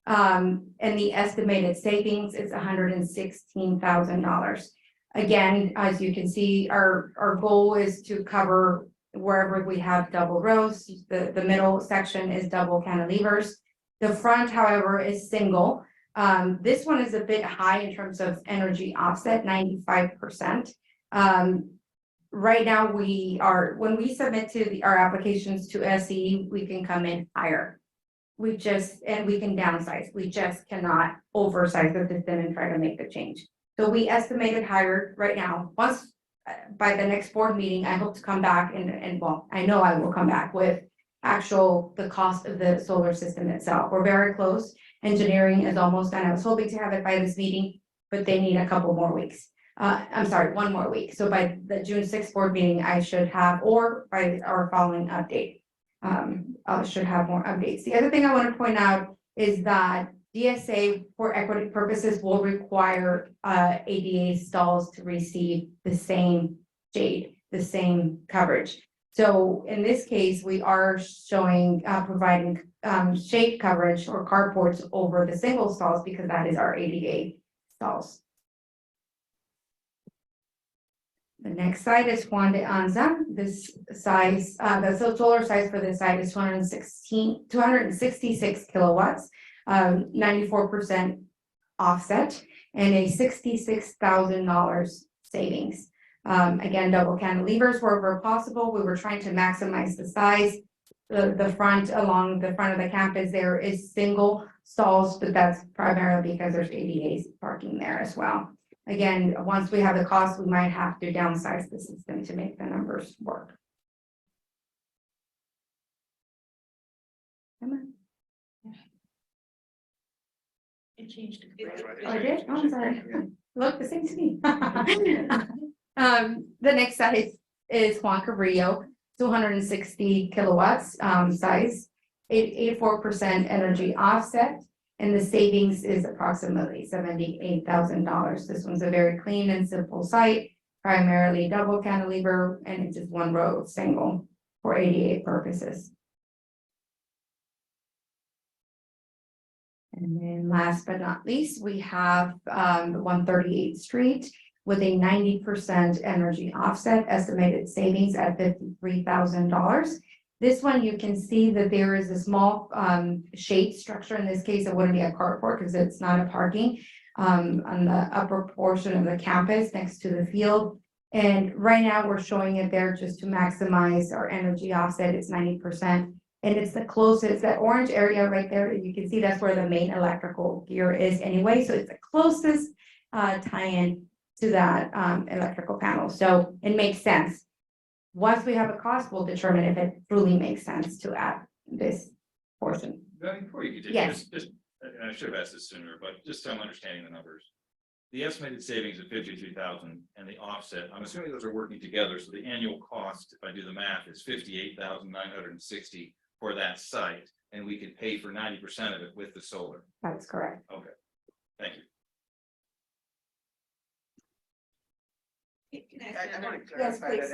And the estimated savings is $116,000. Again, as you can see, our goal is to cover wherever we have double rows. The middle section is double cantilevers. The front, however, is single. This one is a bit high in terms of energy offset, 95%. right now we are, when we submit our applications to SE, we can come in higher. And we can downsize, we just cannot oversize the system and try to make the change. So we estimated higher right now. Once, by the next board meeting, I hope to come back and well, I know I will come back with the cost of the solar system itself. We're very close. Engineering is almost done. I was hoping to have it by this meeting, but they need a couple more weeks. I'm sorry, one more week. So by the June 6th board meeting, I should have, or by our following update, I should have more updates. The other thing I want to point out is that DSA for equity purposes will require ADA stalls to receive the same shade, the same coverage. So in this case, we are showing, providing shade coverage or carports over the single stalls because that is our ADA stalls. The next site is Juan de Anza. This size, the solar size for this site is 266 kilowatts, 94% offset, and a $66,000 savings. Again, double cantilevers wherever possible. We were trying to maximize the size. The front, along the front of the campus, there is single stalls, but that's primarily because there's ADA parking there as well. Again, once we have the cost, we might have to downsize the system to make the numbers work. Come on. It changed. Oh, I did? Oh, I'm sorry. Look, the same to me. The next size is Juan Cabrillo, 260 kilowatts size, 84% energy offset, and the savings is approximately $78,000. This one's a very clean and simple site, primarily double cantilever, and it's just one row single for ADA purposes. And then last but not least, we have 138th Street with a 90% energy offset, estimated savings at $53,000. This one, you can see that there is a small shade structure. In this case, it wouldn't be a carport because it's not a parking on the upper portion of the campus next to the field. And right now we're showing it there just to maximize our energy offset. It's 90%. And it's the closest, that orange area right there, you can see that's where the main electrical gear is anyway. So it's the closest tie-in to that electrical panel. So it makes sense. Once we have a cost, we'll determine if it truly makes sense to add this portion. Before you continue, Yes. just, and I should have asked this sooner, but just so I'm understanding the numbers. The estimated savings of 53,000 and the offset, I'm assuming those are working together, so the annual cost, if I do the math, is 58,960 for that site, and we can pay for 90% of it with the solar. That's correct. Okay, thank you. Yes, please.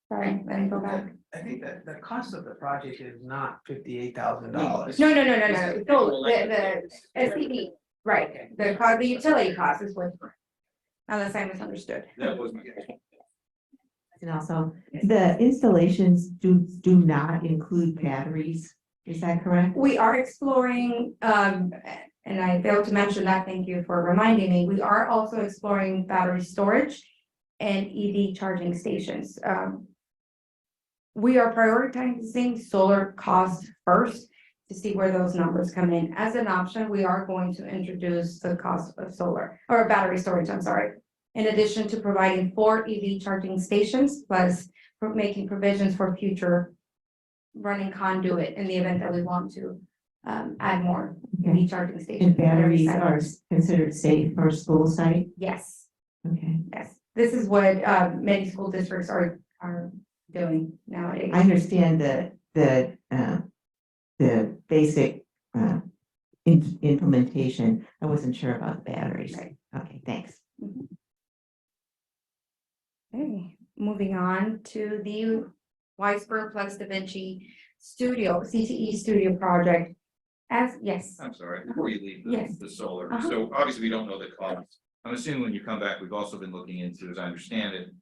Sorry, let me go back. I think that the cost of the project is not $58,000. No. So the SCD, right, the utility cost is what, unless I misunderstood. That was my. And also, the installations do not include batteries, is that correct? We are exploring, and I failed to mention that, thank you for reminding me, we are also exploring battery storage and EV charging stations. We are prioritizing solar costs first to see where those numbers come in. As an option, we are going to introduce the cost of solar, or battery storage, I'm sorry. In addition to providing 4 EV charging stations, plus making provisions for future running conduit in the event that we want to add more EV charging stations. And batteries are considered safe for a school site? Yes. Okay. Yes, this is what many school districts are doing nowadays. I understand the basic implementation. I wasn't sure about the batteries. Right. Okay, thanks. Okay, moving on to the Weisberg plus Da Vinci Studio, CTE Studio project. Yes. I'm sorry, before you leave Yes. the solar, Uh-huh. so obviously we don't know the cost. I'm assuming when you come back, we've also been looking into, as I understand it,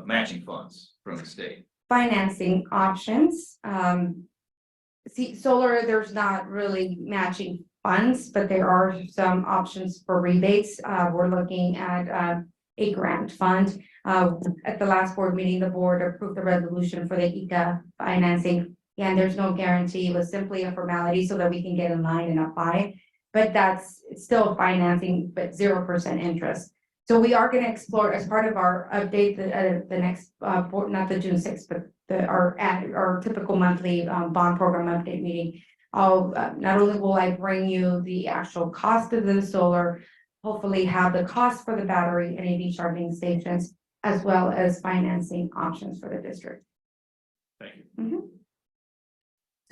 matching funds from the state. Financing options. Solar, there's not really matching funds, but there are some options for rebates. We're looking at a grant fund. At the last board meeting, the board approved the resolution for the ECA financing. And there's no guarantee, it was simply a formality so that we can get in line and apply. But that's still financing, but 0% interest. So we are gonna explore as part of our update, the next, board, not the June 6th, but our typical monthly bond program update meeting. I'll, not only will I bring you the actual cost of the solar, hopefully have the cost for the battery and EV charging stations, as well as financing options for the district. Thank you.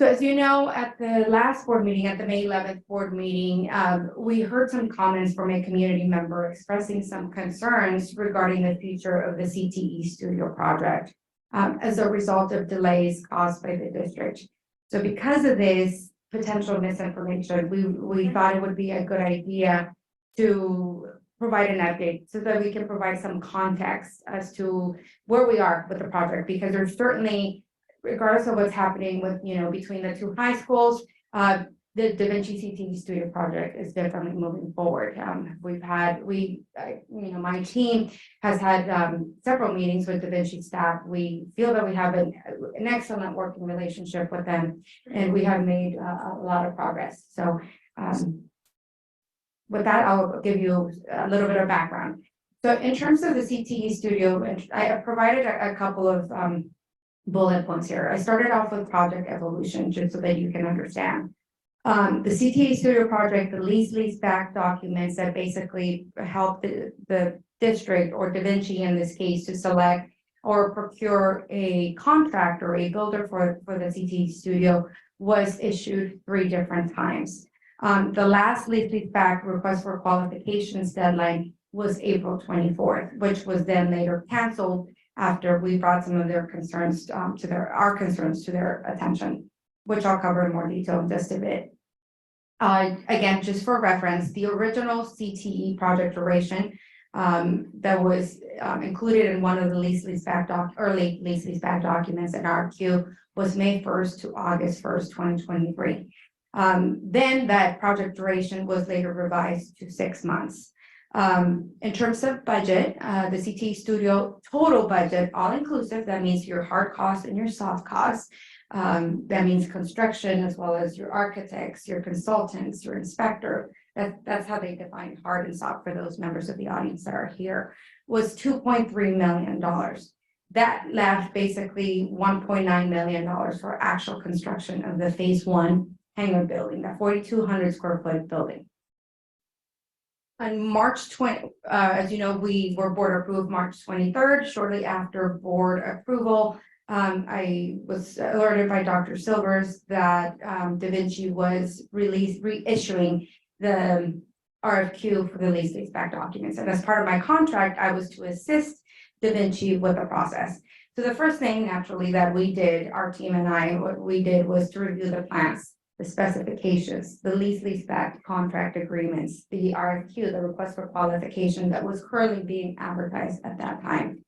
So as you know, at the last board meeting, at the May 11th board meeting, we heard some comments from a community member expressing some concerns regarding the future of the CTE studio project as a result of delays caused by the district. So because of this potential misinformation, we thought it would be a good idea to provide an update so that we can provide some context as to where we are with the project, because there's certainly, regardless of what's happening with, between the two high schools, the Da Vinci CTE Studio project is definitely moving forward. My team has had several meetings with Da Vinci staff. We feel that we have an excellent working relationship with them, and we have made a lot of progress. So with that, I'll give you a little bit of background. So in terms of the CTE Studio, I have provided a couple of bullet points here. I started off with project evolution, just so that you can understand. The CTE Studio project, the lease back documents that basically help the district, or Da Vinci in this case, to select or procure a contractor, a builder for the CTE Studio, was issued 3 different times. The last lease back request for qualifications deadline was April 24th, which was then later canceled after we brought some of their concerns our concerns to their attention, which I'll cover in more detail in just a bit. Again, just for reference, the original CTE project duration that was included in one of the early lease back documents in RQ was May 1st to August 1st, 2023. Then that project duration was later revised to 6 months. In terms of budget, the CTE Studio total budget, all inclusive, that means your hard costs and your soft costs. That means construction, as well as your architects, your consultants, your inspector. That's how they define hard and soft for those members of the audience that are here, was $2.3 million. That left basically $1.9 million for actual construction of the phase 1 hangar building, that 4,200 square foot building. On March 20, as you know, we were board approved March 23rd. Shortly after board approval, I was alerted by Dr. Silvers that Da Vinci was reissuing the RFQ for the lease back documents. And as part of my contract, I was to assist Da Vinci with the process. So the first thing naturally that we did, our team and I, what we did was to review the plans, the specifications, the lease back contract agreements, the RFQ, the request for qualification that was currently being advertised at that time.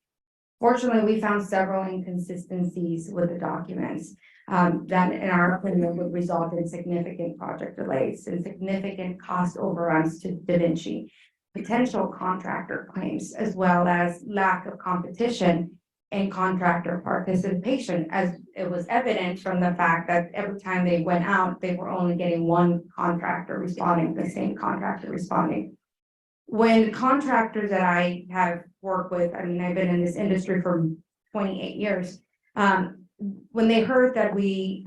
Fortunately, we found several inconsistencies with the documents that, in our opinion, would result in significant project delays and significant cost overruns to Da Vinci, potential contractor claims, as well as lack of competition and contractor participation, as it was evident from the fact that every time they went out, they were only getting one contractor responding, the same contractor responding. When contractors that I have worked with, I mean, I've been in this industry for 28 years, when they heard that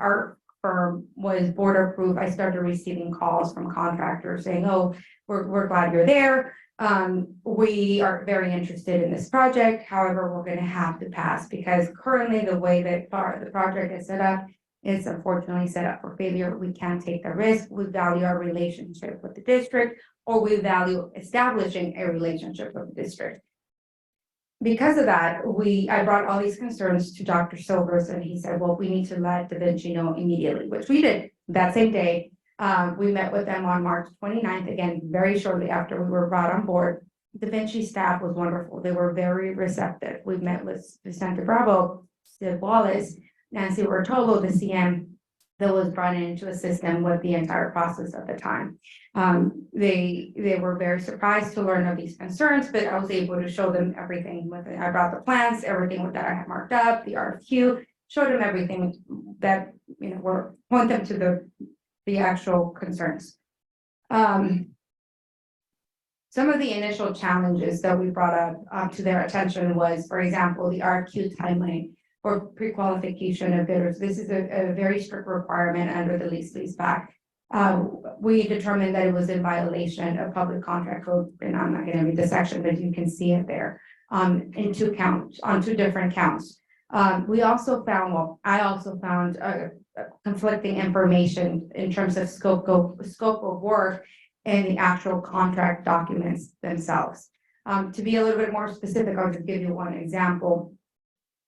our firm was board approved, I started receiving calls from contractors saying, "Oh, we're glad you're there. We are very interested in this project. However, we're going to have to pass because currently the way that the project is set up is unfortunately set up for failure. We can't take the risk. We value our relationship with the district, or we value establishing a relationship with the district." Because of that, I brought all these concerns to Dr. Silvers, and he said, "Well, we need to let Da Vinci know immediately," which we did that same day. We met with them on March 29th, again, very shortly after we were brought on board. Da Vinci staff was wonderful. They were very receptive. We met with Vicente Bravo, Sid Wallace, Nancy Rotolo, the CM, that was brought in to assist them with the entire process at the time. They were very surprised to learn of these concerns, but I was able to show them everything with it. I brought the plans, everything that I had marked up, the RFQ, showed them everything that, were point them to the actual concerns. Some of the initial challenges that we brought up to their attention was, for example, the RFQ timeline for pre-qualification of bidders. This is a very strict requirement under the lease-leaseback. We determined that it was in violation of public contract code, and I'm not going to read the section, but you can see it there on two different counts. We also found, I also found conflicting information in terms of scope of work and the actual contract documents themselves. To be a little bit more specific, I'll just give you one example.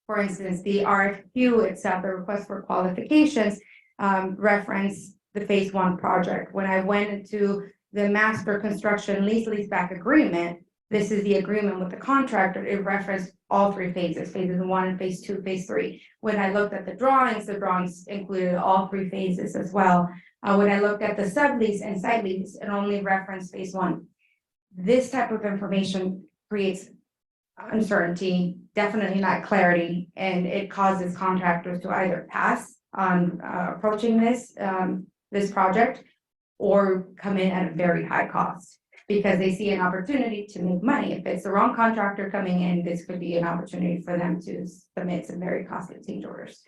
For instance, the RFQ itself, the request for qualifications, reference the phase 1 project. When I went into the master construction lease-leaseback agreement, this is the agreement with the contractor. It referenced all 3 phases, phases 1 and phase 2, phase 3. When I looked at the drawings included all 3 phases as well. When I looked at the sublease and site lease, it only referenced phase 1. This type of information creates uncertainty, definitely not clarity, and it causes contractors to either pass on approaching this project or come in at a very high cost because they see an opportunity to make money. If it's the wrong contractor coming in, this could be an opportunity for them to submit some very costly change orders.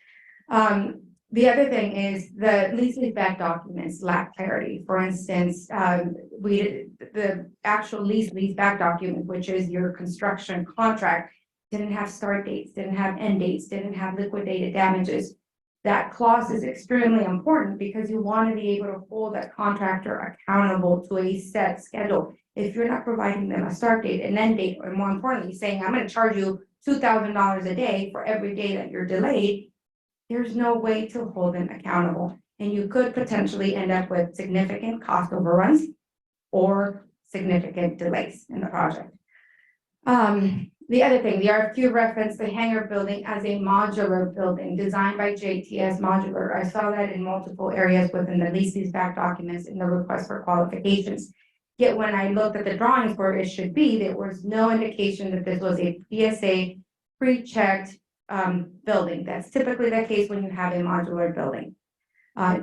The other thing is the lease-leaseback documents lack clarity. For instance, the actual lease-leaseback document, which is your construction contract, didn't have start dates, didn't have end dates, didn't have liquidated damages. That clause is extremely important because you want to be able to hold that contractor accountable to a set schedule. If you're not providing them a start date, an end date, or more importantly, saying, I'm going to charge you $2,000 a day for every day that you're delayed, there's no way to hold them accountable. And you could potentially end up with significant cost overruns or significant delays in the project. The other thing, the RFQ referenced the hangar building as a modular building designed by JTS Modular. I saw that in multiple areas within the lease-leaseback documents in the request for qualifications. Yet when I looked at the drawings where it should be, there was no indication that this was a PSA pre-checked building. That's typically the case when you have a modular building.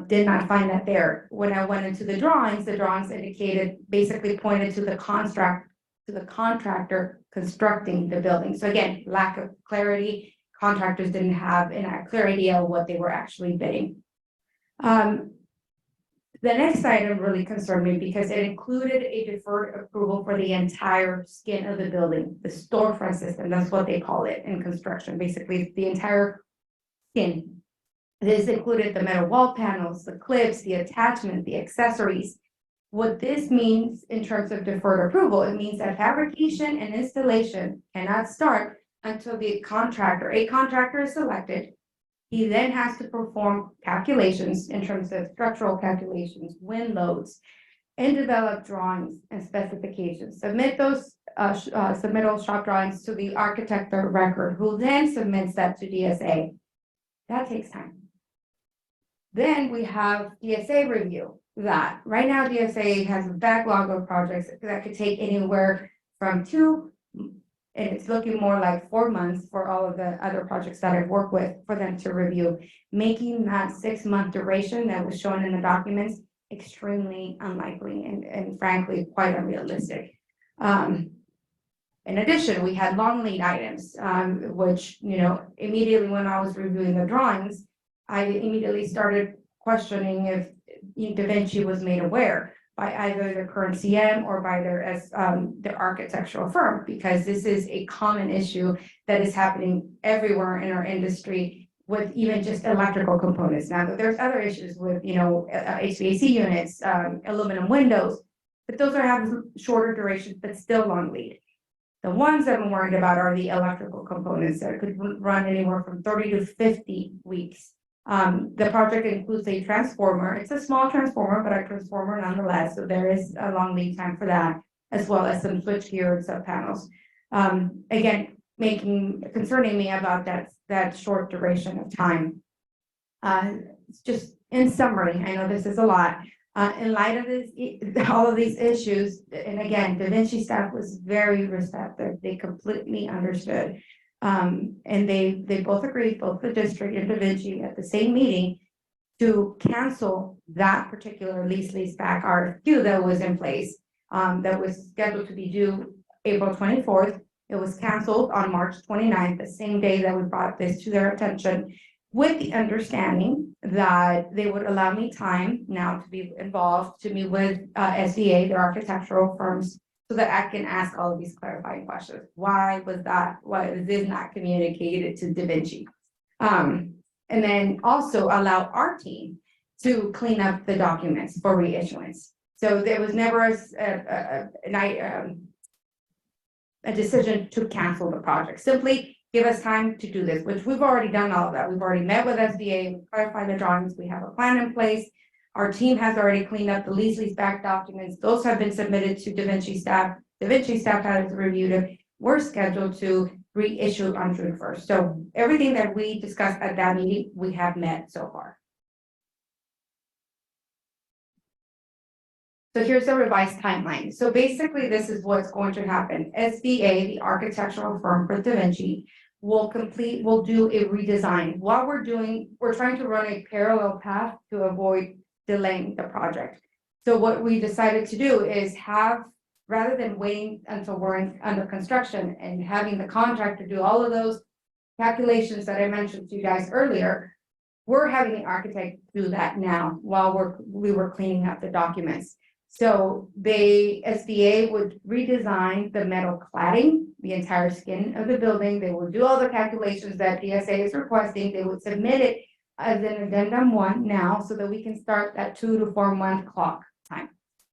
Did not find that there. When I went into the drawings indicated, basically pointed to the contractor constructing the building. So again, lack of clarity. Contractors didn't have a clear idea of what they were actually bidding. The next item really concerned me because it included a deferred approval for the entire skin of the building, the storefront system. That's what they call it in construction. Basically, the entire skin. This included the metal wall panels, the clips, the attachment, the accessories. What this means in terms of deferred approval, it means that fabrication and installation cannot start until a contractor is selected. He then has to perform calculations in terms of structural calculations, wind loads, and develop drawings and specifications. Submit those submittal shop drawings to the architect of record, who then submits that to DSA. That takes time. Then we have DSA review that. Right now, DSA has a backlog of projects that could take anywhere from 2, and it's looking more like 4 months for all of the other projects that I've worked with for them to review, making that 6-month duration that was shown in the documents extremely unlikely and frankly quite unrealistic. In addition, we had long lead items, which, immediately when I was reviewing the drawings, I immediately started questioning if Da Vinci was made aware by either the current CM or by their architectural firm, because this is a common issue that is happening everywhere in our industry with even just electrical components. Now, there's other issues with, HVAC units, aluminum windows, but those have shorter durations, but still long lead. The ones that I'm worried about are the electrical components that could run anywhere from 30 to 50 weeks. The project includes a transformer. It's a small transformer, but a transformer nonetheless. So there is a long lead time for that, as well as some switchgear and sub panels. Again, concerning me about that short duration of time. It's just in summary, I know this is a lot, in light of this, all of these issues, and again, Da Vinci staff was very receptive, they completely understood. And they both agreed, both the district and Da Vinci at the same meeting, to cancel that particular lease back RFQ that was in place, that was scheduled to be due April 24th. It was canceled on March 29th, the same day that we brought this to their attention, with the understanding that they would allow me time now to be involved, to meet with SVA, their architectural firms, so that I can ask all of these clarifying questions. Why was this not communicated to Da Vinci? And then also allow our team to clean up the documents for reissuance. So there was never a decision to cancel the project. Simply give us time to do this, which we've already done all of that. We've already met with SBA, we clarified the drawings, we have a plan in place. Our team has already cleaned up the lease back documents. Those have been submitted to Da Vinci staff. Da Vinci staff has reviewed it. We're scheduled to reissue on June 1st. So everything that we discussed at that meeting, we have met so far. So here's the revised timeline. So basically, this is what's going to happen. SBA, the architectural firm for Da Vinci, will do a redesign. What we're doing, we're trying to run a parallel path to avoid delaying the project. So what we decided to do is rather than waiting until we're under construction and having the contractor do all of those calculations that I mentioned to you guys earlier, we're having the architect do that now while we were cleaning up the documents. So SBA would redesign the metal cladding, the entire skin of the building. They will do all the calculations that DSA is requesting. They would submit it as an addendum 1 now, so that we can start that 2 to 4 month clock time.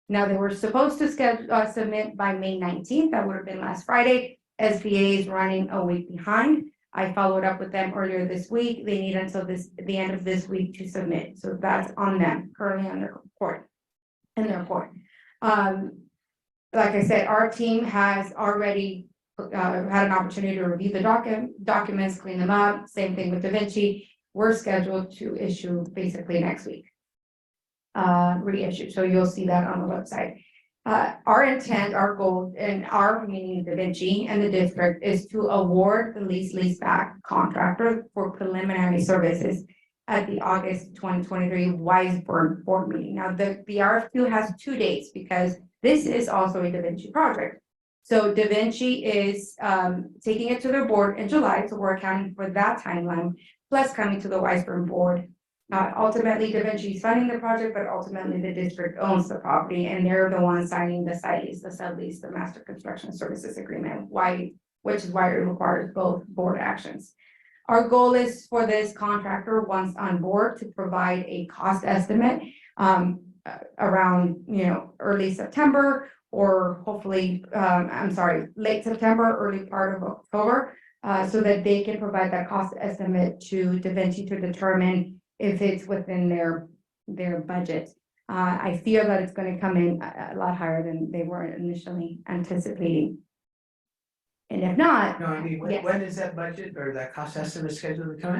Now, they were supposed to submit by May 19th. That would have been last Friday. SBA is running a week behind. I followed up with them earlier this week. They need until the end of this week to submit. So that's on them, currently on their report. Like I said, our team has already had an opportunity to review the documents, clean them up. Same thing with Da Vinci. We're scheduled to issue basically next week. Reissue. So you'll see that on the website. Our intent, our goal, and our meaning Da Vinci and the district, is to award the lease back contractor for preliminary services at the August 2023 Wiseburn board meeting. Now, the RFQ has 2 dates because this is also a Da Vinci project. So Da Vinci is taking it to their board in July, so we're accounting for that timeline, plus coming to the Wiseburn board. Ultimately, Da Vinci is funding the project, but ultimately the district owns the property, and they're the ones signing the site lease, the sublease, the master construction services agreement, which is why it requires both board actions. Our goal is for this contractor, once on board, to provide a cost estimate around, early September, or hopefully, late September, early part of October, so that they can provide that cost estimate to Da Vinci to determine if it's within their budget. I fear that it's going to come in a lot higher than they were initially anticipating. And if not, No, I mean, yes. when is that budget or that cost estimate scheduled to come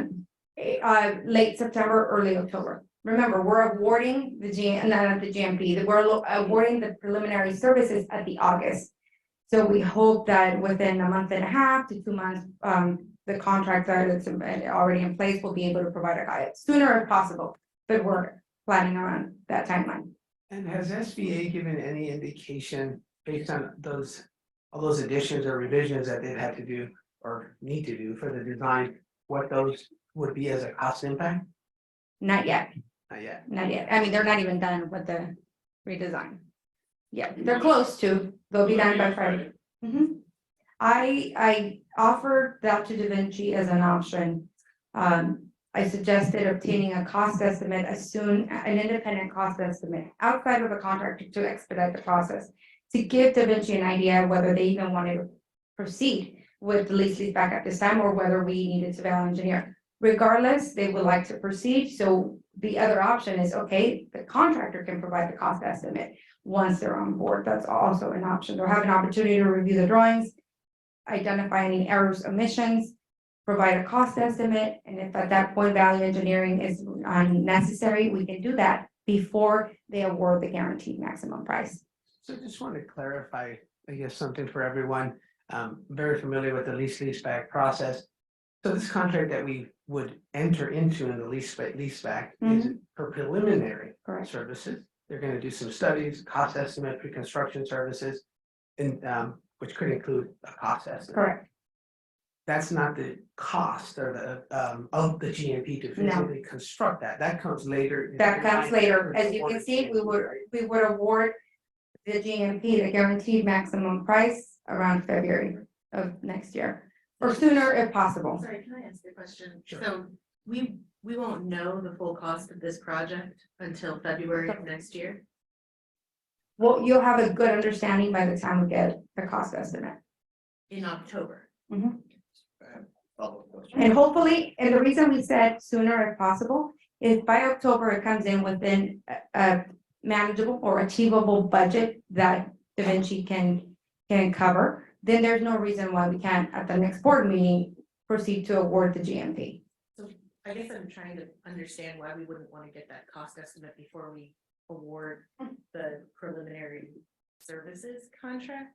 in? Late September, early October. Remember, we're awarding the GMP, we're awarding the preliminary services at the August. So we hope that within a month and a half to 2 months, the contractor that's already in place will be able to provide a guide sooner if possible, but we're planning around that timeline. And has SBA given any indication based on all those additions or revisions that they've had to do or need to do for the design, what those would be as a cost impact? Not yet. Not yet. Not yet. I mean, they're not even done with the redesign. Yeah, they're close to. They'll be done by Friday. I offered that to Da Vinci as an option. I suggested obtaining a cost estimate an independent cost estimate outside of the contractor to expedite the process, to give Da Vinci an idea of whether they even wanted to proceed with the lease back at this time, or whether we needed to value engineer. Regardless, they would like to proceed. So the other option is, okay, the contractor can provide the cost estimate once they're on board. That's also an option. They'll have an opportunity to review the drawings, identify any errors, omissions, provide a cost estimate, and if at that point value engineering is necessary, we can do that before they award the guaranteed maximum price. So just want to clarify, I guess, something for everyone. Very familiar with the leaseback process. So this contract that we would enter into in the leaseback is for preliminary Correct. services. They're going to do some studies, cost estimate, pre-construction services, and which could include a cost estimate. Correct. That's not the cost or the of the GMP to physically construct that. That comes later. That comes later. As you can see, we would award the GMP, the guaranteed maximum price, around February of next year, or sooner if possible. Sorry, can I ask a question? Sure. So we won't know the full cost of this project until February of next year? Well, you'll have a good understanding by the time we get the cost estimate. In October? And hopefully, and the reason we said sooner if possible, is by October, it comes in within a manageable or achievable budget that Da Vinci can cover, then there's no reason why we can't, at the next board meeting, proceed to award the GMP. So I guess I'm trying to understand why we wouldn't want to get that cost estimate before we award the preliminary services contract.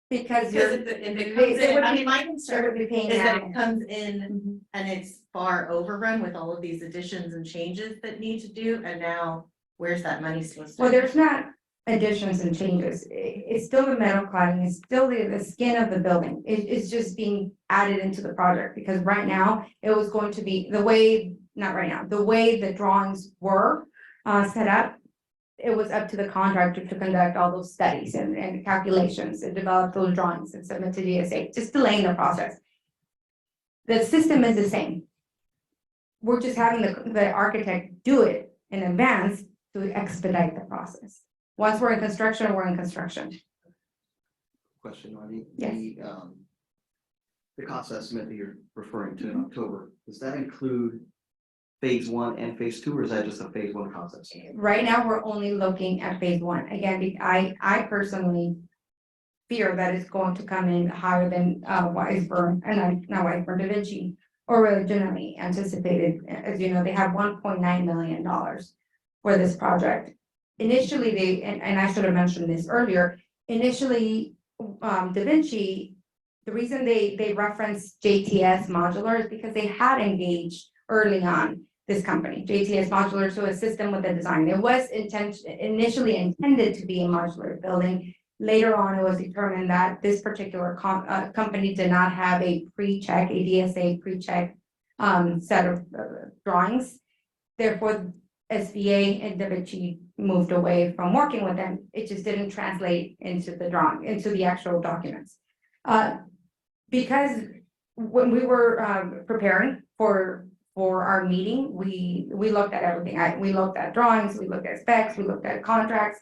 Because Because if it comes in, I mean, my concern would be paying is that now. it comes in and it's far overrun with all of these additions and changes that need to do, and now where's that money supposed to? Well, there's not additions and changes. It's still the metal cladding, it's still the skin of the building. It's just being added into the project, because right now, it was going to be the way, not right now, the way the drawings were set up. It was up to the contractor to conduct all those studies and calculations and develop those drawings and submit to DSA, just delaying the process. The system is the same. We're just having the architect do it in advance to expedite the process. Once we're in construction, we're in construction. Question, Marty. Yes. The cost estimate that you're referring to in October, does that include phase 1 and phase 2, or is that just a phase 1 cost estimate? Right now, we're only looking at phase 1. Again, I personally fear that it's going to come in higher than Weisburn, and not Weisburn, Da Vinci originally anticipated. As you know, they have $1.9 million for this project. Initially, and I should have mentioned this earlier, initially, Da Vinci, the reason they referenced JTS Modular is because they had engaged early on this company, JTS Modular, to assist them with the design. It was initially intended to be a modular building. Later on, it was determined that this particular company did not have a pre-check, a DSA pre-check set of drawings. Therefore, SBA and Da Vinci moved away from working with them. It just didn't translate into the drawing, into the actual documents. Because when we were preparing for our meeting, we looked at everything. We looked at drawings, we looked at specs, we looked at contracts.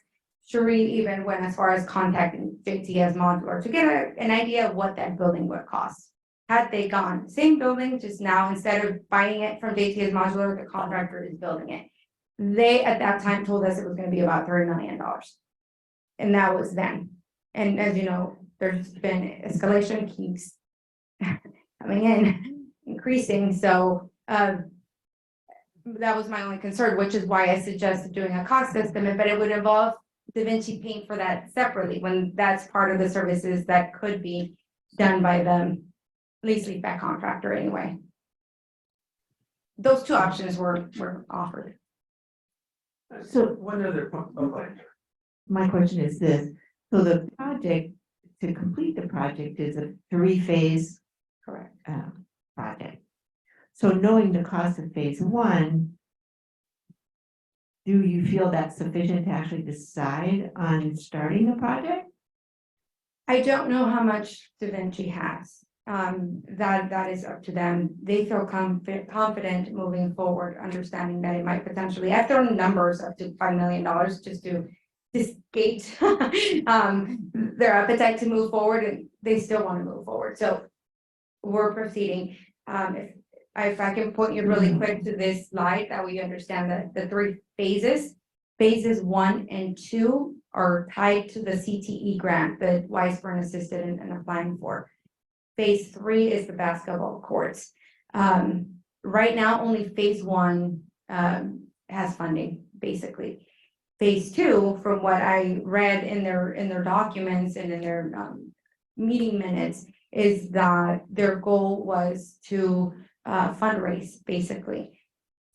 Cherie even went as far as contacting JTS Modular to get an idea of what that building would cost. Had they gone, same building, just now, instead of buying it from JTS Modular, the contractor is building it. They, at that time, told us it was gonna be about $30 million. And that was then. And as you know, there's been escalation, keeps coming in, increasing, so that was my only concern, which is why I suggested doing a cost estimate, but it would involve Da Vinci paying for that separately, when that's part of the services that could be done by the lease-back contractor anyway. Those two options were offered. So one other point. My question is this, so the project, to complete the project is a 3-phase Correct. Project. So knowing the cost of phase 1, do you feel that's sufficient to actually decide on starting the project? I don't know how much Da Vinci has. That is up to them. They feel confident moving forward, understanding that it might potentially, I've thrown numbers up to $5 million just to gauge their appetite to move forward, and they still want to move forward. So we're proceeding. If I can point you really quick to this slide, that we understand that the 3 phases. Phases 1 and 2 are tied to the CTE grant that Weisburn assisted in applying for. Phase 3 is the basketball courts. Right now, only phase one, has funding, basically. Phase two, from what I read in their documents and in their, meeting minutes, is that their goal was to, fundraise, basically,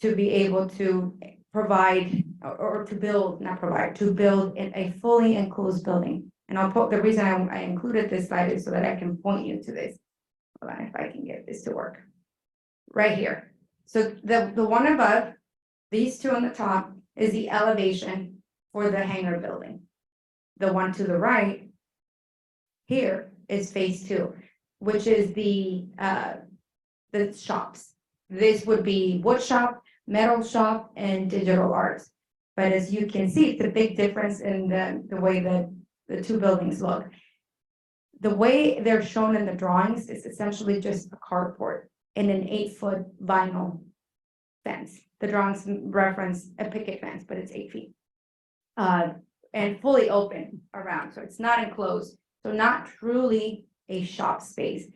to be able to provide, or to build, not provide, to build in a fully enclosed building. And I'll put, the reason I included this slide is so that I can point you to this. Hold on, if I can get this to work. Right here. So the one above, these two on the top, is the elevation for the hangar building. The one to the right here is phase two, which is the shops. This would be wood shop, metal shop, and digital arts. But as you can see, it's a big difference in the way that the two buildings look. The way they're shown in the drawings is essentially just a carport and an 8-foot vinyl fence. The drawings reference a picket fence, but it's 8 feet. And fully open around, so it's not enclosed, so not truly a shop space,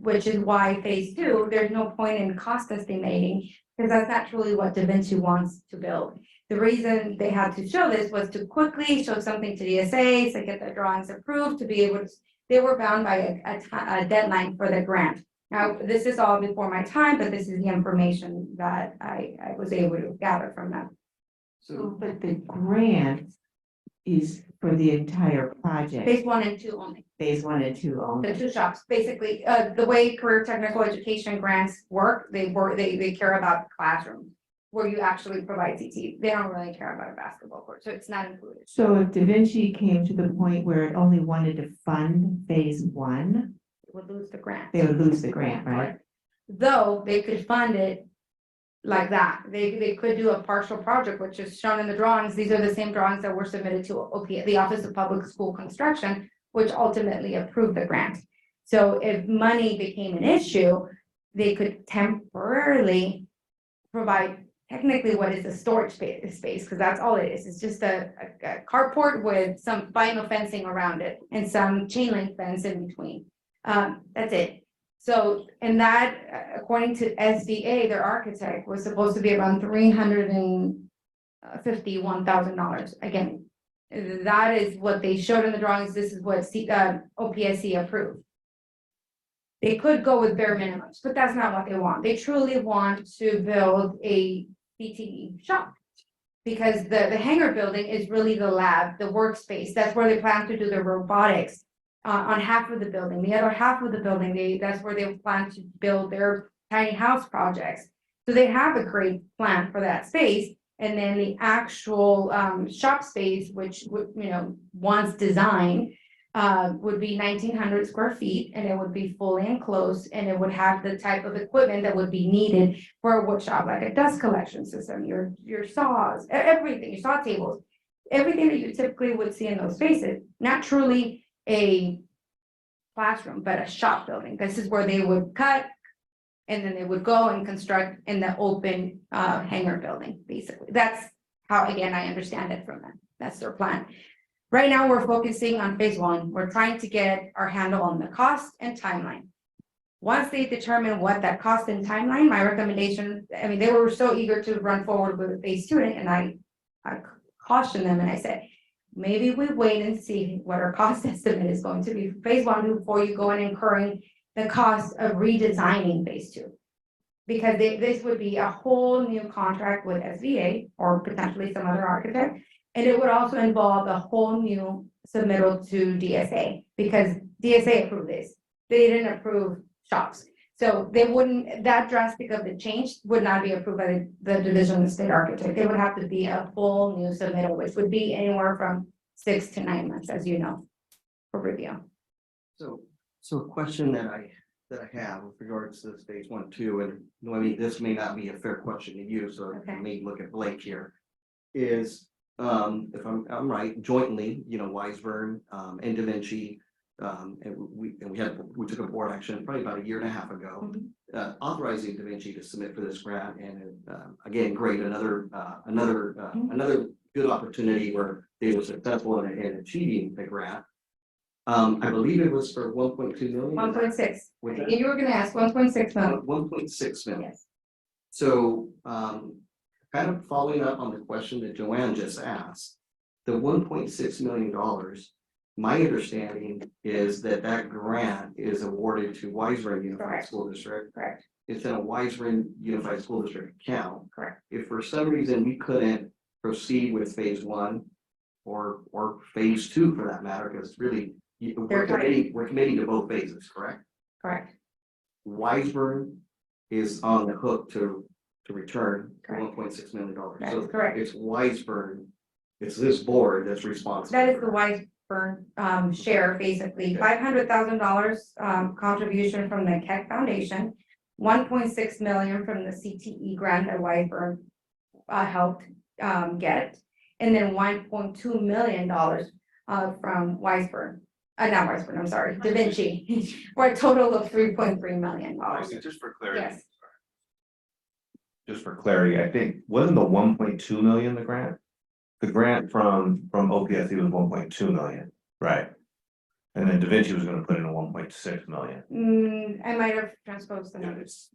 which is why phase two, there's no point in cost estimating, because that's not truly what Da Vinci wants to build. The reason they had to show this was to quickly show something to DSA, to get the drawings approved, to be able to, they were bound by a deadline for the grant. Now, this is all before my time, but this is the information that I was able to gather from them. So, but the grant is for the entire project. Phase one and two only. Phase 1 and 2 only. The two shops, basically, the way career technical education grants work, they care about classrooms where you actually provide CT. They don't really care about a basketball court, so it's not included. So if Da Vinci came to the point where it only wanted to fund phase 1, It would lose the grant. they would lose the grant, right? Though they could fund it like that. They could do a partial project, which is shown in the drawings. These are the same drawings that were submitted to OPS, the Office of Public School Construction, which ultimately approved the grant. So if money became an issue, they could temporarily provide technically what is a storage space, because that's all it is. It's just a carport with some vinyl fencing around it and some chain link fence in between. That's it. So, and that, according to SDA, their architect, was supposed to be around $351,000. Again, that is what they showed in the drawings. This is what OPSC approved. They could go with bare minimums, but that's not what they want. They truly want to build a CTE shop, because the hangar building is really the lab, the workspace. That's where they plan to do the robotics on half of the building. The other half of the building, that's where they plan to build their tiny house projects. So they have a great plan for that space. And then the actual shop space, which would, once designed, would be 1,900 square feet, and it would be fully enclosed, and it would have the type of equipment that would be needed for a wood shop, like a dust collection system, your saws, everything, your saw tables, everything that you typically would see in those spaces. Not truly a classroom, but a shop building. This is where they would cut, and then they would go and construct in the open hangar building, basically. That's how, again, I understand it from them. That's their plan. Right now, we're focusing on phase 1. We're trying to get our handle on the cost and timeline. Once they determine what that cost and timeline, my recommendation, they were so eager to run forward with phase 2, and I cautioned them and I said, maybe we wait and see what our cost estimate is going to be for phase 1 before you go and incurring the cost of redesigning phase 2. Because this would be a whole new contract with SVA or potentially some other architect. And it would also involve a whole new submittal to DSA, because DSA approved this. They didn't approve shops. So they wouldn't, that drastic of the change would not be approved by the Division of State Architect. It would have to be a full new submittal, which would be anywhere from 6 to 9 months, as you know, for review. So a question that I have with regards to phase 1, 2, and Noemi, this may not be a fair question to you, so Okay. I may look at Blake here, is if I'm right, jointly, Weisburn and Da Vinci, and we took a board action probably about 1.5 years ago, authorizing Da Vinci to submit for this grant, and again, great, another good opportunity where they were successful in achieving the grant. I believe it was for 1.2 million. 1.6. Was that- You were gonna ask 1.6 million. 1.6 million. Yes. So, kind of following up on the question that Joanne just asked, the $1.6 million, my understanding is that that grant is awarded to Wiseburn Unified Correct. School District. Correct. It's in a Wiseburn Unified School District account. Correct. If for some reason we couldn't proceed with phase one or phase two for that matter, because really They're tied. we're committing to both phases, correct? Correct. Wiseburn is on the hook to return Correct. $1.6 million. That So is correct. it's Wiseburn, it's this board that's responsible. That is the for it. Wiseburn share, basically, $500,000 contribution from the Keck Foundation, 1.6 million from the CTE grant that Wiseburn helped get, and then $1.2 million from Wiseburn. Not Wiseburn, I'm sorry, Da Vinci, for a total of $3.3 million. Just for clarity. Yes. Just for clarity, I think, wasn't the 1.2 million the grant? The grant from OPSC was 1.2 million, right? And then Da Vinci was gonna put in a 1.6 million. I might have transposed the numbers.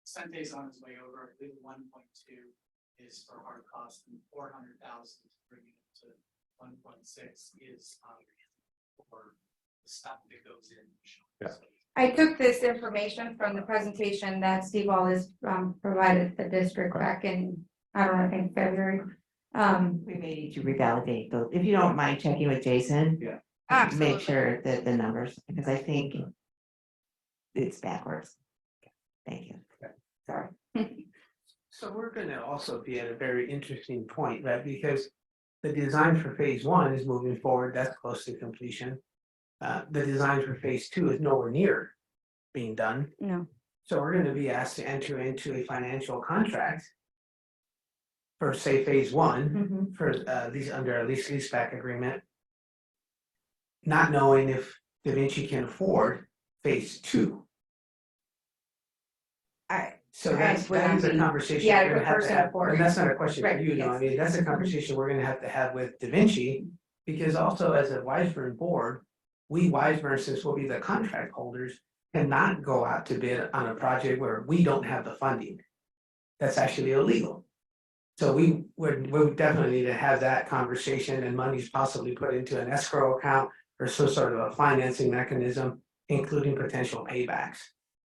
Sundays on his way over, I believe 1.2 is for hard costs and 400,000 bringing it to 1.6 is for the stuff that goes in. Yeah. I took this information from the presentation that Steve Wallace provided the district back in, I don't know, I think February. We may need to revalidate those, if you don't mind checking with Jason. Yeah. Absolutely. Make sure that the numbers, because I think it's backwards. Thank you. Sorry. So we're gonna also be at a very interesting point, right? Because the design for phase one is moving forward, that's close to completion. The design for phase two is nowhere near being done. No. So we're gonna be asked to enter into a financial contract for, say, phase one, for these, under a leaseback agreement. Not knowing if Da Vinci can afford phase two. So that is a conversation Yeah, we're gonna have first to and have, foremost. and that's not a question for Right, you, no, I yes. mean, that's a conversation we're gonna have with Da Vinci. Because also as a Wiseburn board, we Wiseburn, since we'll be the contract holders, cannot go out to bid on a project where we don't have the funding. That's actually illegal. So we would definitely need to have that conversation and monies possibly put into an escrow account or some sort of a financing mechanism, including potential paybacks.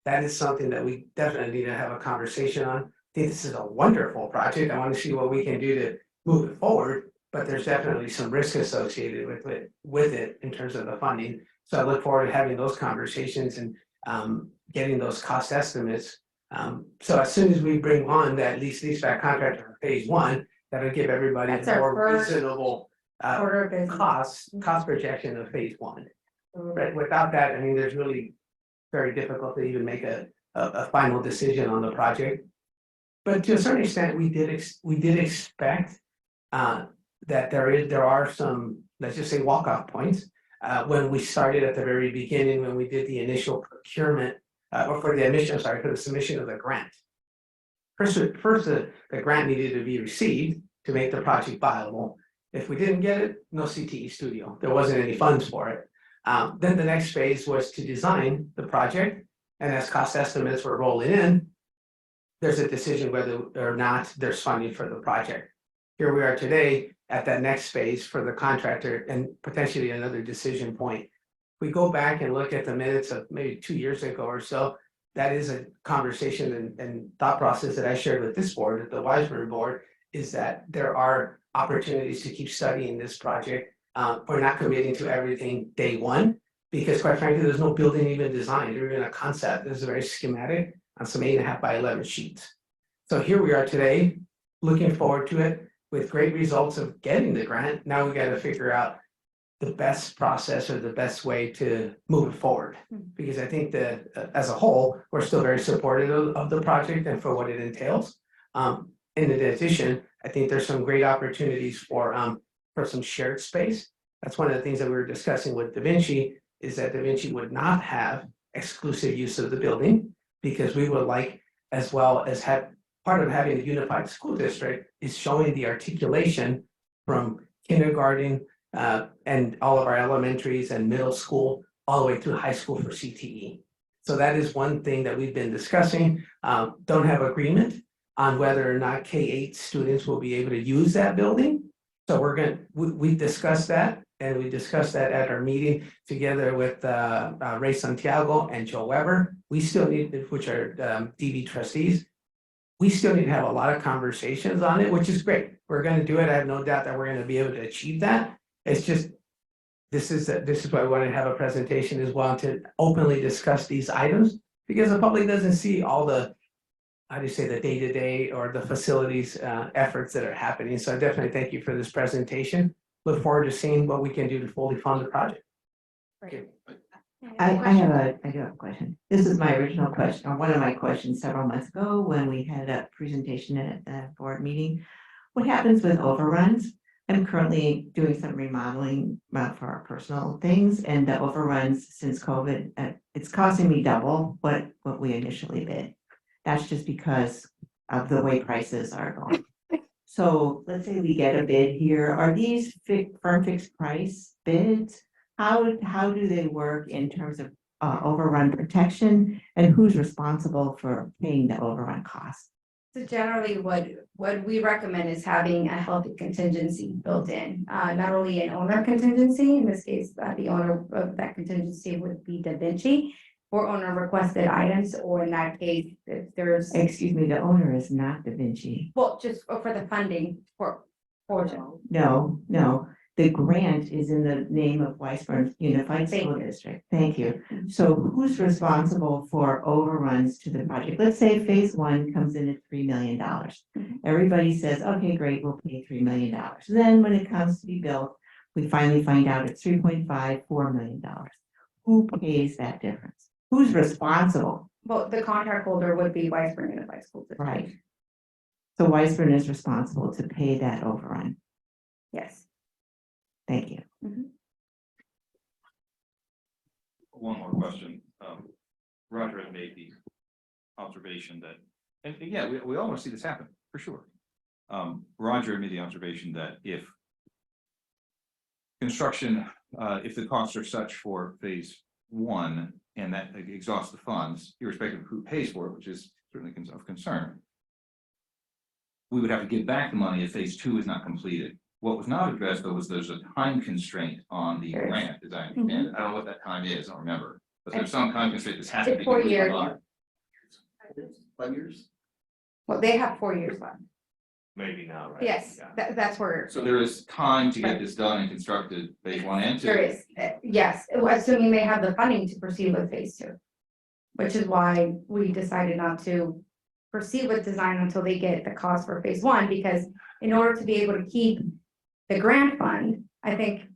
That is something that we definitely need to have a conversation on. I think this is a wonderful project. I want to see what we can do to move it forward, but there's definitely some risk associated with it in terms of the funding. So I look forward to having those conversations and getting those cost estimates. So as soon as we bring on that leaseback contract for phase one, that'll give everybody That's a our more first reasonable order of business. cost projection of phase one. Right, without that, I mean, there's really very difficult to even make a final decision on the project. But to a certain extent, we did expect that there are some, let's just say, walk-off points. When we started at the very beginning, when we did the initial procurement, or for the submission of the grant. First, the grant needed to be received to make the project viable. If we didn't get it, no CTE studio, there wasn't any funds for it. Then the next phase was to design the project, and as cost estimates were rolling in, there's a decision whether or not there's funding for the project. Here we are today at that next phase for the contractor and potentially another decision point. We go back and look at the minutes of maybe 2 years ago or so, that is a conversation and thought process that I shared with this board, the Wiseburn board, is that there are opportunities to keep studying this project. We're not committing to everything day one, because quite frankly, there's no building even designed or even a concept. This is very schematic on some 8.5 by 11 sheets. So here we are today, looking forward to it with great results of getting the grant. Now we got to figure out the best process or the best way to move it forward. Because I think that as a whole, we're still very supportive of the project and for what it entails. In addition, I think there's some great opportunities for some shared space. That's one of the things that we were discussing with Da Vinci, is that Da Vinci would not have exclusive use of the building, because we would like, as well as have part of having a unified school district, is showing the articulation from kindergarten and all of our elementaries and middle school, all the way through high school for CTE. So that is one thing that we've been discussing. Don't have agreement on whether or not K-8 students will be able to use that building. So we discussed that, and we discussed that at our meeting together with Ray Santiago and Joe Weber. We still need, which are DV trustees. We still need to have a lot of conversations on it, which is great. We're gonna do it. I have no doubt that we're gonna be able to achieve that. It's just, this is why we want to have a presentation as well, to openly discuss these items, because the public doesn't see all the, how do you say, the day-to-day or the facilities efforts that are happening. So I definitely thank you for this presentation. Look forward to seeing what we can do to fully fund the project. I do have a question. This is my original question, or one of my questions several months ago when we had a presentation at the board meeting. What happens with overruns? I'm currently doing some remodeling for our personal things, and the overruns since COVID, it's costing me double what we initially bid. That's just because of the way prices are going. So let's say we get a bid here. Are these firm fixed price bids? How do they work in terms of overrun protection, and who's responsible for paying the overrun cost? So generally, what we recommend is having a healthy contingency built in, not only an owner contingency, in this case, the owner of that contingency would be Da Vinci, for owner requested items, or in that case, if there's. Excuse me, the owner is not Da Vinci. Well, just for the funding for portion. No, the grant is in the name of Weisburn Unified School District. Thank you. So who's responsible for overruns to the project? Let's say phase 1 comes in at $3 million. Everybody says, okay, great, we'll pay $3 million. Then when it comes to be built, we finally find out it's $3.4 million. Who pays that difference? Who's responsible? Well, the contract holder would be Weisburn Unified School District. Right. So Weisburn is responsible to pay that overrun. Yes. Thank you. One more question. Roger had made the observation that, and yeah, we all want to see this happen, for sure. Roger had made the observation that if construction, if the costs are such for phase 1 and that exhausts the funds, irrespective of who pays for it, which is certainly of concern, we would have to give back the money if phase 2 is not completed. What was not addressed, though, was there's a time constraint on the grant, as I understand it. I don't know what that time is, I don't remember. But there's some time constraint that has to be. It's 4 years. 5 years? Well, they have 4 years left. Maybe now, right? Yes, Yeah. that's where. So there is time to get this done and constructed, phase 1 and 2. There is, yes, assuming they have the funding to proceed with phase 2. Which is why we decided not to proceed with design until they get the cost for phase 1, because in order to be able to keep the grant fund, I think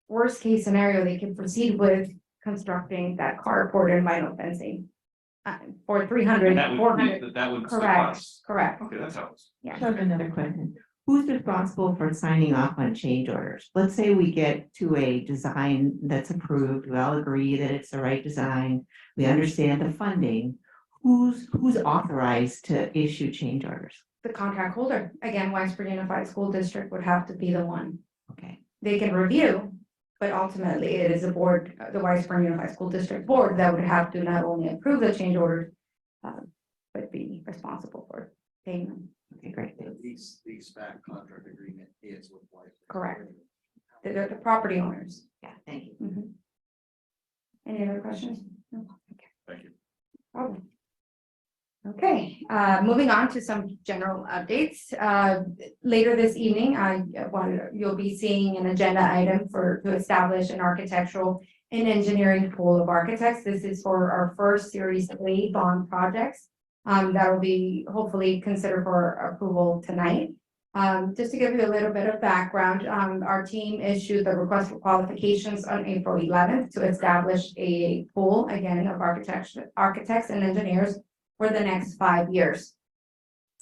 worst case scenario, they can proceed with constructing that carport and vinyl fencing. For 300, And 400. that would. Correct, correct. Okay, that helps. I have another question. Who's responsible for signing off on change orders? Let's say we get to a design that's approved, we all agree that it's the right design, we understand the funding. Who's authorized to issue change orders? The contract holder, again, Weisburn Unified School District would have to be the one. Okay. They can review, but ultimately it is the board, the Weisburn Unified School District Board, that would have to not only approve the change orders, but be responsible for paying them. Okay, great. These back contract agreement is with Weisburn. Correct. They're the property owners. Yeah, thank you. Mhm. Any other questions? No? Okay. Thank you. Problem. Okay, moving on to some general updates. Later this evening, you'll be seeing an agenda item to establish an architectural and engineering pool of architects. This is for our first Series A bond projects. That will be hopefully considered for approval tonight. Just to give you a little bit of background, our team issued the request for qualifications on April 11th to establish a pool, again, of architects and engineers for the next 5 years.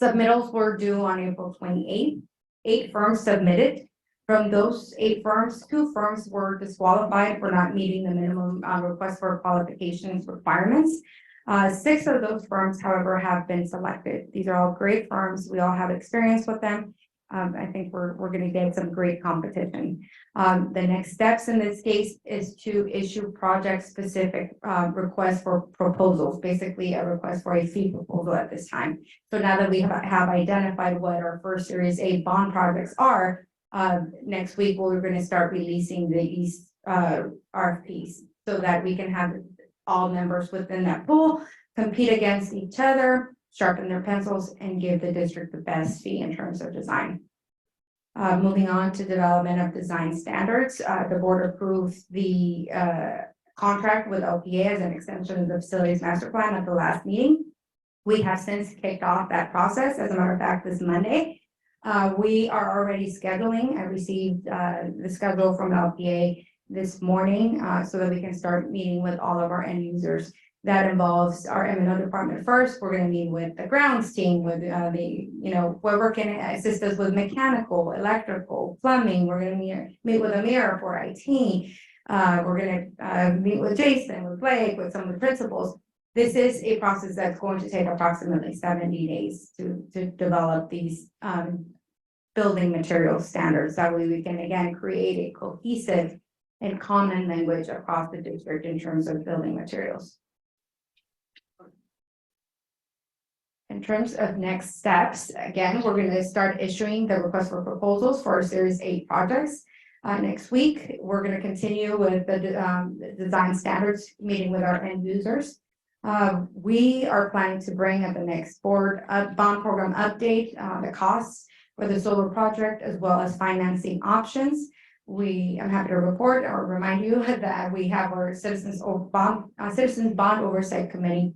Submittals were due on April 28th. 8 firms submitted. From those 8 firms, 2 firms were disqualified for not meeting the minimum request for qualifications requirements. 6 of those firms, however, have been selected. These are all great firms. We all have experience with them. I think we're gonna get some great competition. The next steps in this case is to issue project-specific requests for proposals, basically a request for a fee proposal at this time. So now that we have identified what our first Series A bond projects are, next week, we're gonna start releasing these RFPs so that we can have all members within that pool compete against each other, sharpen their pencils, and give the district the best fee in terms of design. Moving on to development of design standards, the board approved the contract with LPA as an extension of the facilities master plan at the last meeting. We have since kicked off that process. As a matter of fact, this Monday, we are already scheduling. I received the schedule from LPA this morning so that we can start meeting with all of our end users. That involves our M&O department first. We're gonna meet with the grounds team, with whoever can assist us with mechanical, electrical, plumbing. We're gonna meet with Amira for IT. We're gonna meet with Jason, with Blake, with some of the principals. This is a process that's going to take approximately 70 days to develop these building material standards. That way we can again create a cohesive and common language across the district in terms of building materials. In terms of next steps, again, we're going to start issuing the request for proposals for our Series 8 projects. Next week, we're going to continue with the design standards meeting with our end users. We are planning to bring at the next board bond program update the costs for the solar project as well as financing options. I'm happy to report or remind you that we have our Citizens Bond Oversight Committee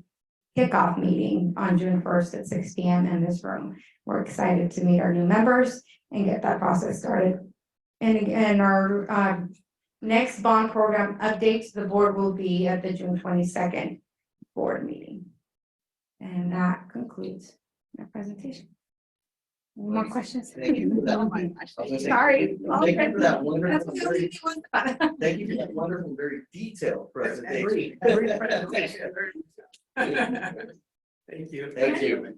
kickoff meeting on June 1st at 6 p.m. in this room. We're excited to meet our new members and get that process started. And our next bond program updates, the board will be at the June 22nd board meeting. And that concludes my presentation. Any more questions? Thank you for that. Sorry. Thank you for that wonderful, That's the only one. thank you for that wonderful, very detailed presentation. Every presentation. Thank you. Thank you.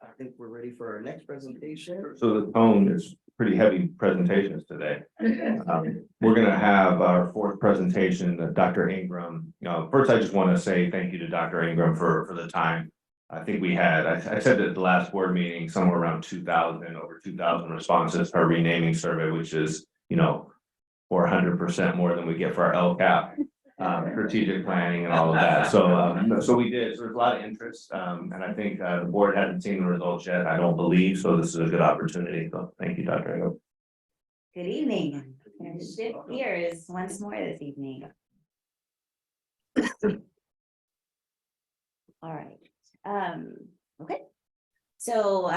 I think we're ready for our next presentation. So the tone is pretty heavy presentations today. We're gonna have our fourth presentation, Dr. Ingram. First, I just want to say thank you to Dr. Ingram for the time. I think we had, I said at the last board meeting, somewhere around 2,000, over 2,000 responses for our renaming survey, which is, 400% more than we get for our LCAP, strategic planning and all of that. So we did, so there's a lot of interest. And I think the board hasn't seen the results yet, I don't believe, so this is a good opportunity. So thank you, Dr. Ingram. Good evening. And shift gears once more this evening. All right. Okay. So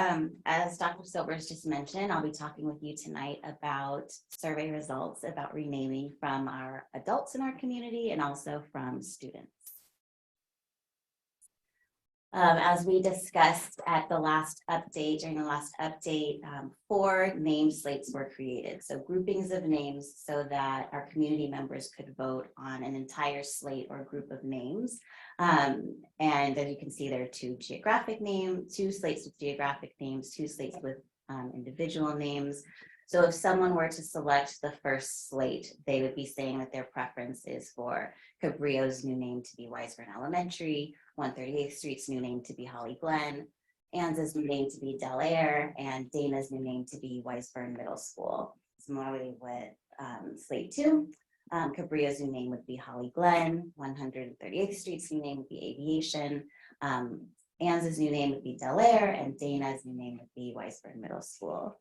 as Dr. Silvers just mentioned, I'll be talking with you tonight about survey results about renaming from our adults in our community and also from students. As we discussed at the last update, during the last update, 4 name slates were created. So groupings of names so that our community members could vote on an entire slate or group of names. And as you can see, there are 2 slates with geographic names, 2 slates with individual names. So if someone were to select the first slate, they would be saying that their preference is for Cabrillo's new name to be Wiseburn Elementary, 138th Street's new name to be Holly Glen, Anza's new name to be Del Air, and Dana's new name to be Wiseburn Middle School. Similarly with slate 2, Cabrillo's new name would be Holly Glen, 138th Street's new name would be Aviation, Anza's new name would be Del Air, and Dana's new name would be Wiseburn Middle School.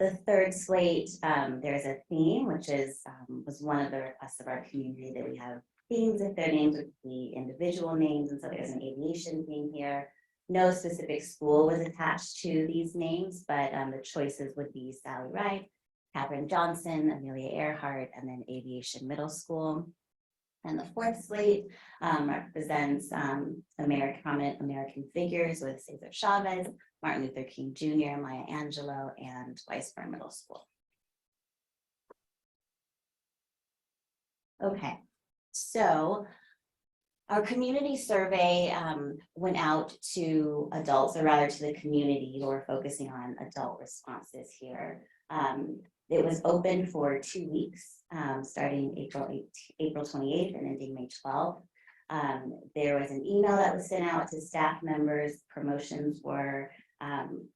The third slate, there's a theme, which was one of the requests of our community that we have themes if their names would be individual names, and so there's an aviation theme here. No specific school was attached to these names, but the choices would be Sally Wright, Catherine Johnson, Amelia Earhart, and then Aviation Middle School. And the fourth slate represents prominent American figures with Cesar Chavez, Martin Luther King Jr., Maya Angelou, and Wiseburn Middle School. Okay, so Our community survey went out to adults, or rather to the community. We're focusing on adult responses here. It was open for 2 weeks, starting April 28th and ending May 12th. There was an email that was sent out to staff members. Promotions were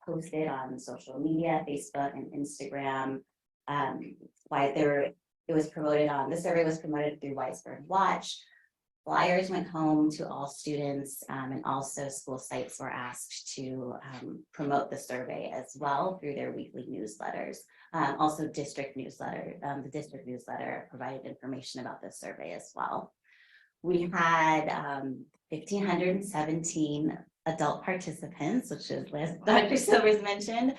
posted on social media, Facebook and Instagram. The survey was promoted through Weisburn Watch. Flyers went home to all students, and also school sites were asked to promote the survey as well through their weekly newsletters. Also district newsletter, the district newsletter provided information about the survey as well. We had 1,517 adult participants, which is, as Dr. Silvers mentioned,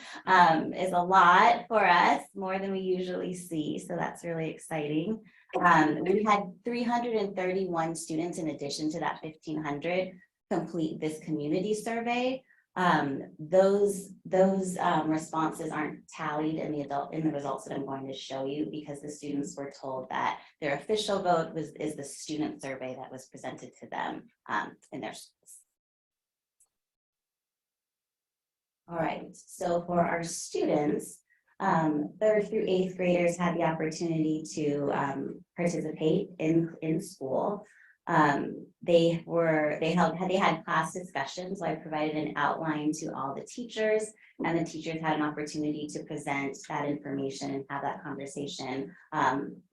is a lot for us, more than we usually see. So that's really exciting. We had 331 students in addition to that 1,500 complete this community survey. Those responses aren't tallied in the results that I'm going to show you, because the students were told that their official vote is the student survey that was presented to them in their schools. All right, so for our students, 3rd through 8th graders had the opportunity to participate in school. They had class discussions, so I provided an outline to all the teachers, and the teachers had an opportunity to present that information and have that conversation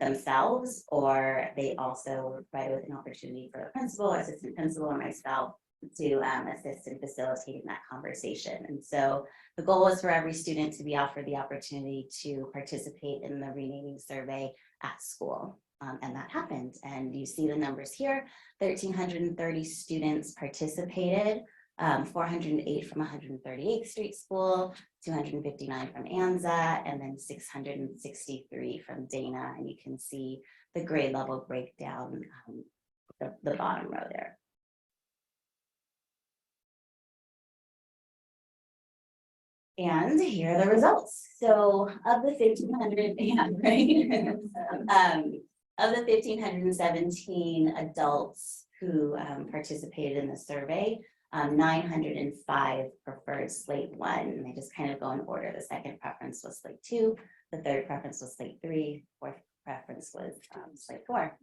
themselves, or they also were provided with an opportunity for the principal, assistant principal, or myself to assist in facilitating that conversation. And so the goal was for every student to be offered the opportunity to participate in the renaming survey at school. And that happened. And you see the numbers here. 1,330 students participated, 408 from 138th Street School, 259 from Anza, and then 663 from Dana. And you can see the grade level breakdown, the bottom row there. And here are the results. So of the 1,500, yeah, right? Of the 1,517 adults who participated in the survey, 905 preferred slate 1. And they just kind of go in order. The second preference was slate 2. The third preference was slate 3. Fourth preference was slate 4.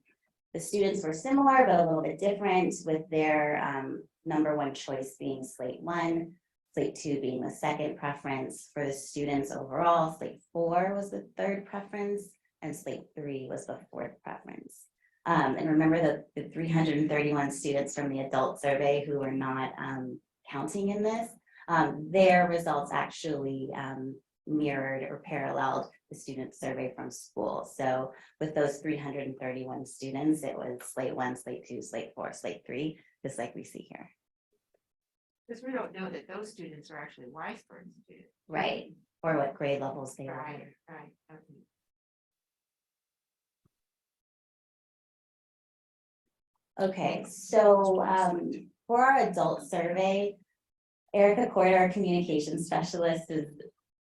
The students were similar, but a little bit different, with their number 1 choice being slate 1. Slate 2 being the second preference. For the students overall, slate 4 was the third preference, and slate 3 was the fourth preference. And remember the 331 students from the adult survey who were not counting in this, their results actually mirrored or paralleled the student survey from school. So with those 331 students, it was slate 1, slate 2, slate 4, slate 3, just like we see here. Because we don't know that those students are actually Weisburn students. Right, or what grade levels they are. Right. Okay, so for our adult survey, Erica Corder, our communications specialist, has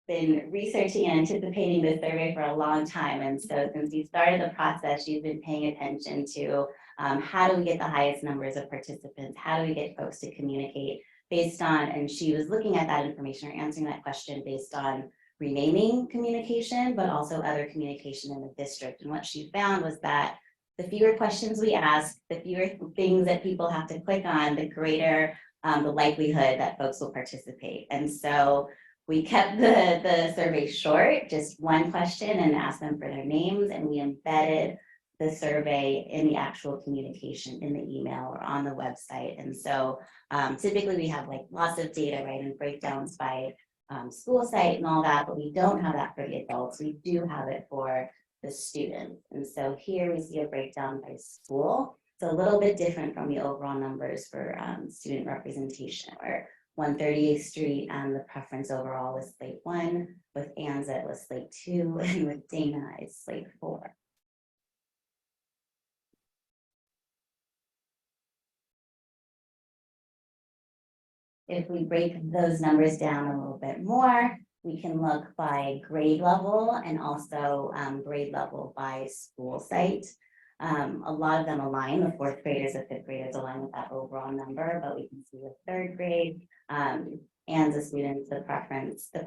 been researching and anticipating this survey for a long time. And so since we started the process, she's been paying attention to how do we get the highest numbers of participants? How do we get folks to communicate based on, and she was looking at that information or answering that question based on renaming communication, but also other communication in the district. And what she found was that the fewer questions we ask, the fewer things that people have to click on, the greater the likelihood that folks will participate. And so we kept the survey short, just 1 question, and asked them for their names, and we embedded the survey in the actual communication in the email or on the website. And so typically we have like lots of data, right, and breakdowns by school site and all that, but we don't have that for the adults. We do have it for the students. And so here we see a breakdown by school. It's a little bit different from the overall numbers for student representation, where 138th Street and the preference overall was slate 1, with Anza it was slate 2, and with Dana it's slate 4. If we break those numbers down a little bit more, we can look by grade level and also grade level by school site. A lot of them align, the fourth graders and fifth graders align with that overall number, but we can see with third grade, and the students, the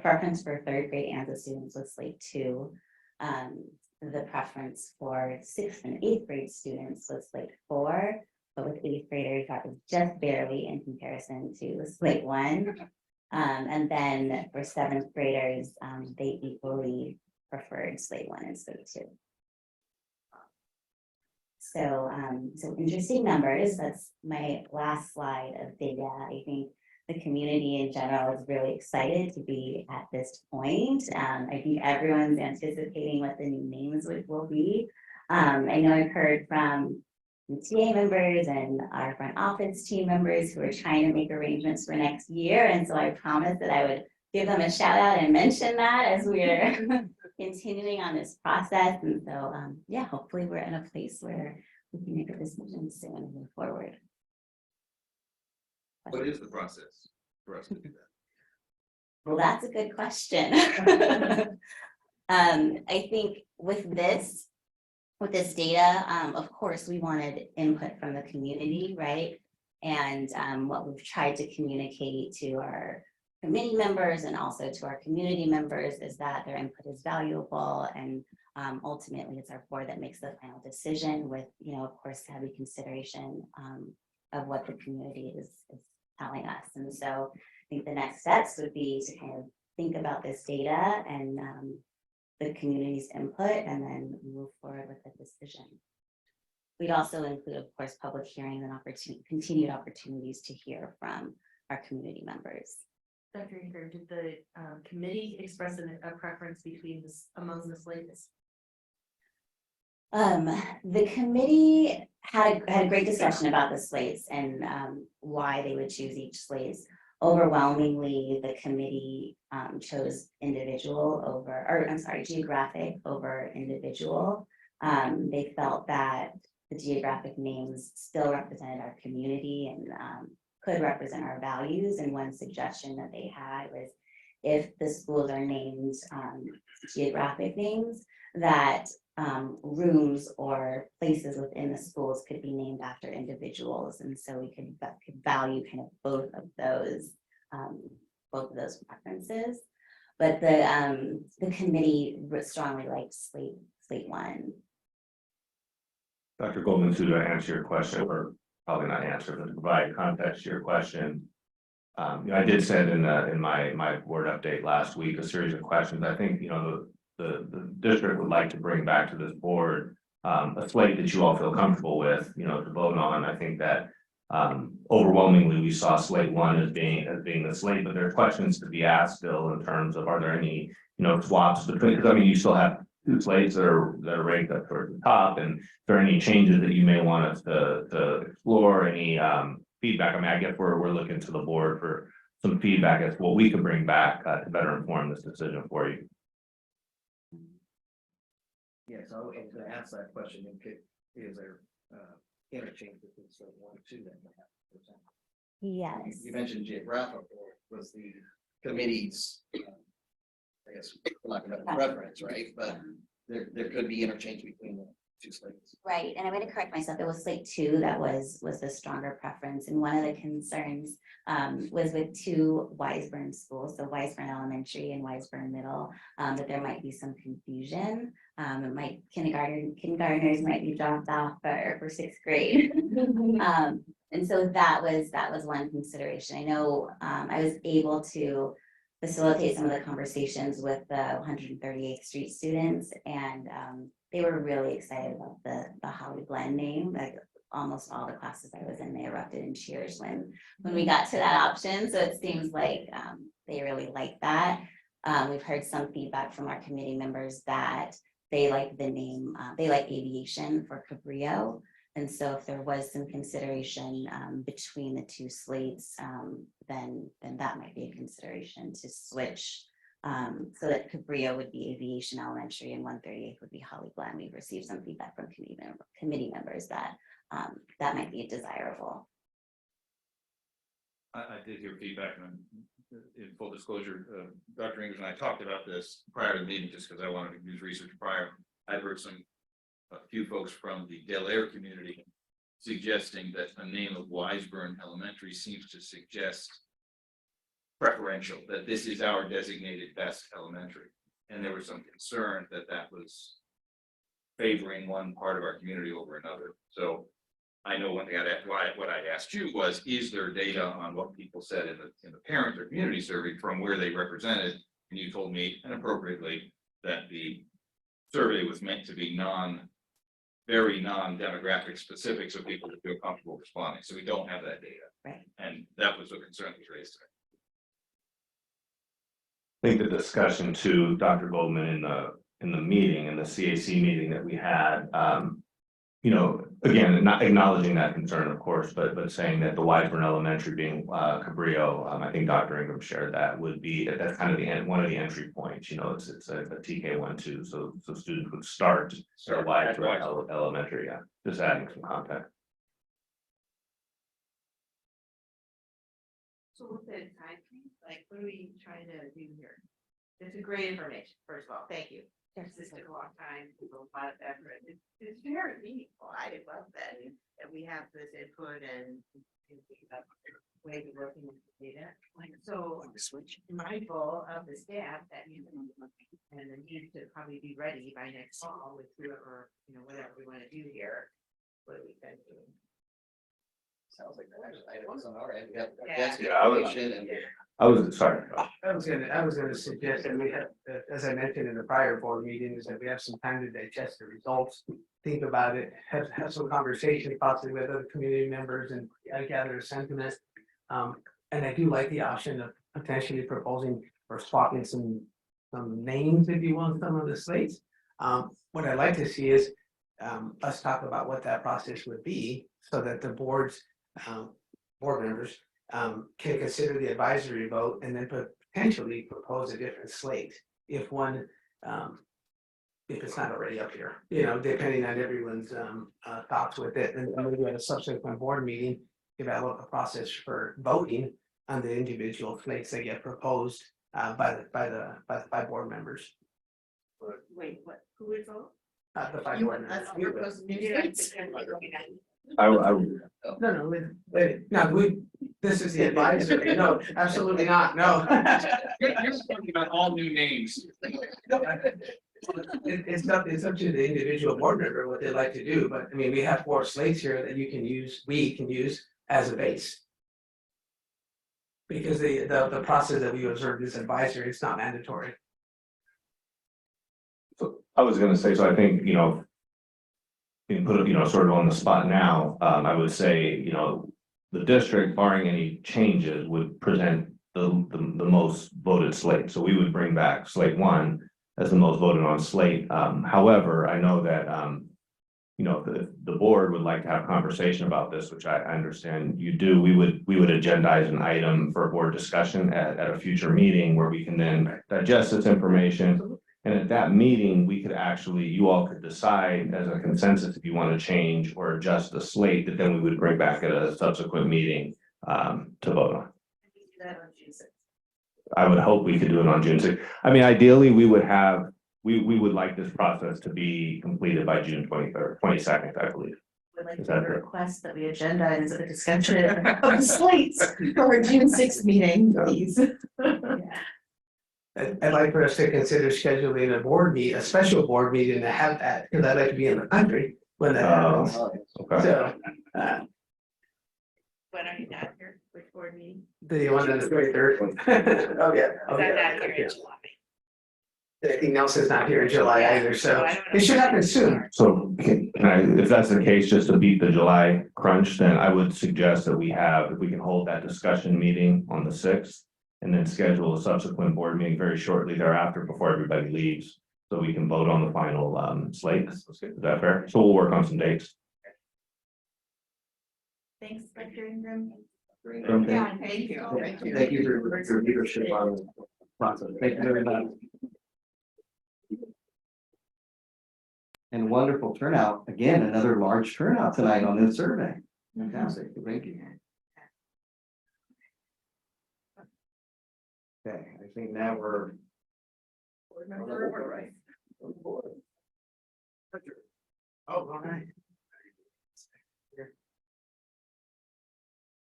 preference for third grade and the students was slate 2. The preference for sixth and eighth grade students was slate 4, but with eighth graders, that was just barely in comparison to slate 1. And then for seventh graders, they equally preferred slate 1 and slate 2. So, so interesting numbers. That's my last slide of data. I think the community in general is really excited to be at this point. I think everyone's anticipating what the new names will be. I know I've heard from TA members and our front office team members who are trying to make arrangements for next year. And so I promised that I would give them a shout out and mention that as we're continuing on this process. And so, yeah, hopefully we're in a place where we can make a decision soon and move forward. What is the process for us to do that? Well, that's a good question. I think with this data, of course, we wanted input from the community, right? And what we've tried to communicate to our committee members and also to our community members is that their input is valuable, and ultimately it's our board that makes the final decision with, of course, heavy consideration of what the community is telling us. And so I think the next steps would be to kind of think about this data and the community's input and then move forward with the decision. We'd also include, of course, public hearings and continued opportunities to hear from our community members. Dr. Ingram, did the committee express a preference between this among the slates? The committee had a great discussion about the slates and why they would choose each slate. Overwhelmingly, the committee chose geographic over individual. They felt that the geographic names still represented our community and could represent our values. And one suggestion that they had was if the schools are named geographic names, that rooms or places within the schools could be named after individuals. And so we could value kind of both of those preferences. But the committee strongly liked slate 1. Dr. Goldman, to answer your question, or probably not answer, but to provide context to your question. I did send in my board update last week a series of questions. I think the district would like to bring back to this board a slate that you all feel comfortable with, to vote on. I think that overwhelmingly we saw slate 1 as being the slate, but there are questions to be asked still in terms of, are there any swaps between, because you still have 2 slates that are ranked up towards the top, and if there are any changes that you may want us to explore, any feedback. I guess we're looking to the board for some feedback as to what we can bring back to better inform this decision for you. Yes, I was going to ask that question. Is there interchange between slate 1 and 2 then? Yes. You mentioned geographical was the committee's, I guess, for lack of a better preference, right? But there could be interchange between the 2 slates. Right, and I'm going to correct myself. It was slate 2 that was the stronger preference, and one of the concerns was with 2 Wiseburn schools, so Wiseburn Elementary and Wiseburn Middle, that there might be some confusion. Kindergartners might be dropped off for 6th grade, and so that was one consideration. I know I was able to facilitate some of the conversations with the 138th Street students, and they were really excited about the Holly Blend name. Like almost all the classes I was in, they erupted in cheers when we got to that option. So it seems like they really like that. We've heard some feedback from our committee members that they like the name, they like aviation for Cabrillo. And so if there was some consideration between the 2 slates, then that might be a consideration to switch so that Cabrillo would be Aviation Elementary and 138th would be Holly Blend. We've received some feedback from committee members that that might be desirable. I did hear feedback, and in full disclosure, Dr. English and I talked about this prior to the meeting, just because I wanted to use research prior. I've heard some a few folks from the Del Air community suggesting that a name of Wiseburn Elementary seems to suggest preferential, that this is our designated best elementary. And there was some concern that that was favoring one part of our community over another. So I know one thing what I asked you was, is there data on what people said in the parent or community survey from where they represented? And you told me, and appropriately, that the survey was meant to be very non-demographic specific, so people would feel comfortable responding. So we don't have that data. Right. And that was a concern that was raised today. I think the discussion to Dr. Goldman in the meeting, in the CAC meeting that we had, you know, again, not acknowledging that concern, of course, but saying that the Wiseburn Elementary being Cabrillo, I think Dr. Ingram shared that would be, that's kind of the end, one of the entry points, you know, it's a TK 1-2, so students would start at Wiseburn Elementary, yeah, just adding some context. So with the time, like, what are we trying to do here? This is great information, first of all, thank you. This took a long time, a lot of effort. It's very meaningful. I love that we have this input and ways of working with the data. So mindful of the staff that you and the need to probably be ready by next fall with whoever, you know, whatever we want to do here. What are we going to do? Sounds like that was on our end. We have Yeah, I was sorry. I was gonna suggest that we have, as I mentioned in the prior board meetings, that we have some time to digest the results. Think about it, have some conversation possibly with other community members and gather a sentiment. And I do like the option of potentially proposing or swapping some names, if you want, some of the slates. What I'd like to see is us talk about what that process would be so that the board members can consider the advisory vote and then potentially propose a different slate if one, if it's not already up here, you know, depending on everyone's thoughts with it. And maybe at a subsequent board meeting, develop a process for voting on the individual slates that get proposed by board members. Wait, what, who would vote? The 5 You board want us members. to propose new slates? This is the advisory, no, absolutely not, no. You're talking about all new names. It's up to the individual board member what they'd like to do, but I mean, we have 4 slates here that we can use as a base. Because the process that we observed is advisory, it's not mandatory. So I was gonna say, so I think, you know, being put, you know, sort of on the spot now, I would say, you know, the district, barring any changes, would present the most voted slate. So we would bring back slate 1 as the most voted on slate. However, I know that, you know, the board would like to have conversation about this, which I understand you do. We would agendize an item for board discussion at a future meeting where we can then digest this information. And at that meeting, we could actually, you all could decide as a consensus if you want to change or adjust the slate that then we would bring back at a subsequent meeting to vote on. I would hope we could do it on June 6th. I mean, ideally, we would like this process to be completed by June 23rd, 22nd, I believe. Would like Is to that fair? request that we agendize a discussion of the slates for our June 6th meeting, please. I'd like for us to consider scheduling a special board meeting to have that, because I'd like to be in the country when that happens. Okay. So, When are you not here? Which board meeting? the one on the 23rd. Oh, yeah. Oh, I'm yeah. not here in July. I think Nelson's not here in July either, so it should happen soon. So if that's the case, just to beat the July crunch, then I would suggest that if we can hold that discussion meeting on the 6th. And then schedule a subsequent board meeting very shortly thereafter before everybody leaves. So we can vote on the final slate. Is that fair? So we'll work on some dates. Thanks, Dr. Ingram. Yeah, thank you. Thank you for your leadership on the process. Thank you very much. And wonderful turnout. Again, another large turnout tonight on this survey. Fantastic. Thank you. Okay, I think now we're. Oh, all right.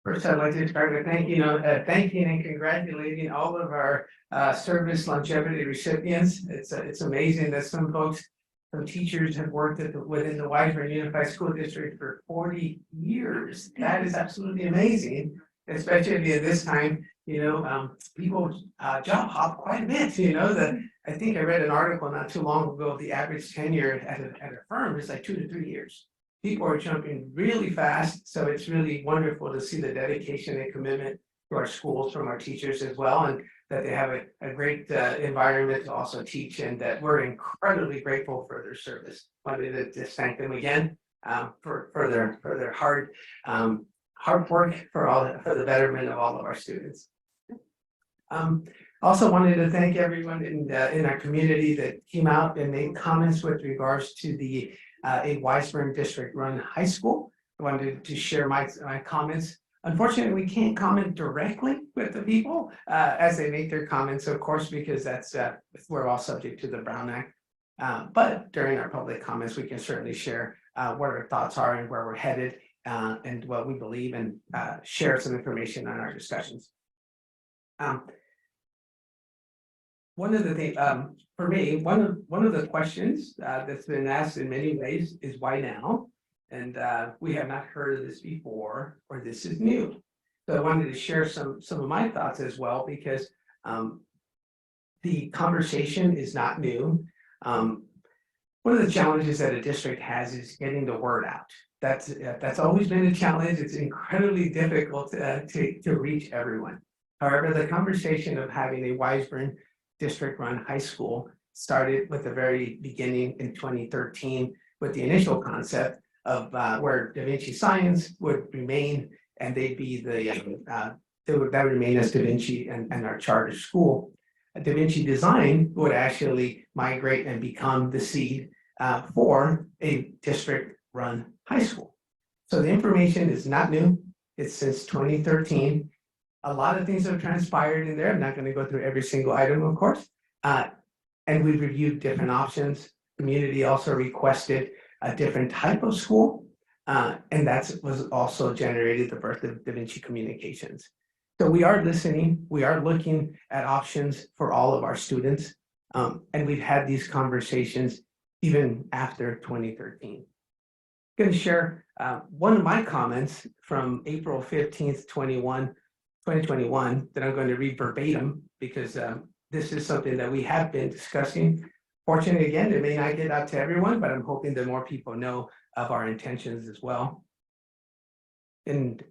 First, I'd like to start with thanking and congratulating all of our service longevity recipients. It's amazing that some folks, some teachers have worked within the Wiseburn Unified School District for 40 years. That is absolutely amazing, especially at this time. People job hop quite a bit. I think I read an article not too long ago. The average tenure at a firm is like 2 to 3 years. People are jumping really fast, so it's really wonderful to see the dedication and commitment to our schools from our teachers as well, and that they have a great environment to also teach, and that we're incredibly grateful for their service. Wanted to just thank them again for their hard work for the betterment of all of our students. Also wanted to thank everyone in our community that came out and made comments with regards to a Wiseburn district-run high school. I wanted to share my comments. Unfortunately, we can't comment directly with the people as they make their comments, of course, because we're all subject to the Brown Act. But during our public comments, we can certainly share what our thoughts are and where we're headed and what we believe, and share some information on our discussions. One of the things, for me, one of the questions that's been asked in many ways is why now? And we have not heard of this before, or this is new. So I wanted to share some of my thoughts as well, because the conversation is not new. One of the challenges that a district has is getting the word out. That's always been a challenge. It's incredibly difficult to reach everyone. However, the conversation of having a Wiseburn district-run high school started with the very beginning in 2013 with the initial concept of where Da Vinci Science would remain, and they'd be that would remain as Da Vinci and our charter school. Da Vinci Design would actually migrate and become the seed for a district-run high school. So the information is not new. It's since 2013. A lot of things have transpired in there. I'm not going to go through every single item, of course. And we've reviewed different options. Community also requested a different type of school. And that was also generated the birth of Da Vinci Communications. So we are listening. We are looking at options for all of our students. And we've had these conversations even after 2013. I'm going to share one of my comments from April 15th, 2021 that I'm going to read verbatim, because this is something that we have been discussing. Fortunately, again, it may not get out to everyone, but I'm hoping that more people know of our intentions as well. And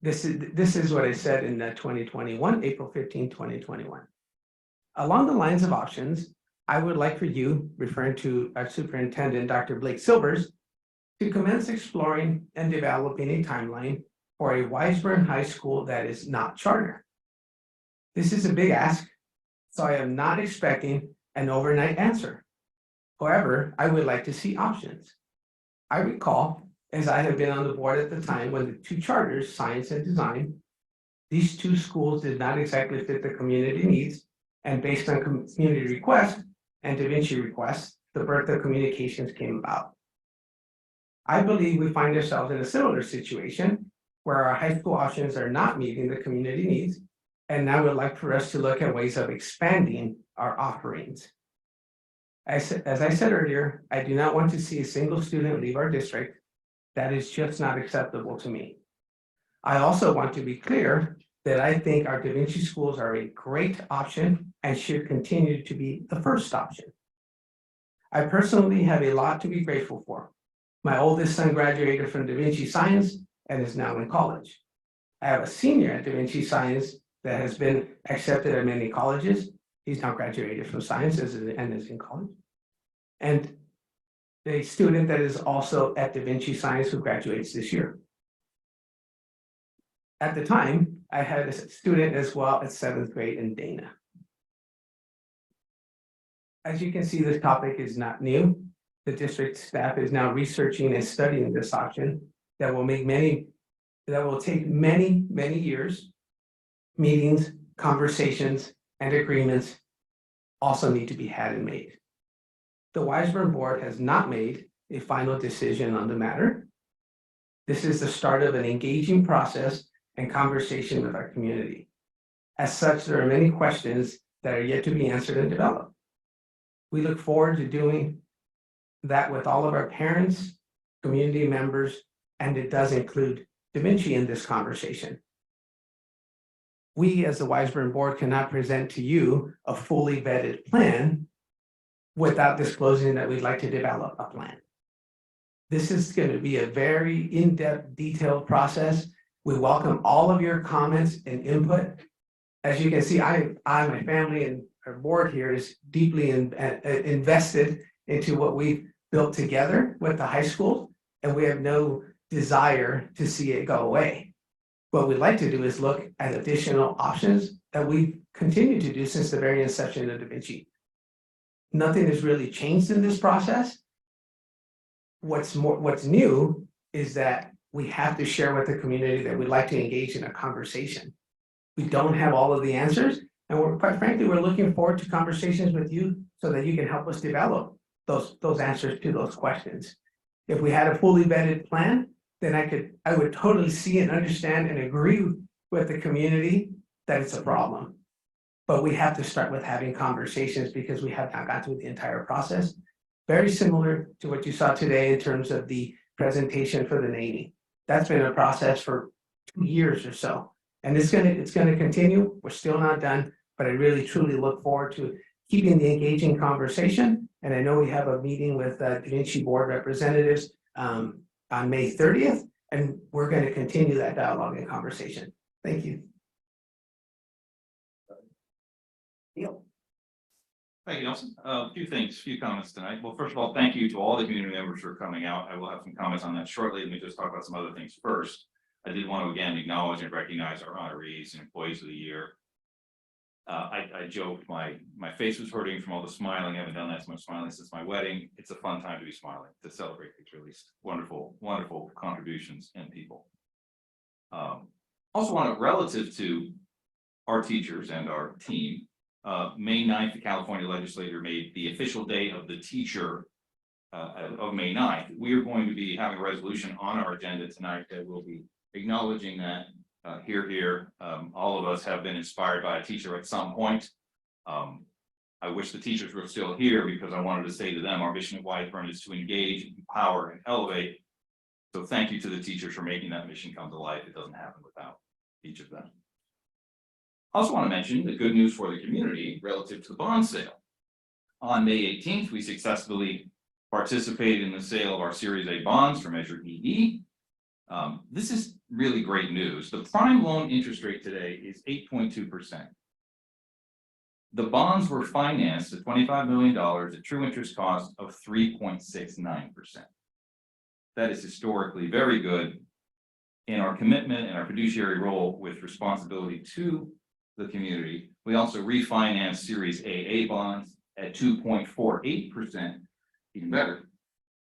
this is what I said in 2021, April 15, 2021. Along the lines of options, I would like for you, referring to our superintendent, Dr. Blake Silvers, to commence exploring and developing a timeline for a Wiseburn High School that is not charter. This is a big ask, so I am not expecting an overnight answer. However, I would like to see options. I recall, as I have been on the board at the time when the two charters, science and design, these two schools did not exactly fit the community needs, and based on community request and Da Vinci requests, the birth of Communications came about. I believe we find ourselves in a similar situation where our high school options are not meeting the community needs, and I would like for us to look at ways of expanding our offerings. As I said earlier, I do not want to see a single student leave our district. That is just not acceptable to me. I also want to be clear that I think our Da Vinci schools are a great option and should continue to be the first option. I personally have a lot to be grateful for. My oldest son graduated from Da Vinci Science and is now in college. I have a senior at Da Vinci Science that has been accepted at many colleges. He's now graduated from sciences and is in college. And a student that is also at Da Vinci Science who graduates this year. At the time, I had a student as well at 7th grade in Dana. As you can see, this topic is not new. The district staff is now researching and studying this option that will take many, many years. Meetings, conversations, and agreements also need to be had and made. The Wiseburn board has not made a final decision on the matter. This is the start of an engaging process and conversation with our community. As such, there are many questions that are yet to be answered and developed. We look forward to doing that with all of our parents, community members, and it does include Da Vinci in this conversation. We, as the Weisburn Board, cannot present to you a fully vetted plan without disclosing that we'd like to develop a plan. This is going to be a very in-depth, detailed process. We welcome all of your comments and input. As you can see, my family and our board here is deeply invested into what we've built together with the high school, and we have no desire to see it go away. What we'd like to do is look at additional options that we've continued to do since the very inception of Da Vinci. Nothing has really changed in this process. What's new is that we have to share with the community that we'd like to engage in a conversation. We don't have all of the answers, and quite frankly, we're looking forward to conversations with you so that you can help us develop those answers to those questions. If we had a fully vetted plan, then I would totally see and understand and agree with the community that it's a problem. But we have to start with having conversations because we have not got through the entire process. Very similar to what you saw today in terms of the presentation for the naming. That's been a process for 2 years or so. And it's gonna continue. We're still not done, but I really truly look forward to keeping the engaging conversation. And I know we have a meeting with Da Vinci Board representatives on May 30th, and we're going to continue that dialogue and conversation. Thank you. Thank you, Nelson. A few comments tonight. Well, first of all, thank you to all the community members for coming out. I will have some comments on that shortly. Let me just talk about some other things first. I did want to again acknowledge and recognize our honorees and employees of the year. I joked my face was hurting from all the smiling. I haven't done that so much smiling since my wedding. It's a fun time to be smiling, to celebrate these really wonderful contributions and people. Also want to, relative to our teachers and our team, May 9th, the California legislature made the official day of the teacher of May 9th. We are going to be having a resolution on our agenda tonight that will be acknowledging that. Here, all of us have been inspired by a teacher at some point. I wish the teachers were still here because I wanted to say to them, our mission at Weisburn is to engage, empower, and elevate. So thank you to the teachers for making that mission come to life. It doesn't happen without each of them. I also want to mention the good news for the community relative to the bond sale. On May 18th, we successfully participated in the sale of our Series A bonds for Measure EE. This is really great news. The prime loan interest rate today is 8.2%. The bonds were financed at $25 million at true interest cost of 3.69%. That is historically very good in our commitment and our fiduciary role with responsibility to the community. We also refinanced Series AA bonds at 2.48%, even better,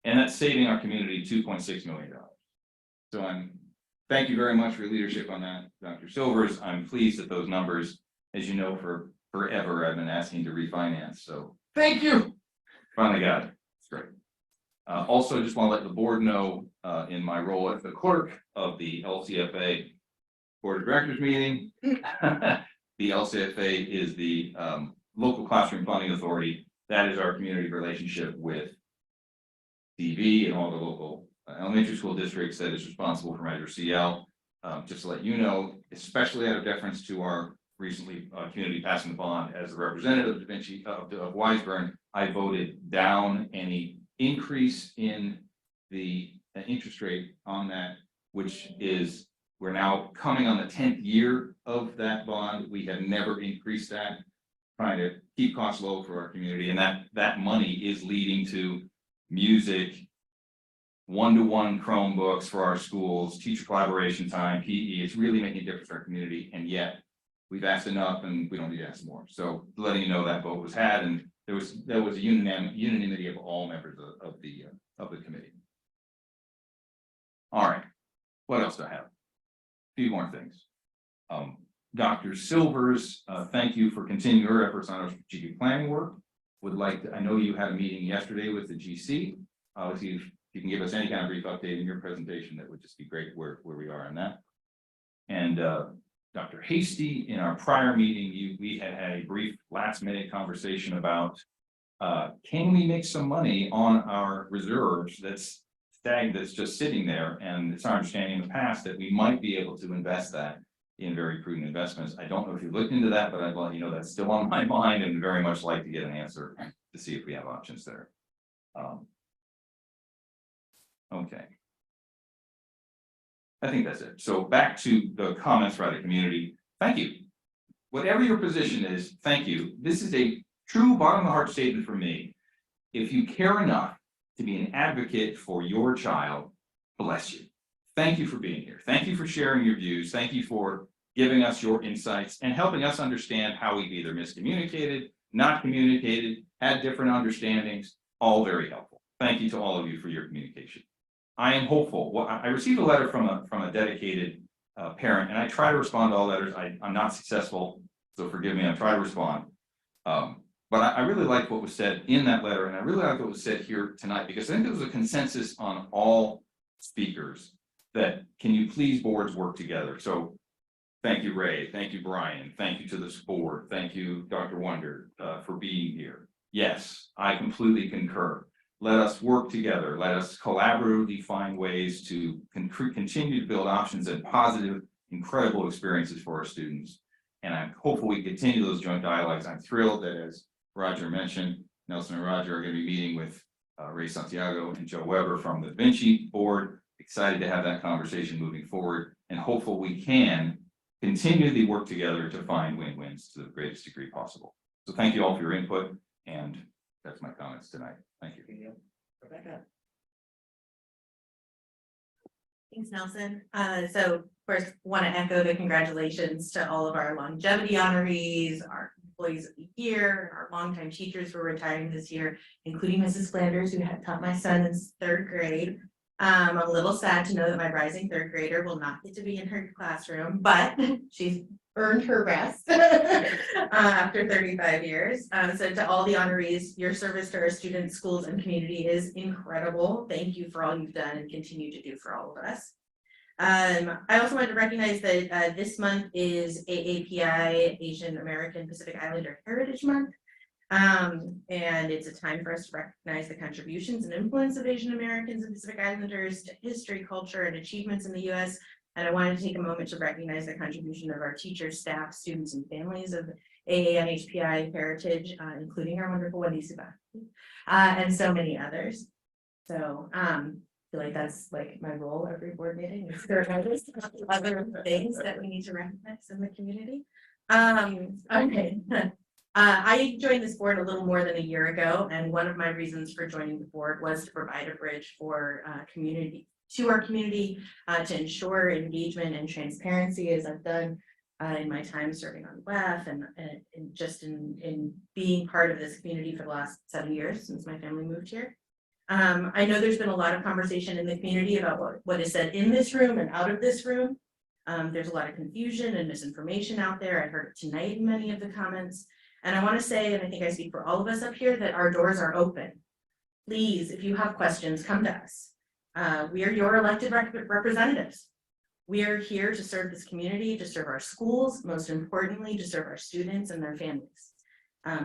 and that's saving our community $2.6 million. So thank you very much for your leadership on that, Dr. Silvers. I'm pleased that those numbers, as you know, for forever, I've been asking to refinance. So thank you. Finally got it. It's great. Also, just want to let the board know in my role as the clerk of the LCFA Board of Directors meeting, the LCFA is the local classroom funding authority. That is our community relationship with DV and all the local elementary school districts that is responsible for Measure CL. Just to let you know, especially out of deference to our recently community passing the bond, as the representative of Da Vinci of Weisburn, I voted down any increase in the interest rate on that, which is, we're now coming on the 10th year of that bond. We have never increased that, trying to keep costs low for our community, and that money is leading to music, one-to-one Chromebooks for our schools, teacher collaboration time, PE. It's really making a difference for our community, and yet we've asked enough and we don't need to ask more. So letting you know that vote was had, and there was a unanimity of all members of the committee. All right, what else do I have? A few more things. Dr. Silvers, thank you for continuing your efforts on our strategic planning work. I know you had a meeting yesterday with the GC. Obviously, you can give us any kind of brief update in your presentation, that would just be great where we are on that. And Dr. Hasty, in our prior meeting, we had a brief last minute conversation about can we make some money on our reserves that's just sitting there, and it's our understanding in the past that we might be able to invest that in very prudent investments. I don't know if you looked into that, but I'd let you know that's still on my mind, and very much like to get an answer to see if we have options there. Okay. I think that's it. So back to the comments by the community. Thank you. Whatever your position is, thank you. This is a true bottom of the heart statement for me. If you care enough to be an advocate for your child, bless you. Thank you for being here. Thank you for sharing your views. Thank you for giving us your insights and helping us understand how we've either miscommunicated, not communicated, had different understandings, all very helpful. Thank you to all of you for your communication. I am hopeful. Well, I received a letter from a dedicated parent, and I try to respond to all letters. I'm not successful, so forgive me, I try to respond. But I really like what was said in that letter, and I really like what was said here tonight, because I think there was a consensus on all speakers that can you please boards work together. So thank you, Ray. Thank you, Brian. Thank you to this board. Thank you, Dr. Wonder, for being here. Yes, I completely concur. Let us work together. Let us collaboratively find ways to continue to build options and positive, incredible experiences for our students. And I'm hopeful we continue those joint dialogues. I'm thrilled that, as Roger mentioned, Nelson and Roger are going to be meeting with Ray Santiago and Joe Weber from the Da Vinci board. Excited to have that conversation moving forward, and hopeful we can continue to work together to find win-wins to the greatest degree possible. So thank you all for your input, and that's my comments tonight. Thank you. Rebecca. Thanks, Nelson. So first, want to echo the congratulations to all of our longevity honorees, our employees of the year, our longtime teachers who are retiring this year, including Mrs. Flanders, who had taught my son in 3rd grade. I'm a little sad to know that my rising 3rd grader will not get to be in her classroom, but she's earned her rest after 35 years. So to all the honorees, your service to our students, schools, and community is incredible. Thank you for all you've done and continue to do for all of us. I also want to recognize that this month is AAPI, Asian American Pacific Islander Heritage Month. And it's a time for us to recognize the contributions and influence of Asian Americans and Pacific Islanders to history, culture, and achievements in the US. And I wanted to take a moment to recognize the contribution of our teachers, staff, students, and families of AA and HPI heritage, including our wonderful Wendy Suba, and so many others. So I feel like that's like my role every board meeting, is there are other things that we need to recognize in the community. Okay. I joined this board a little more than a year ago, and one of my reasons for joining the board was to provide a bridge for our community, to ensure engagement and transparency, as I've done in my time serving on WEF and just in being part of this community for the last 7 years since my family moved here. I know there's been a lot of conversation in the community about what is said in this room and out of this room. There's a lot of confusion and misinformation out there. I heard it tonight in many of the comments. And I want to say, and I think I speak for all of us up here, that our doors are open. Please, if you have questions, come to us. We are your elected representatives. We are here to serve this community, to serve our schools, most importantly, to serve our students and their families.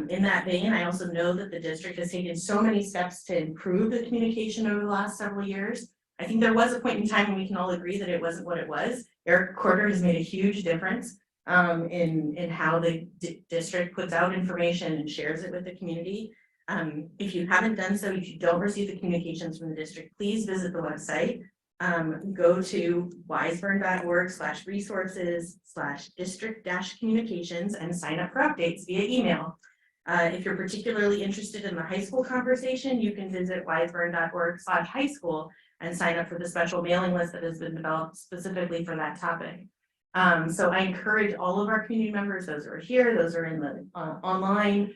In that vein, I also know that the district has taken so many steps to improve the communication over the last several years. I think there was a point in time when we can all agree that it wasn't what it was. Eric Corder has made a huge difference in how the district puts out information and shares it with the community. If you haven't done so, if you don't receive the communications from the district, please visit the website. Go to wiseburn.org/resources/district-communications and sign up for updates via email. If you're particularly interested in the high school conversation, you can visit wiseburn.org/highschool and sign up for the special mailing list that has been developed specifically for that topic. So I encourage all of our community members, those who are here, those who are in the online,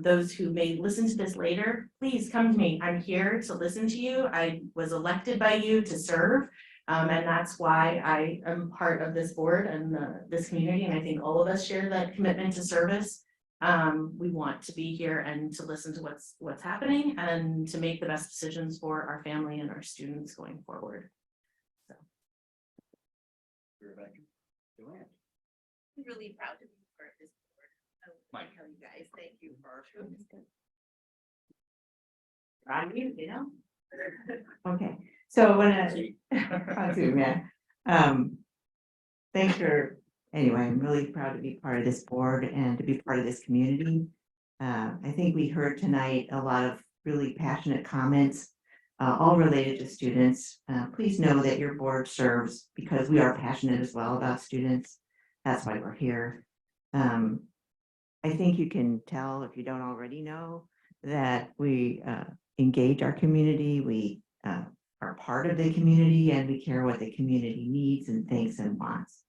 those who may listen to this later, please come to me. I'm here to listen to you. I was elected by you to serve, and that's why I am part of this board and this community. And I think all of us share that commitment to service. We want to be here and to listen to what's happening and to make the best decisions for our family and our students going forward. I'm really proud to be part of this board. I Mike. tell you guys, thank you for. On you, you know? Okay, so when on Zoom, yeah. Thanks for, anyway, I'm really proud to be part of this board and to be part of this community. I think we heard tonight a lot of really passionate comments, all related to students. Please know that your board serves because we are passionate as well about students. That's why we're here. I think you can tell, if you don't already know, that we engage our community, we are part of the community, and we care what the community needs and thinks and wants.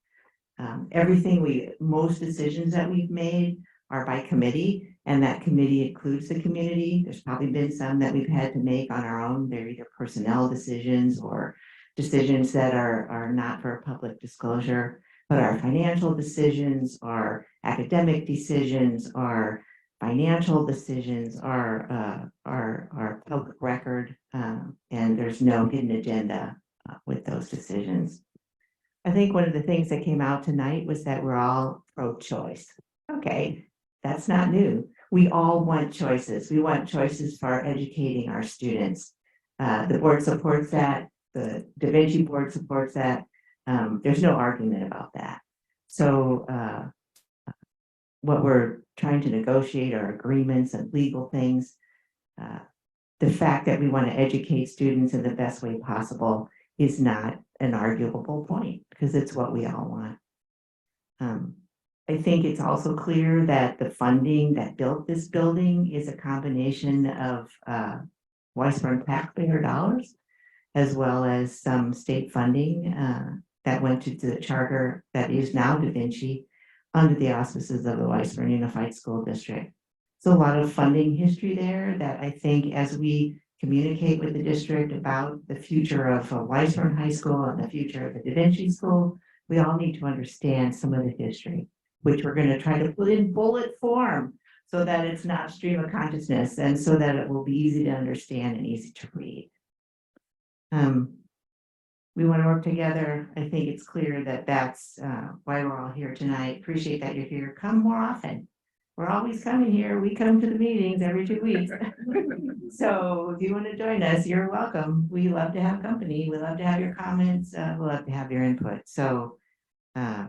Most decisions that we've made are by committee, and that committee includes the community. There's probably been some that we've had to make on our own. They're either personnel decisions or decisions that are not for public disclosure, but our financial decisions, our academic decisions, our financial decisions are public record, and there's no hidden agenda with those decisions. I think one of the things that came out tonight was that we're all pro-choice. Okay, that's not new. We all want choices. We want choices for educating our students. The board supports that. The Da Vinci board supports that. There's no argument about that. So what we're trying to negotiate are agreements and legal things. The fact that we want to educate students in the best way possible is not an arguable point because it's what we all want. I think it's also clear that the funding that built this building is a combination of Weisbord taxpayer dollars, as well as some state funding that went to the charter that is now Da Vinci under the auspices of the Weisbord Unified School District. So a lot of funding history there that I think as we communicate with the district about the future of Weisbord High School and the future of the Da Vinci School, we all need to understand some of the history, which we're going to try to put in bullet form so that it's not stream of consciousness and so that it will be easy to understand and easy to read. We want to work together. I think it's clear that that's why we're all here tonight. Appreciate that you're here. Come more often. We're always coming here. We come to the meetings every 2 weeks. So if you want to join us, you're welcome. We love to have company. We love to have your comments. We love to have your input. So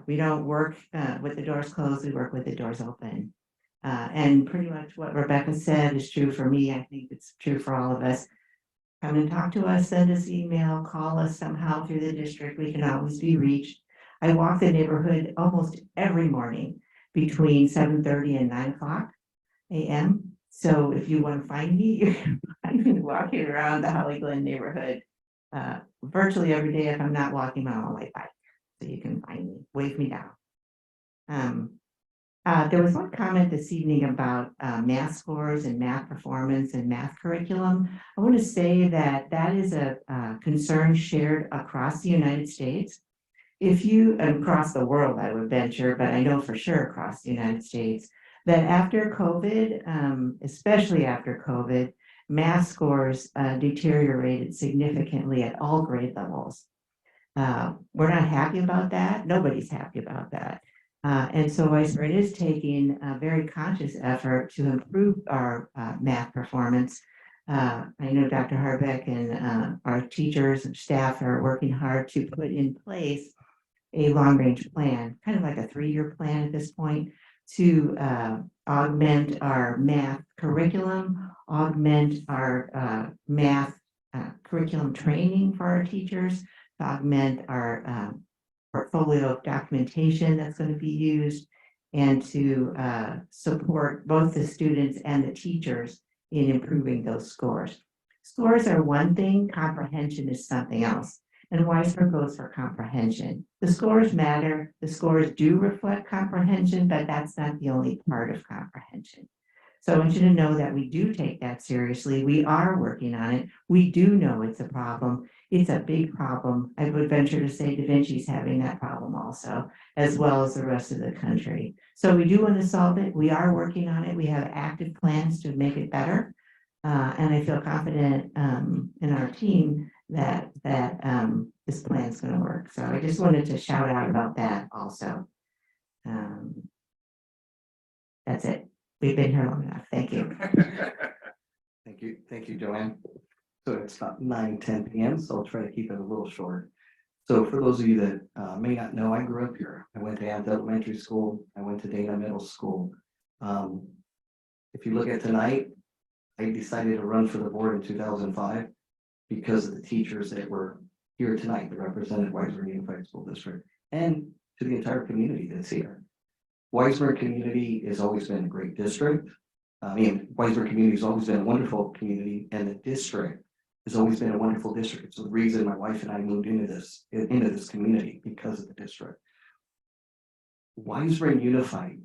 we don't work with the doors closed. We work with the doors open. And pretty much what Rebecca said is true for me. I think it's true for all of us. Come and talk to us, send us email, call us somehow through the district. We can always be reached. I walk the neighborhood almost every morning between 7:30 and 9:00 a.m. So if you want to find me, you can find me walking around the Holly Glen neighborhood virtually every day if I'm not walking my own way bike. So you can find me, wave me down. There was one comment this evening about math scores and math performance and math curriculum. I want to say that that is a concern shared across the United States. If you, across the world, I would venture, but I know for sure across the United States, that after COVID, especially after COVID, math scores deteriorated significantly at all grade levels. We're not happy about that. Nobody's happy about that. And so Weisbord is taking a very conscious effort to improve our math performance. I know Dr. Harbeck and our teachers and staff are working hard to put in place a long-range plan, kind of like a 3-year plan at this point, to augment our math curriculum, augment our math curriculum training for our teachers, to augment our portfolio of documentation that's going to be used, and to support both the students and the teachers in improving those scores. Scores are one thing, comprehension is something else. And Weisbord goes for comprehension. The scores matter. The scores do reflect comprehension, but that's not the only part of comprehension. So I want you to know that we do take that seriously. We are working on it. We do know it's a problem. It's a big problem. I would venture to say Da Vinci's having that problem also, as well as the rest of the country. So we do want to solve it. We are working on it. We have active plans to make it better. And I feel confident in our team that this plan is going to work. So I just wanted to shout out about that also. That's it. We've been here long enough. Thank you. Thank you, Joanne. So it's about 9:10 p.m., so I'll try to keep it a little short. So for those of you that may not know, I grew up here. I went to Ames Elementary School. I went to Dana Middle School. If you look at tonight, I decided to run for the board in 2005 because of the teachers that were here tonight that represented Weisburn Unified School District and to the entire community that's here. Weisburn community has always been a great district. Weisburn community has always been a wonderful community, and the district has always been a wonderful district. It's the reason my wife and I moved into this community because of the district. Weisburn Unified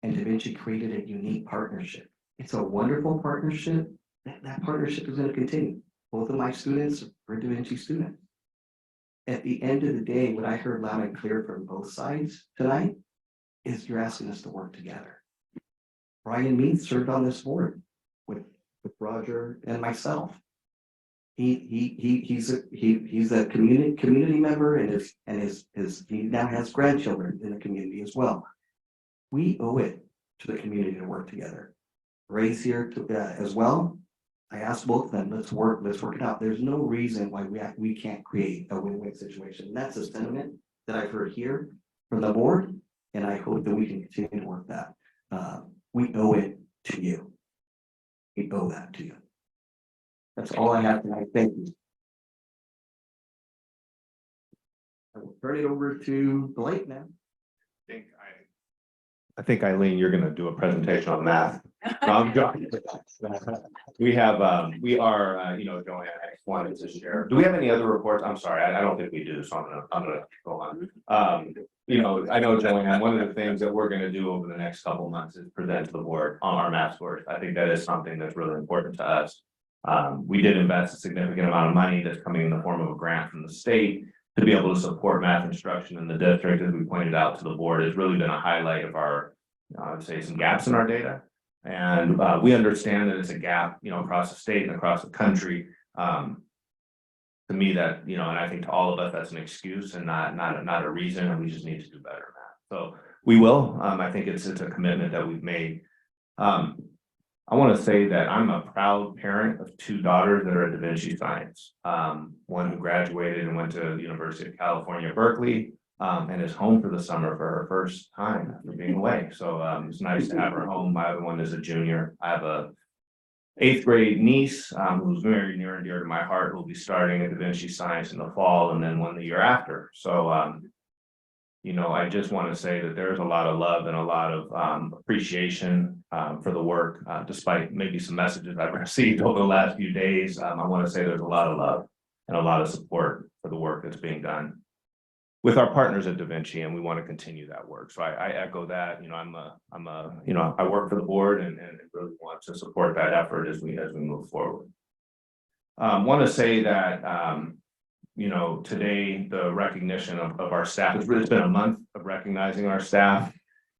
and Da Vinci created a unique partnership. It's a wonderful partnership. That partnership is going to continue. Both of my students are Da Vinci students. At the end of the day, what I heard loud and clear from both sides tonight is you're asking us to work together. Brian Meath served on this board with Roger and myself. He's a community member and he now has grandchildren in the community as well. We owe it to the community to work together. Ray's here as well. I asked both of them, let's work it out. There's no reason why we can't create a win-win situation. That's a sentiment that I've heard here from the board, and I hope that we can continue to work that. We owe it to you. We owe that to you. That's all I have tonight. Thank you. I will turn it over to Blake now. I think Eileen, you're gonna do a presentation on math. No, I'm joking. We are, Joanne, I just wanted to share. Do we have any other reports? I'm sorry, I don't think we do, so I'm gonna go on. I know, Joanne, one of the things that we're gonna do over the next couple of months is present to the board on our math scores. I think that is something that's really important to us. We did invest a significant amount of money that's coming in the form of a grant from the state to be able to support math instruction in the district. As we pointed out to the board, has really been a highlight of our, I would say, some gaps in our data. And we understand that it's a gap, across the state and across the country. To me, that, and I think to all of us, that's an excuse and not a reason, and we just need to do better at that. So we will. I think it's a commitment that we've made. I want to say that I'm a proud parent of two daughters that are at Da Vinci Science. One who graduated and went to the University of California, Berkeley, and is home for the summer for her first time after being away. So it's nice to have her home. My other one is a junior. I have a 8th grade niece who's very near and dear to my heart, who will be starting at Da Vinci Science in the fall, and then one the year after. So I just want to say that there's a lot of love and a lot of appreciation for the work, despite maybe some messages I've received over the last few days. I want to say there's a lot of love and a lot of support for the work that's being done with our partners at Da Vinci, and we want to continue that work. So I echo that. I work for the board and really want to support that effort as we move forward. Want to say that today the recognition of our staff, it's been a month of recognizing our staff.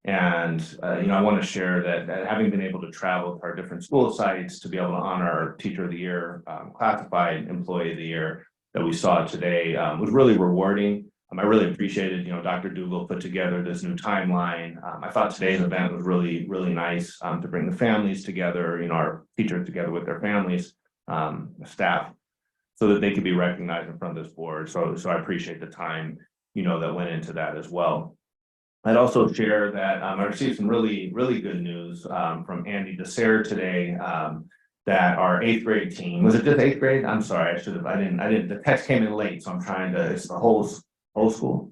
And I want to share that having been able to travel to our different school sites to be able to honor our Teacher of the Year, Classified Employee of the Year that we saw today was really rewarding. I really appreciated, Dr. Dougal put together this new timeline. I thought today's event was really, really nice to bring the families together, our teachers together with their families, staff, so that they could be recognized in front of this board. So I appreciate the time, that went into that as well. I'd also share that I received some really, really good news from Andy DeSere today. That our 8th grade team, was it just 8th grade? I'm sorry, I didn't, the text came in late, so I'm trying to, it's the whole school.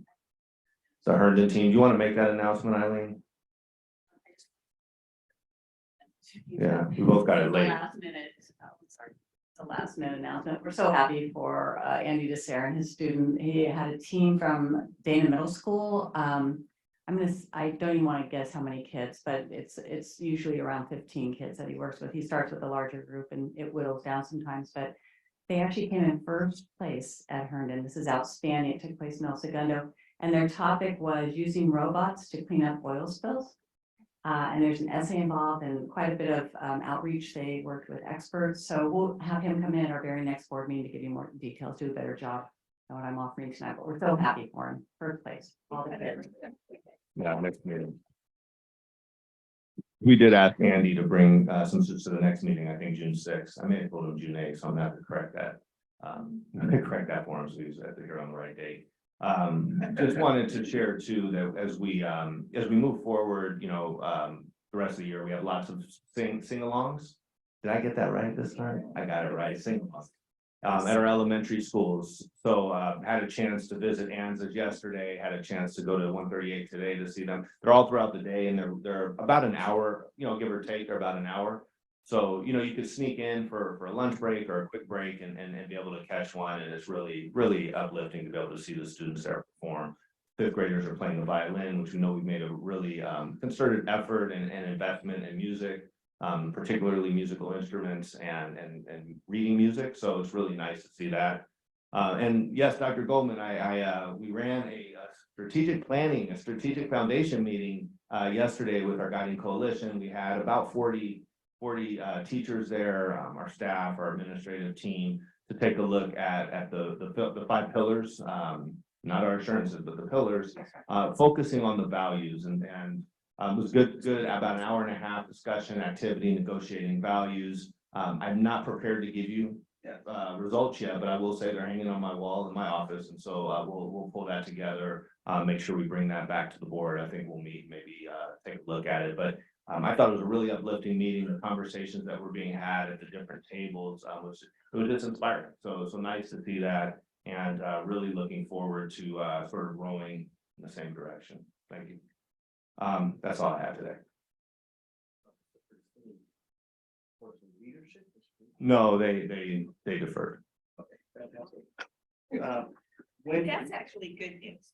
So Herndon team, do you want to make that announcement, Eileen? Yeah, we both got it late. The last minute announcement. We're so happy for Andy DeSere and his student. He had a team from Dana Middle School. I don't even want to guess how many kids, but it's usually around 15 kids that he works with. He starts with a larger group and it whittles down sometimes, but they actually came in first place at Herndon. This is outstanding. It took place in El Segundo. And their topic was using robots to clean up oil spills. And there's an essay involved and quite a bit of outreach. They worked with experts. So we'll have him come in at our very next board meeting to give you more details, do a better job than what I'm offering tonight. But we're so happy for him. First place, all the kids. Yeah, next meeting. We did ask Andy to bring some students to the next meeting, I think June 6th. I may have told him June 8th, so I'm gonna have to correct that. I'm gonna correct that for him, so he's at the here on the right date. Just wanted to share too, that as we move forward, the rest of the year, we have lots of sing-alongs. Did I get that right this time? I got it right, sing-alongs. At our elementary schools. So had a chance to visit Anza's yesterday, had a chance to go to 138 today to see them. They're all throughout the day and they're about an hour, give or take, they're about an hour. So, you could sneak in for a lunch break or a quick break and be able to catch one. And it's really, really uplifting to be able to see the students there perform. Fifth graders are playing the violin, which we know we've made a really concerted effort and investment in music. Particularly musical instruments and reading music. So it's really nice to see that. And yes, Dr. Goldman, we ran a strategic planning, a strategic foundation meeting yesterday with our guiding coalition. We had about 40 teachers there, our staff, our administrative team, to take a look at the 5 pillars, not our assurances, but the pillars, focusing on the values and it was good, about an hour and a half discussion, activity, negotiating values. I'm not prepared to give you results yet, but I will say they're hanging on my wall in my office. And so we'll pull that together, make sure we bring that back to the board. I think we'll meet, maybe take a look at it. But I thought it was a really uplifting meeting. The conversations that were being had at the different tables was just inspiring. So nice to see that and really looking forward to sort of rowing in the same direction. Thank you. That's all I have today. No, they deferred. That's actually good news.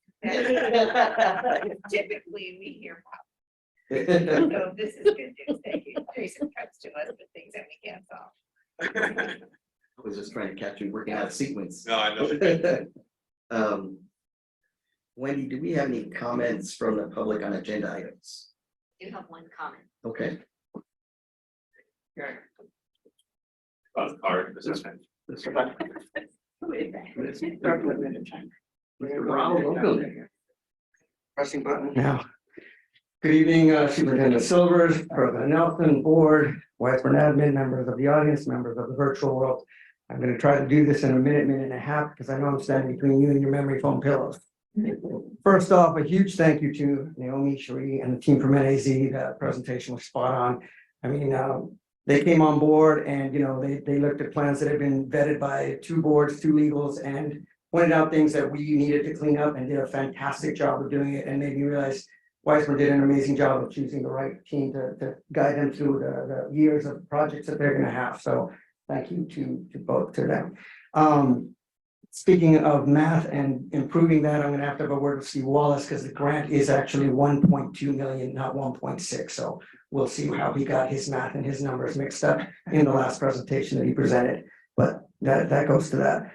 Typically, we hear problems. So this is good news. Thank you. Jason comes to us with things that we can't solve. I was just trying to catch you working out a sequence. No, I know. Wendy, do we have any comments from the public on agenda items? You have one comment. Okay. Pressing button now. Good evening, Superintendent Silvers, President Nelson, board, Wiseburn admin, members of the audience, members of the virtual world. I'm going to try to do this in a minute and a half because I know I'm standing between you and your memory foam pillows. First off, a huge thank you to Naomi, Cherie, and the team from NAZ. That presentation was spot on. I mean, they came on board and, they looked at plans that had been vetted by 2 boards, 2 legals, and pointed out things that we needed to clean up and did a fantastic job of doing it and made me realize Wiseburn did an amazing job of choosing the right team to guide them through the years of projects that they're going to have. So thank you to both to them. Speaking of math and improving that, I'm going to have a word with Steve Wallace because the grant is actually 1.2 million, not 1.6. So we'll see how he got his math and his numbers mixed up in the last presentation that he presented. But that goes to that.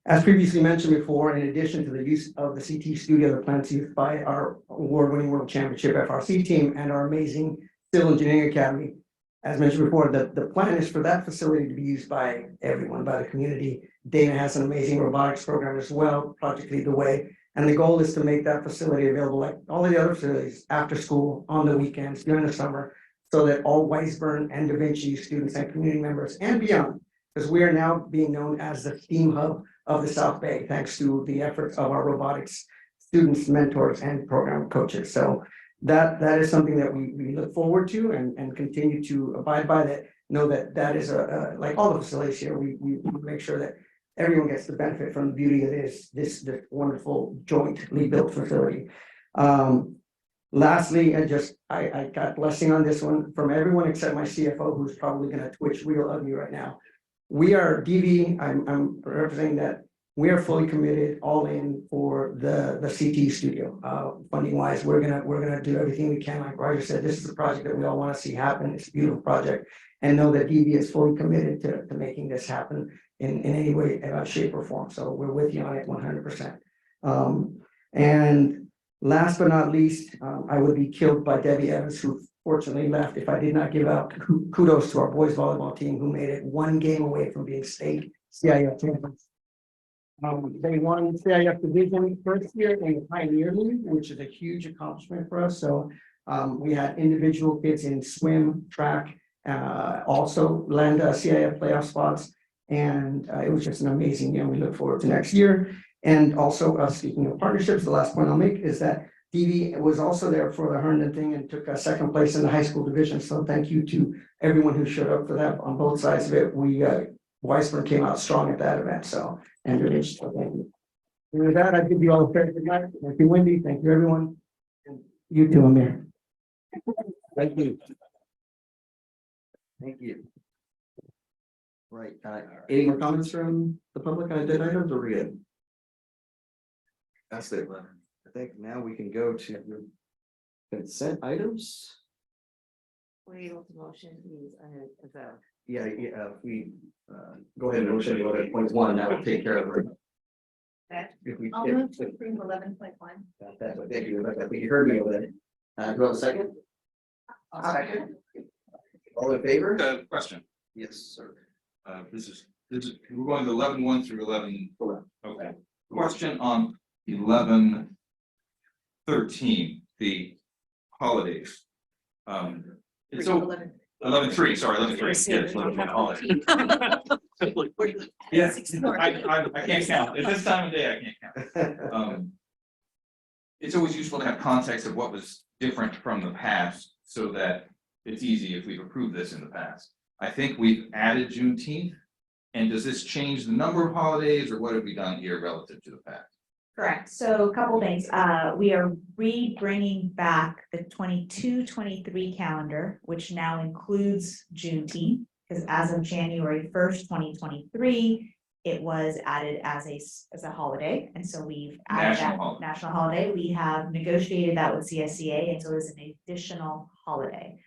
As previously mentioned before, in addition to the use of the CT studio, the plant's used by our award-winning World Championship FRC team and our amazing Civil Engineering Academy. As mentioned before, the plan is for that facility to be used by everyone, by the community. Dana has an amazing robotics program as well, Project Lead the Way. And the goal is to make that facility available like all of the other facilities after school, on the weekends, during the summer, so that all Wiseburn and Da Vinci students and community members and beyond, because we are now being known as the STEAM hub of the South Bay, thanks to the efforts of our robotics students, mentors, and program coaches. So that is something that we look forward to and continue to abide by, that know that is like all the facilities here, we make sure that everyone gets the benefit from the beauty that is this wonderful jointly built facility. Lastly, I got blessing on this one from everyone except my CFO, who's probably going to twitch real ugly right now. We are DV, I'm representing that we are fully committed, all in for the CT studio. Funding wise, we're gonna do everything we can. Like Roger said, this is a project that we all want to see happen. It's a beautiful project. And know that DV is fully committed to making this happen in any way, shape or form. So we're with you on it 100%. And last but not least, I would be killed by Debbie Evans, who fortunately left, if I did not give out kudos to our boys volleyball team, who made it one game away from being state CIF champions. They won CIF division first year in the Pioneer League, which is a huge accomplishment for us. So we had individual kids in swim, track, also land CIF playoff spots. And it was just an amazing year. We look forward to next year. And also, speaking of partnerships, the last point I'll make is that DV was also there for the Herndon thing and took a second place in the high school division. So thank you to everyone who showed up for that on both sides of it. We Weisburn came out strong at that event. So and it is. So thank you. And with that, I give you all a very good night. Thank you, Wendy. Thank you, everyone. And you too, Amir. Thank you. Thank you. Right, any more comments from the public on agenda items, or are we good? That's it. I think now we can go to consent items. Wait, the motion is, Yeah, we, go ahead and motion to go to point one, that will take care of it. If we, I'll move to approve 11.1. that's what, thank you, Rebecca. I think you heard me over there. Do you have a second? I'll second. All in favor? Question. Yes, sir. This is, we're going to 11.1 through 11. Okay. Question on 11.13, the holidays. It's so 11.3, sorry, 11.3. Yes, 11.1 holiday. Yes, I can't count. At this time of day, I can't count. It's always useful to have context of what was different from the past so that it's easy if we've approved this in the past. I think we've added Juneteenth. And does this change the number of holidays, or what have we done here relative to the past? Correct. So a couple things. We are bringing back the 22-23 calendar, which now includes Juneteenth, because as of January 1st, 2023, it was added as a holiday. And so we've added that national holiday. We have negotiated that with CSEA, and so it's an additional holiday.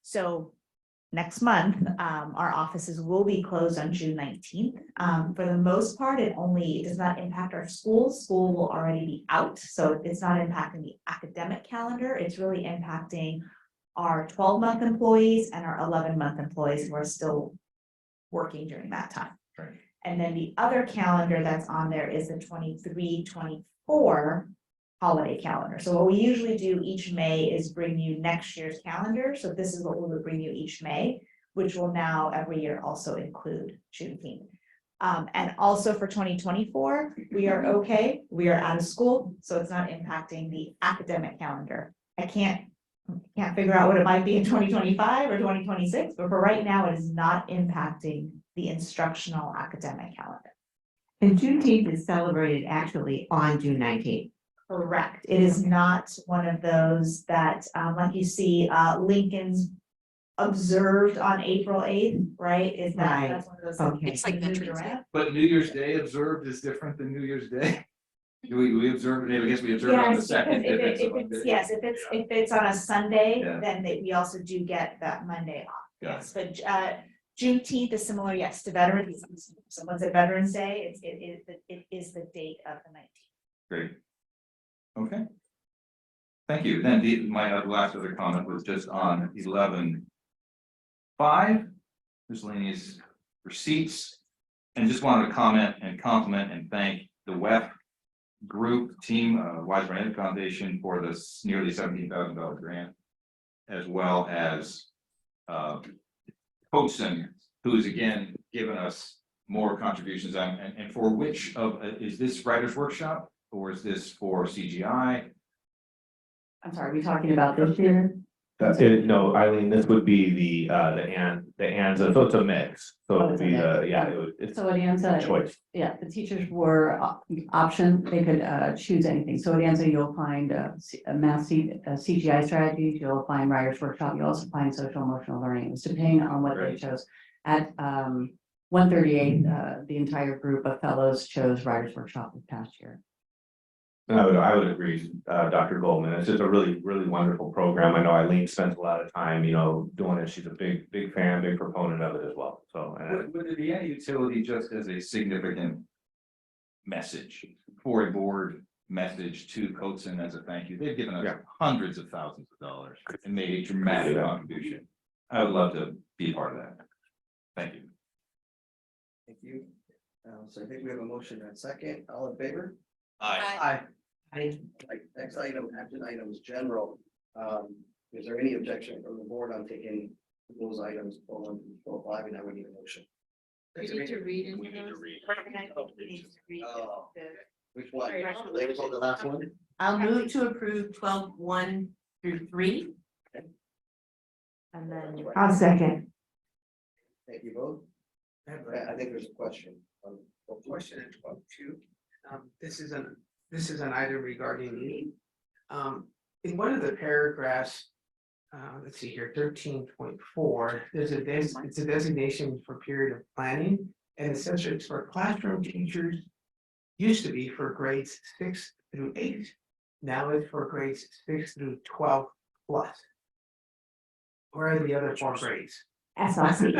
So next month, our offices will be closed on June 19th. For the most part, it does not impact our schools. School will already be out, so it's not impacting the academic calendar. It's really impacting our 12-month employees and our 11-month employees who are still working during that time. Right. And then the other calendar that's on there is the 23-24 holiday calendar. So what we usually do each May is bring you next year's calendar. So this is what we would bring you each May, which will now every year also include Juneteenth. And also for 2024, we are okay. We are out of school, so it's not impacting the academic calendar. I can't figure out what it might be in 2025 or 2026, but for right now, it is not impacting the instructional academic calendar. And Juneteenth is celebrated actually on June 19th. Correct. It is not one of those that, like you see, Lincoln's observed on April 8th, right? Is that, Right. that's one of those. Okay. It's like Veterans Day. But New Year's Day observed is different than New Year's Day. Do we observe it? I guess we observe it on the Yes, second. because if it's on a Sunday, Yeah. then we also do get that Monday off. Got Yes, but Juneteenth is similar, yes, to Veterans. Someone said Veterans Day, it is the date of the 19th. Great. Okay. Thank you. Then my last other comment was just on 11.5, miscellaneous receipts. And just wanted to comment and compliment and thank the WEF group team, Weisbrand Ed Foundation, for this nearly $17,000 grant, as well as Coachson, who has again given us more contributions and for which of is this writer's workshop or is this for CGI? I'm sorry, are we talking about this year? No, Eileen, this would be the ANZA, so it's a mix, so it would be it's So at ANZA, choice. yeah, the teachers were option, they could choose anything. So at ANZA, you'll find a math CGI strategies, you'll find writer's workshop, you'll also find social emotional learning. It was depending on what they chose. At 138, the entire group of fellows chose Writers Workshop this past year. I would agree, Dr. Goldman. It's just a really, really wonderful program. I know Eileen spends a lot of time, doing it. She's a big, big fan, big proponent of it as well. So. Would it be any utility just as a significant message for a board message to Coatson as a thank you? They've given us hundreds of thousands of dollars and made a dramatic contribution. I would love to be a part of that. Thank you. Thank you. So I think we have a motion and a second. All in favor? Aye. Right, next item, action items, general. Is there any objection from the board on taking those items, 1 through 5, and now we need a motion? We need to read into We need to those. read. Oh, which one? Ladies on the last one? I'll move to approve 12-1 through 3. And then I'll second. Thank you both. I think there's a question. Question at 12.2. This is an item regarding leave. In one of the paragraphs, let's see here, 13.4, it's a designation for period of planning. And essentially it's for classroom teachers, used to be for grades 6 through 8. Now it's for grades 6 through 12 plus. Where are the other 4 grades? SLC.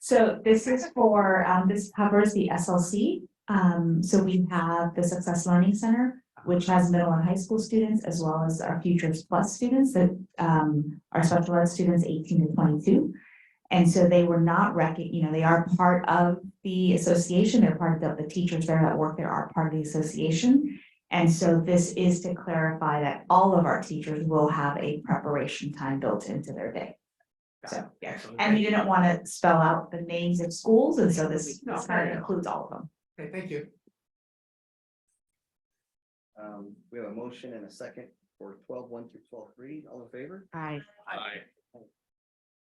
So this is for, this covers the SLC. So we have the Success Learning Center, which has middle and high school students, as well as our Futures Plus students that are special ed students 18 to 22. And so they were not they are part of the association. They're part of the teachers there that work there are part of the association. And so this is to clarify that all of our teachers will have a preparation time built into their day. So, and we didn't want to spell out the names of schools, and so this kind of includes all of them. Okay, thank you. We have a motion and a second for 12.1 through 12.3. All in favor? Aye.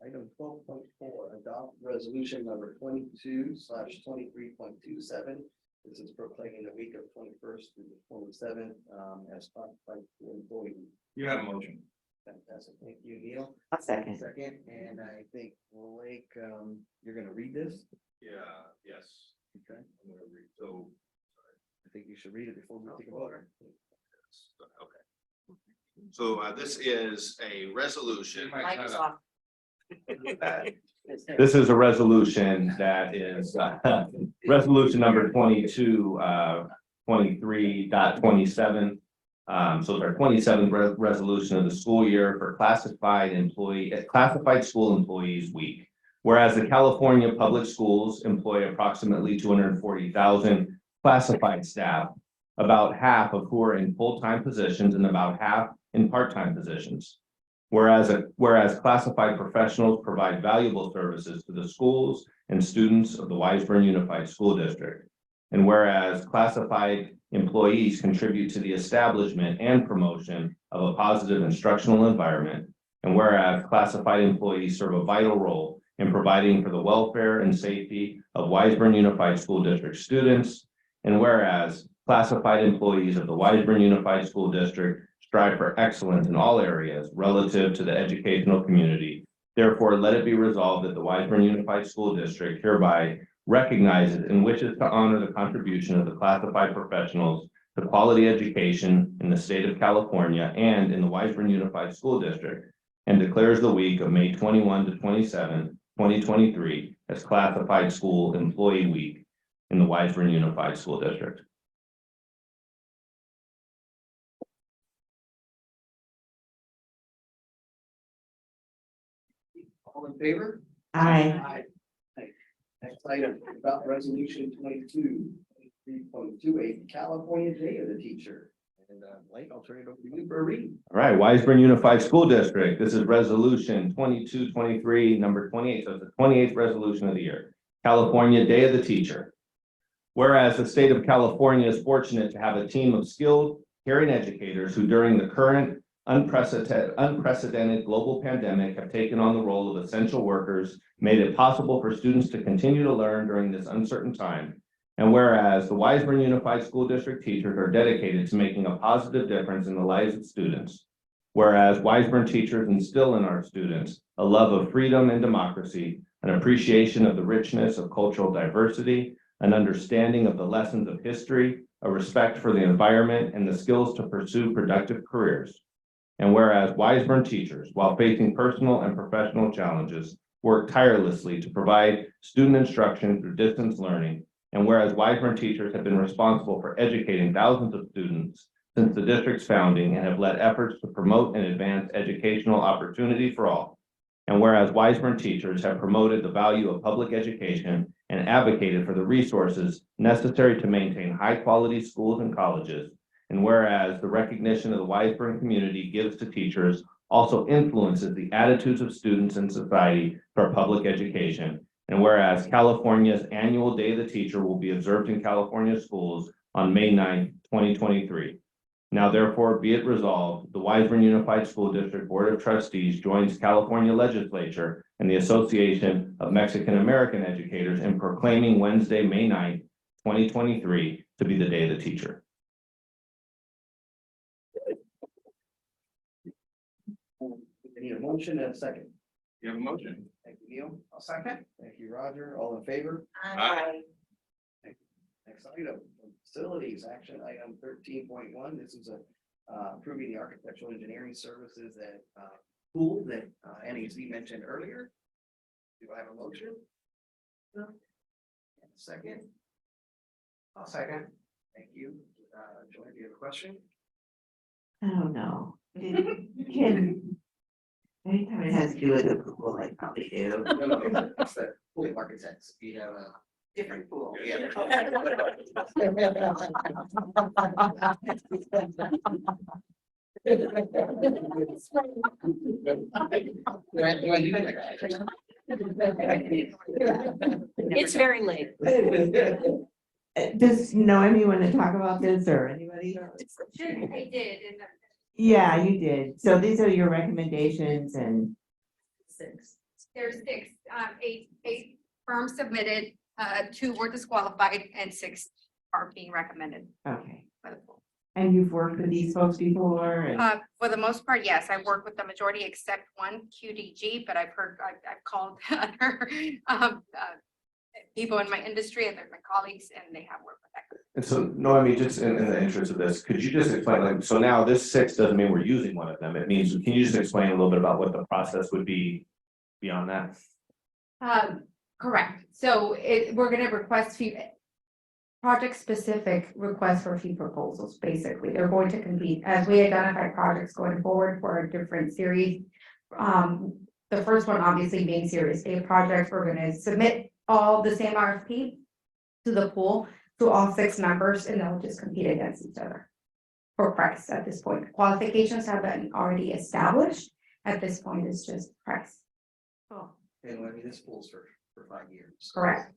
Item 12.4, adopt resolution number 22/23.27. This is proclaiming the week of 21st through the 27th as classified employee. You have a motion. Fantastic. Thank you, Neil. I'll second. Second, and I think Blake, you're gonna read this? Yeah, yes. Okay. I'm gonna read, so, I think you should read it before we take a vote. Okay. So this is a resolution. This is a resolution that is resolution number 22/23.27. So it's our 27th resolution of the school year for classified school employees week. Whereas the California Public Schools employ approximately 240,000 classified staff, about half of who are in full-time positions and about half in part-time positions. Whereas classified professionals provide valuable services to the schools and students of the Wiseburn Unified School District. And whereas classified employees contribute to the establishment and promotion of a positive instructional environment. And whereas classified employees serve a vital role in providing for the welfare and safety of Wiseburn Unified School District students. And whereas classified employees of the Wiseburn Unified School District strive for excellence in all areas relative to the educational community. Therefore, let it be resolved that the Wiseburn Unified School District hereby recognizes and wishes to honor the contribution of the classified professionals to quality education in the state of California and in the Wiseburn Unified School District, and declares the week of May 21 to 27, 2023 as Classified School Employee Week in the Wiseburn Unified School District. All in favor? Aye. Next item, about resolution 22/23.28, California Day of the Teacher. And Blake, I'll turn it over to you for a read. All right, Wiseburn Unified School District. This is resolution 22/23, number 28. So it's the 28th resolution of the year. California Day of the Teacher. Whereas the state of California is fortunate to have a team of skilled, caring educators who during the current unprecedented global pandemic have taken on the role of essential workers, made it possible for students to continue to learn during this uncertain time. And whereas the Wiseburn Unified School District teachers are dedicated to making a positive difference in the lives of students. Whereas Wiseburn teachers instill in our students a love of freedom and democracy, an appreciation of the richness of cultural diversity, an understanding of the lessons of history, a respect for the environment, and the skills to pursue productive careers. And whereas Wiseburn teachers, while facing personal and professional challenges, work tirelessly to provide student instruction through distance learning. And whereas Wiseburn teachers have been responsible for educating thousands of students since the district's founding and have led efforts to promote and advance educational opportunity for all. And whereas Wiseburn teachers have promoted the value of public education and advocated for the resources necessary to maintain high-quality schools and colleges. And whereas the recognition of the Wiseburn community gives to teachers also influences the attitudes of students in society for public education. And whereas California's annual Day of the Teacher will be observed in California schools on May 9th, 2023. Now therefore be it resolved, the Wiseburn Unified School District Board of Trustees joins California Legislature and the Association of Mexican American Educators in proclaiming Wednesday, May 9th, 2023 to be the Day of the Teacher. We need a motion and a second. You have a motion? Thank you, Neil. I'll second. Thank you, Roger. All in favor? Aye. Next item, facilities, action item 13.1. This is approving the architectural engineering services that pool that NAC mentioned earlier. Do I have a motion? And a second. I'll second. Thank you. Joy, do you have a question? I don't know. Can, anytime it has to do with the pool, I probably do. No, it's the pool architects. We have a different pool. Yeah. It's very late. Does Noemi want to talk about this or anybody? Sure, I did. Yeah, you did. So these are your recommendations and. There's six, eight firms submitted, 2 were disqualified and 6 are being recommended Okay. by the pool. And you've worked with these folks before? And- For the most part, yes, I've worked with the majority except one QDG, but I've called other people in my industry and they're my colleagues and they have worked with that group. And so, Noemi, just in the interest of this, could you just explain, like, so now this 6 doesn't mean we're using one of them. It means, can you just explain a little bit about what the process would be beyond that? Correct. So we're gonna request project-specific requests for fee proposals, basically. They're going to compete as we identify projects going forward for a different series. The first one obviously being Series A projects, we're gonna submit all the same RFP to the pool, to all 6 members, and they'll just compete against each other for price at this point. Qualifications have been already established. At this point, it's just price. And I mean, this pool's for 5 years. Correct.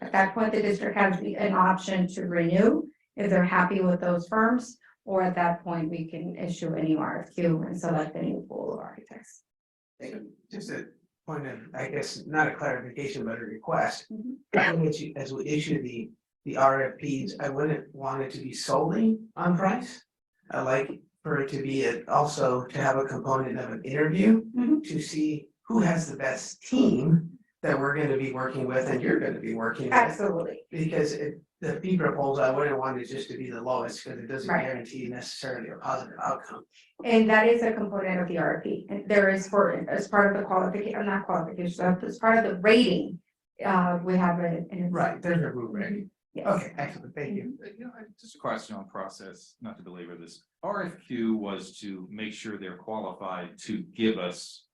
At that point, the district has an option to renew if they're happy with those firms, or at that point, we can issue a new RFQ and select a new pool of architects. Just a point of, I guess, not a clarification, but a request. As we issue the RFPs, I wouldn't want it to be solely on price. I like for it to be also to have a component of an interview to see who has the best team that we're going to be working with and you're going to be working with. Absolutely. Because the fee proposal, I wouldn't want it just to be the lowest because it doesn't Right. guarantee necessarily a positive outcome. And that is a component of the RFP. And there is as part of the qualification, not qualification, as part of the rating, we have Right, there's a rubric. Yes. Okay, excellent, thank you. Just a question on process, not to belabor this. RFQ was to make sure they're qualified to give us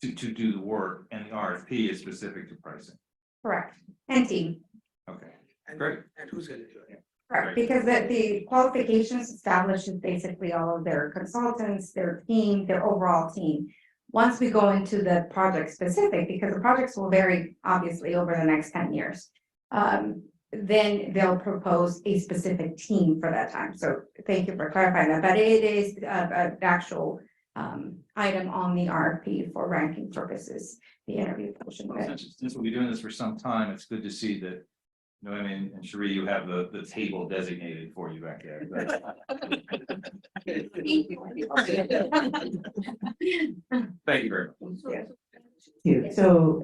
to do the work, and the RFP is specific to pricing. Correct. And team. Okay, great. And who's gonna do it? Correct, because the qualifications establishes basically all of their consultants, their team, their overall team. Once we go into the project specific, because the projects will vary obviously over the next 10 years. Then they'll propose a specific team for that time. So thank you for clarifying that, but it is an actual item on the RFP for ranking purposes, the interview portion of it. Since we'll be doing this for some time, it's good to see that, Noemi and Cherie, you have the table designated for you back there. Thank you very much. So,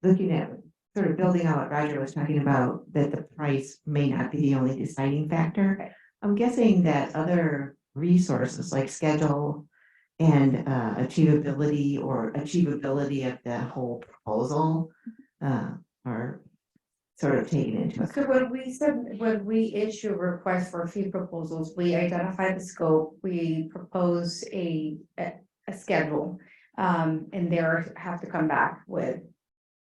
looking at, sort of building on what Roger was talking about, that the price may not be the only deciding factor. I'm guessing that other resources like schedule and achievability of the whole proposal are sort of taken into account. So when we issue a request for fee proposals, we identify the scope, we propose a schedule. And they have to come back with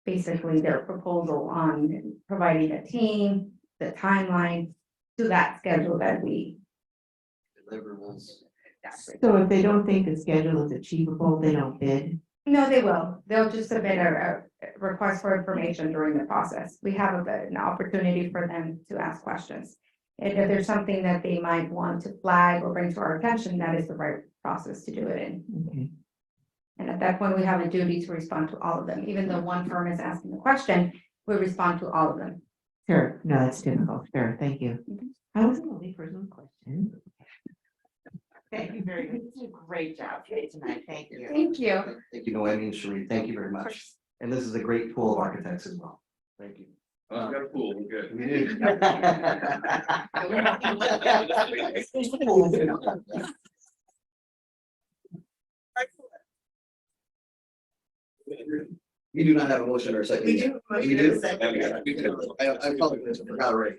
basically their proposal on providing a team, the timeline to that schedule that we. Deliverables. So if they don't think the schedule is achievable, they don't bid. No, they will. They'll just submit a request for information during the process. We have an opportunity for them to ask questions. And if there's something that they might want to flag or bring to our attention, that is the right process to do it in. Okay. And at that point, we have a duty to respond to all of them. Even though one firm is asking the question, we respond to all of them. Sure, no, that's difficult. Sure, thank you. I was the only person with question. Thank you very much. You did a great job today tonight. Thank you. Thank you. Thank you, Noemi and Sheree. Thank you very much. And this is a great pool of architects as well. Thank you. We got a pool, we're good. We do. We do not have a motion or a second. We yet. do. have a We motion do? and a second. We do. I apologize, I forgot already.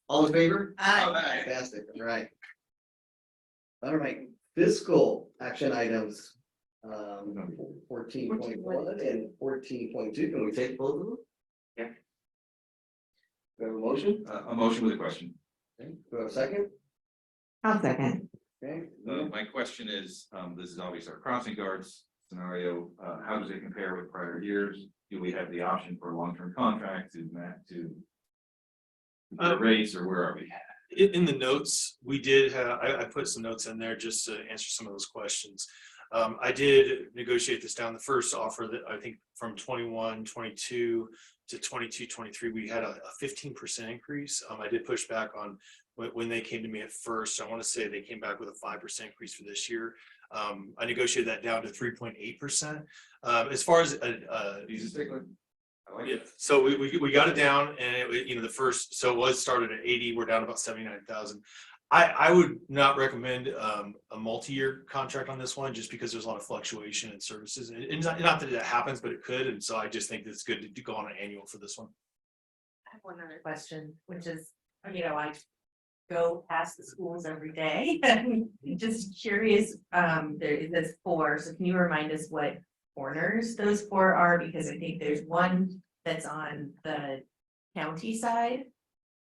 All in favor? Aye. Fantastic, all right. All right, fiscal action items. 14.1 and 14.2, can we take both of them? Yeah. Do we have a motion? A motion with a question. Okay, do we have a second? I'll second. Okay. My question is, this is obviously our crossing guards scenario. How does it compare with prior years? Do we have the option for a long-term contract to raise, or where are we? In the notes, we did have, I put some notes in there just to answer some of those questions. I did negotiate this down. The first offer that I think from 21, 22 to 22, 23, we had a 15% increase. I did push back on when they came to me at first. I want to say they came back with a 5% increase for this year. I negotiated that down to 3.8%. As far as yeah, so we got it down, and it, the first, so it was started at 80, we're down about 79,000. I would not recommend a multi-year contract on this one, just because there's a lot of fluctuation in services, and not that it happens, but it could, and so I just think it's good to go on an annual for this one. I have one other question, which is, I go past the schools every day, and just curious, there is this 4, so can you remind us what corners those 4 are? Because I think there's one that's on the county side,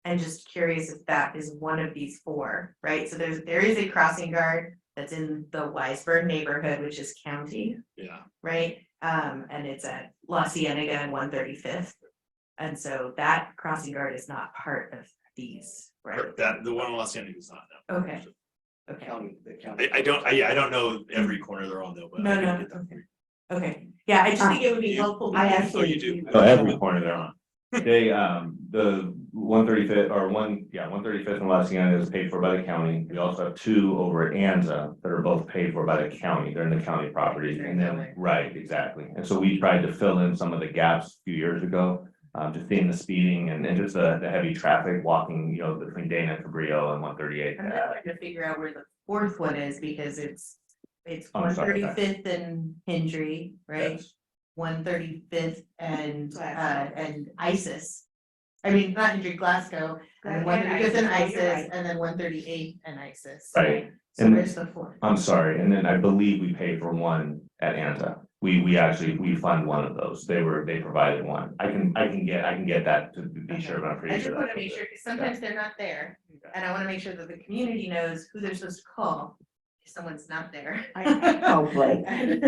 and just curious if that is one of these 4, right? So there is a crossing guard that's in the Weisburn neighborhood, which is county, Yeah. right? And it's at La Cienega and 135th. And so that crossing guard is not part of these, right? That the one in Los Angeles is not. No. Okay. Okay. I don't know every corner they're on though, but I No, can no, get that for you. Okay, yeah, I just think it would be helpful. I because- actually you do. So every corner they're on. They, the 135th or 135th and La Cienega is paid for by the county. We also have 2 over at Anza that are both paid for by the county. They're in the county property. And then, right, exactly. And so we tried to fill in some of the gaps a few years ago, just seeing the speeding and just the heavy traffic walking, between Dana and Cabrillo and 138. I'm just trying to figure out where the 4th one is, because it's I'm sorry, 135th and Hendry, right? Yes. 135th and ISIS. I mean, not Hendry, Glasgow, and 135th and ISIS, and then 138 and ISIS. Right. So And- where's the 4th? I'm sorry, and then I believe we paid for one at Anza. We fund one of those. They provided one. I can get that to be sure, but I'm I pretty just sure. want to that's make what sure, it because sometimes they're not there, and I want to make sure that the community knows who they're supposed to call if someone's not there. Oh, Blake. I've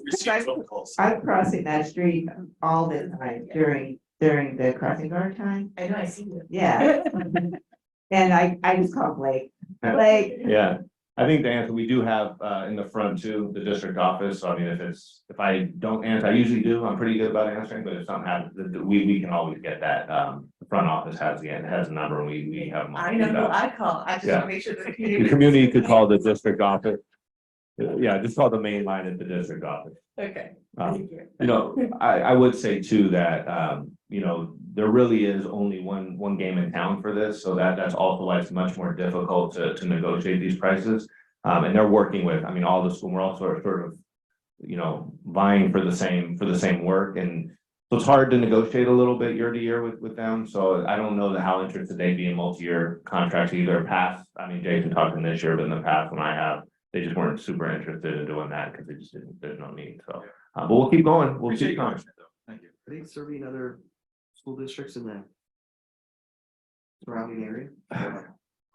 received phone calls. I'm crossing that street all the time during the crossing guard time. I know, I see you. Yeah. And I just call Blake. Blake. Yeah, I think the answer, we do have in the front too, the district office. So I mean, if I don't answer, I usually do. I'm pretty good about answering, but if something happens, we can always get that. The front office has a number, and we have them. I know who I call, I just want to make sure that the community. The community could call the district office. Yeah, just call the main line at the district office. Okay. You know, I would say too that, you know, there really is only one game in town for this, so that's also why it's much more difficult to negotiate these prices. And they're working with, I mean, all the school, we're all sort of, you know, vying for the same work, and so it's hard to negotiate a little bit year to year with them, so I don't know how interested they'd be in multi-year contracts either past, I mean, Jason talking this year, but in the past when I have, they just weren't super interested in doing that because they just didn't, there's no need, so. But we'll keep going, we'll keep going. Thank you. Are they serving other school districts in the surrounding area?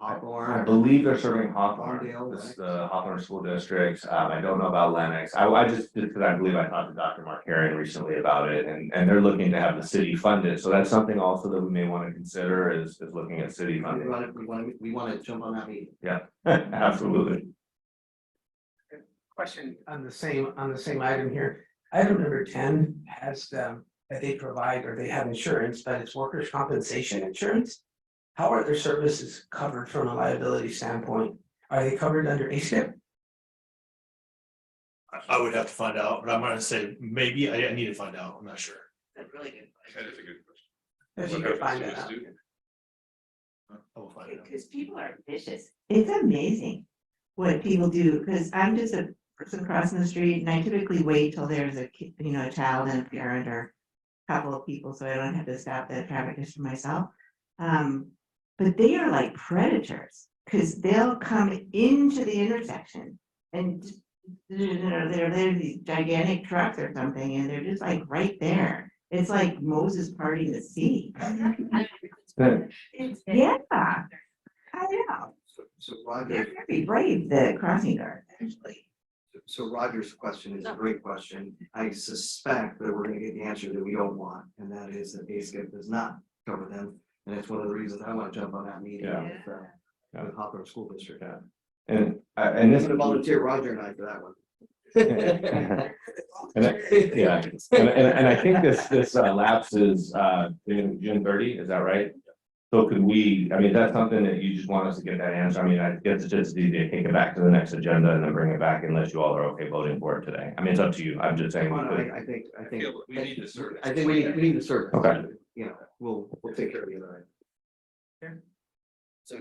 Hawthorne? I believe they're serving Hawthorne, Farmdale, this, right? the Hawthorne School District. I don't know about Lennox. I just, because I believe I talked to Dr. Mark Herring recently about it, and they're looking to have the city fund it. So that's something also that we may want to consider is looking at city funding. We want to jump on that meeting. Yeah, absolutely. Question on the same item here. Item number 10 has that they provide or they have insurance, but it's workers' compensation insurance. How are their services covered from a liability standpoint? Are they covered under ASIP? I would have to find out, but I'm gonna say maybe, I need to find out, I'm not sure. That's really good. That is a good question. If you could find that out. I will find out. Because people are vicious. It's amazing what people do, because I'm just a person crossing the street and I typically wait till there's a kid, you know, a child and a parent or a couple of people, so I don't have to stop the traffic just for myself. But they are like predators, because they'll come into the intersection and they're these gigantic trucks or something, and they're just like right there. It's like Moses parting the sea. Yeah, I know. So Roger, They're very brave, the crossing guard, actually. so Roger's question is a great question. I suspect that we're gonna get the answer that we don't want, and that is that ASIP does not cover them. And it's one of the reasons I want to jump on that meeting with Hawthorne School District. Yeah. And I'm this. gonna volunteer Roger and I for that one. And I think this lapses June 30, is that right? So could we, I mean, that's something that you just want us to get that answer. I mean, I guess it's just easy to take it back to the next agenda and then bring it back unless you all are okay voting for it today. I mean, it's up to you. I'm just saying. Well, we could- I think. We need the service. I think we need the service. Okay. You know, we'll take care of the other. So,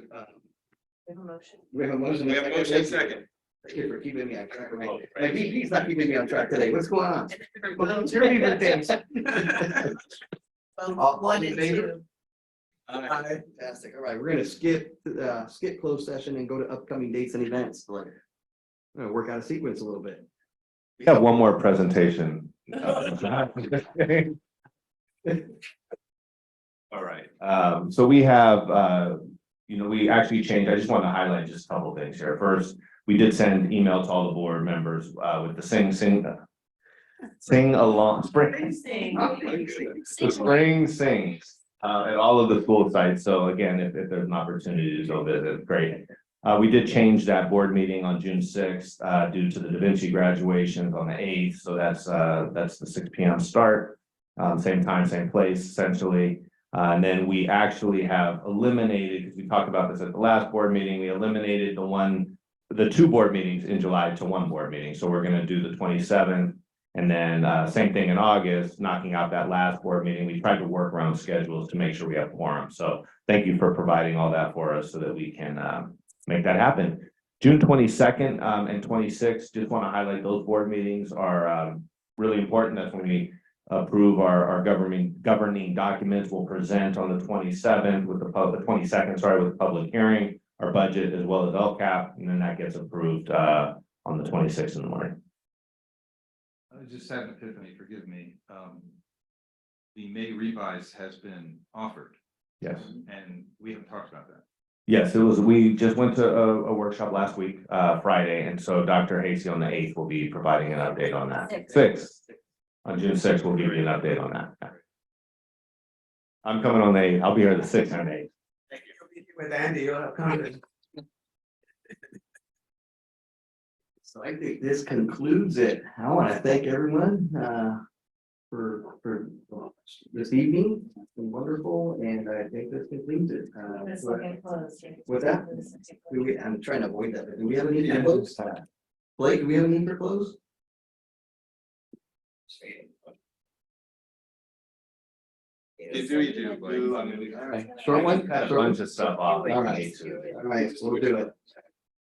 We have a motion. we have a motion. We have a motion second. Thank you for keeping me on track. My VP's not keeping me on track today. What's going on? Volunteering things. All One in and favor? two. Fantastic. All right, we're gonna skip closed session and go to upcoming dates and events. We're gonna work out a sequence a little bit. We have one more presentation. All right, so we have, you know, we actually changed, I just want to highlight just a couple of things here. First, we did send email to all the board members with the sing along, spring. The spring sings at all of the school sites. So again, if there's an opportunity to go visit, great. We did change that board meeting on June 6th due to the Da Vinci graduations on the 8th. So that's the 6 p.m. start. Same time, same place, essentially. And then we actually have eliminated, because we talked about this at the last board meeting, we eliminated the two board meetings in July to one board meeting. So we're going to do the 27th. And then same thing in August, knocking out that last board meeting. We tried to work around schedules to make sure we have quorum. So thank you for providing all that for us so that we can make that happen. June 22nd and 26th, just want to highlight those board meetings are really important. That's when we approve our governing documents. We'll present on the 27th with the 22nd, sorry, with the public hearing, our budget as well as LCAP, and then that gets approved on the 26th in the morning. I just had an epiphany, forgive me. The May revise has been offered. Yes. And we haven't talked about that. Yes, we just went to a workshop last week, Friday, and so Dr. Hasty on the 8th will be providing an update on that. 6th. On June 6th, we'll give you an update on that. I'm coming on the 8th. I'll be here the 6th and 8th. With Andy, you'll have comments. So I think this concludes it. I want to thank everyone for this evening. It's been wonderful, and I think this concludes it. Let's look at close. With that, I'm trying to avoid that. But do we have a need for close? Blake, do we have a need for close? You do, like. I mean, we All right, short one? Got a Short one? bunch of stuff off. All right, all right, we'll do it.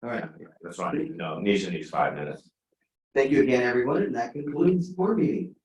All right, That's fine, no, Nisha needs 5 minutes. thank you again, everyone, and that concludes board meeting.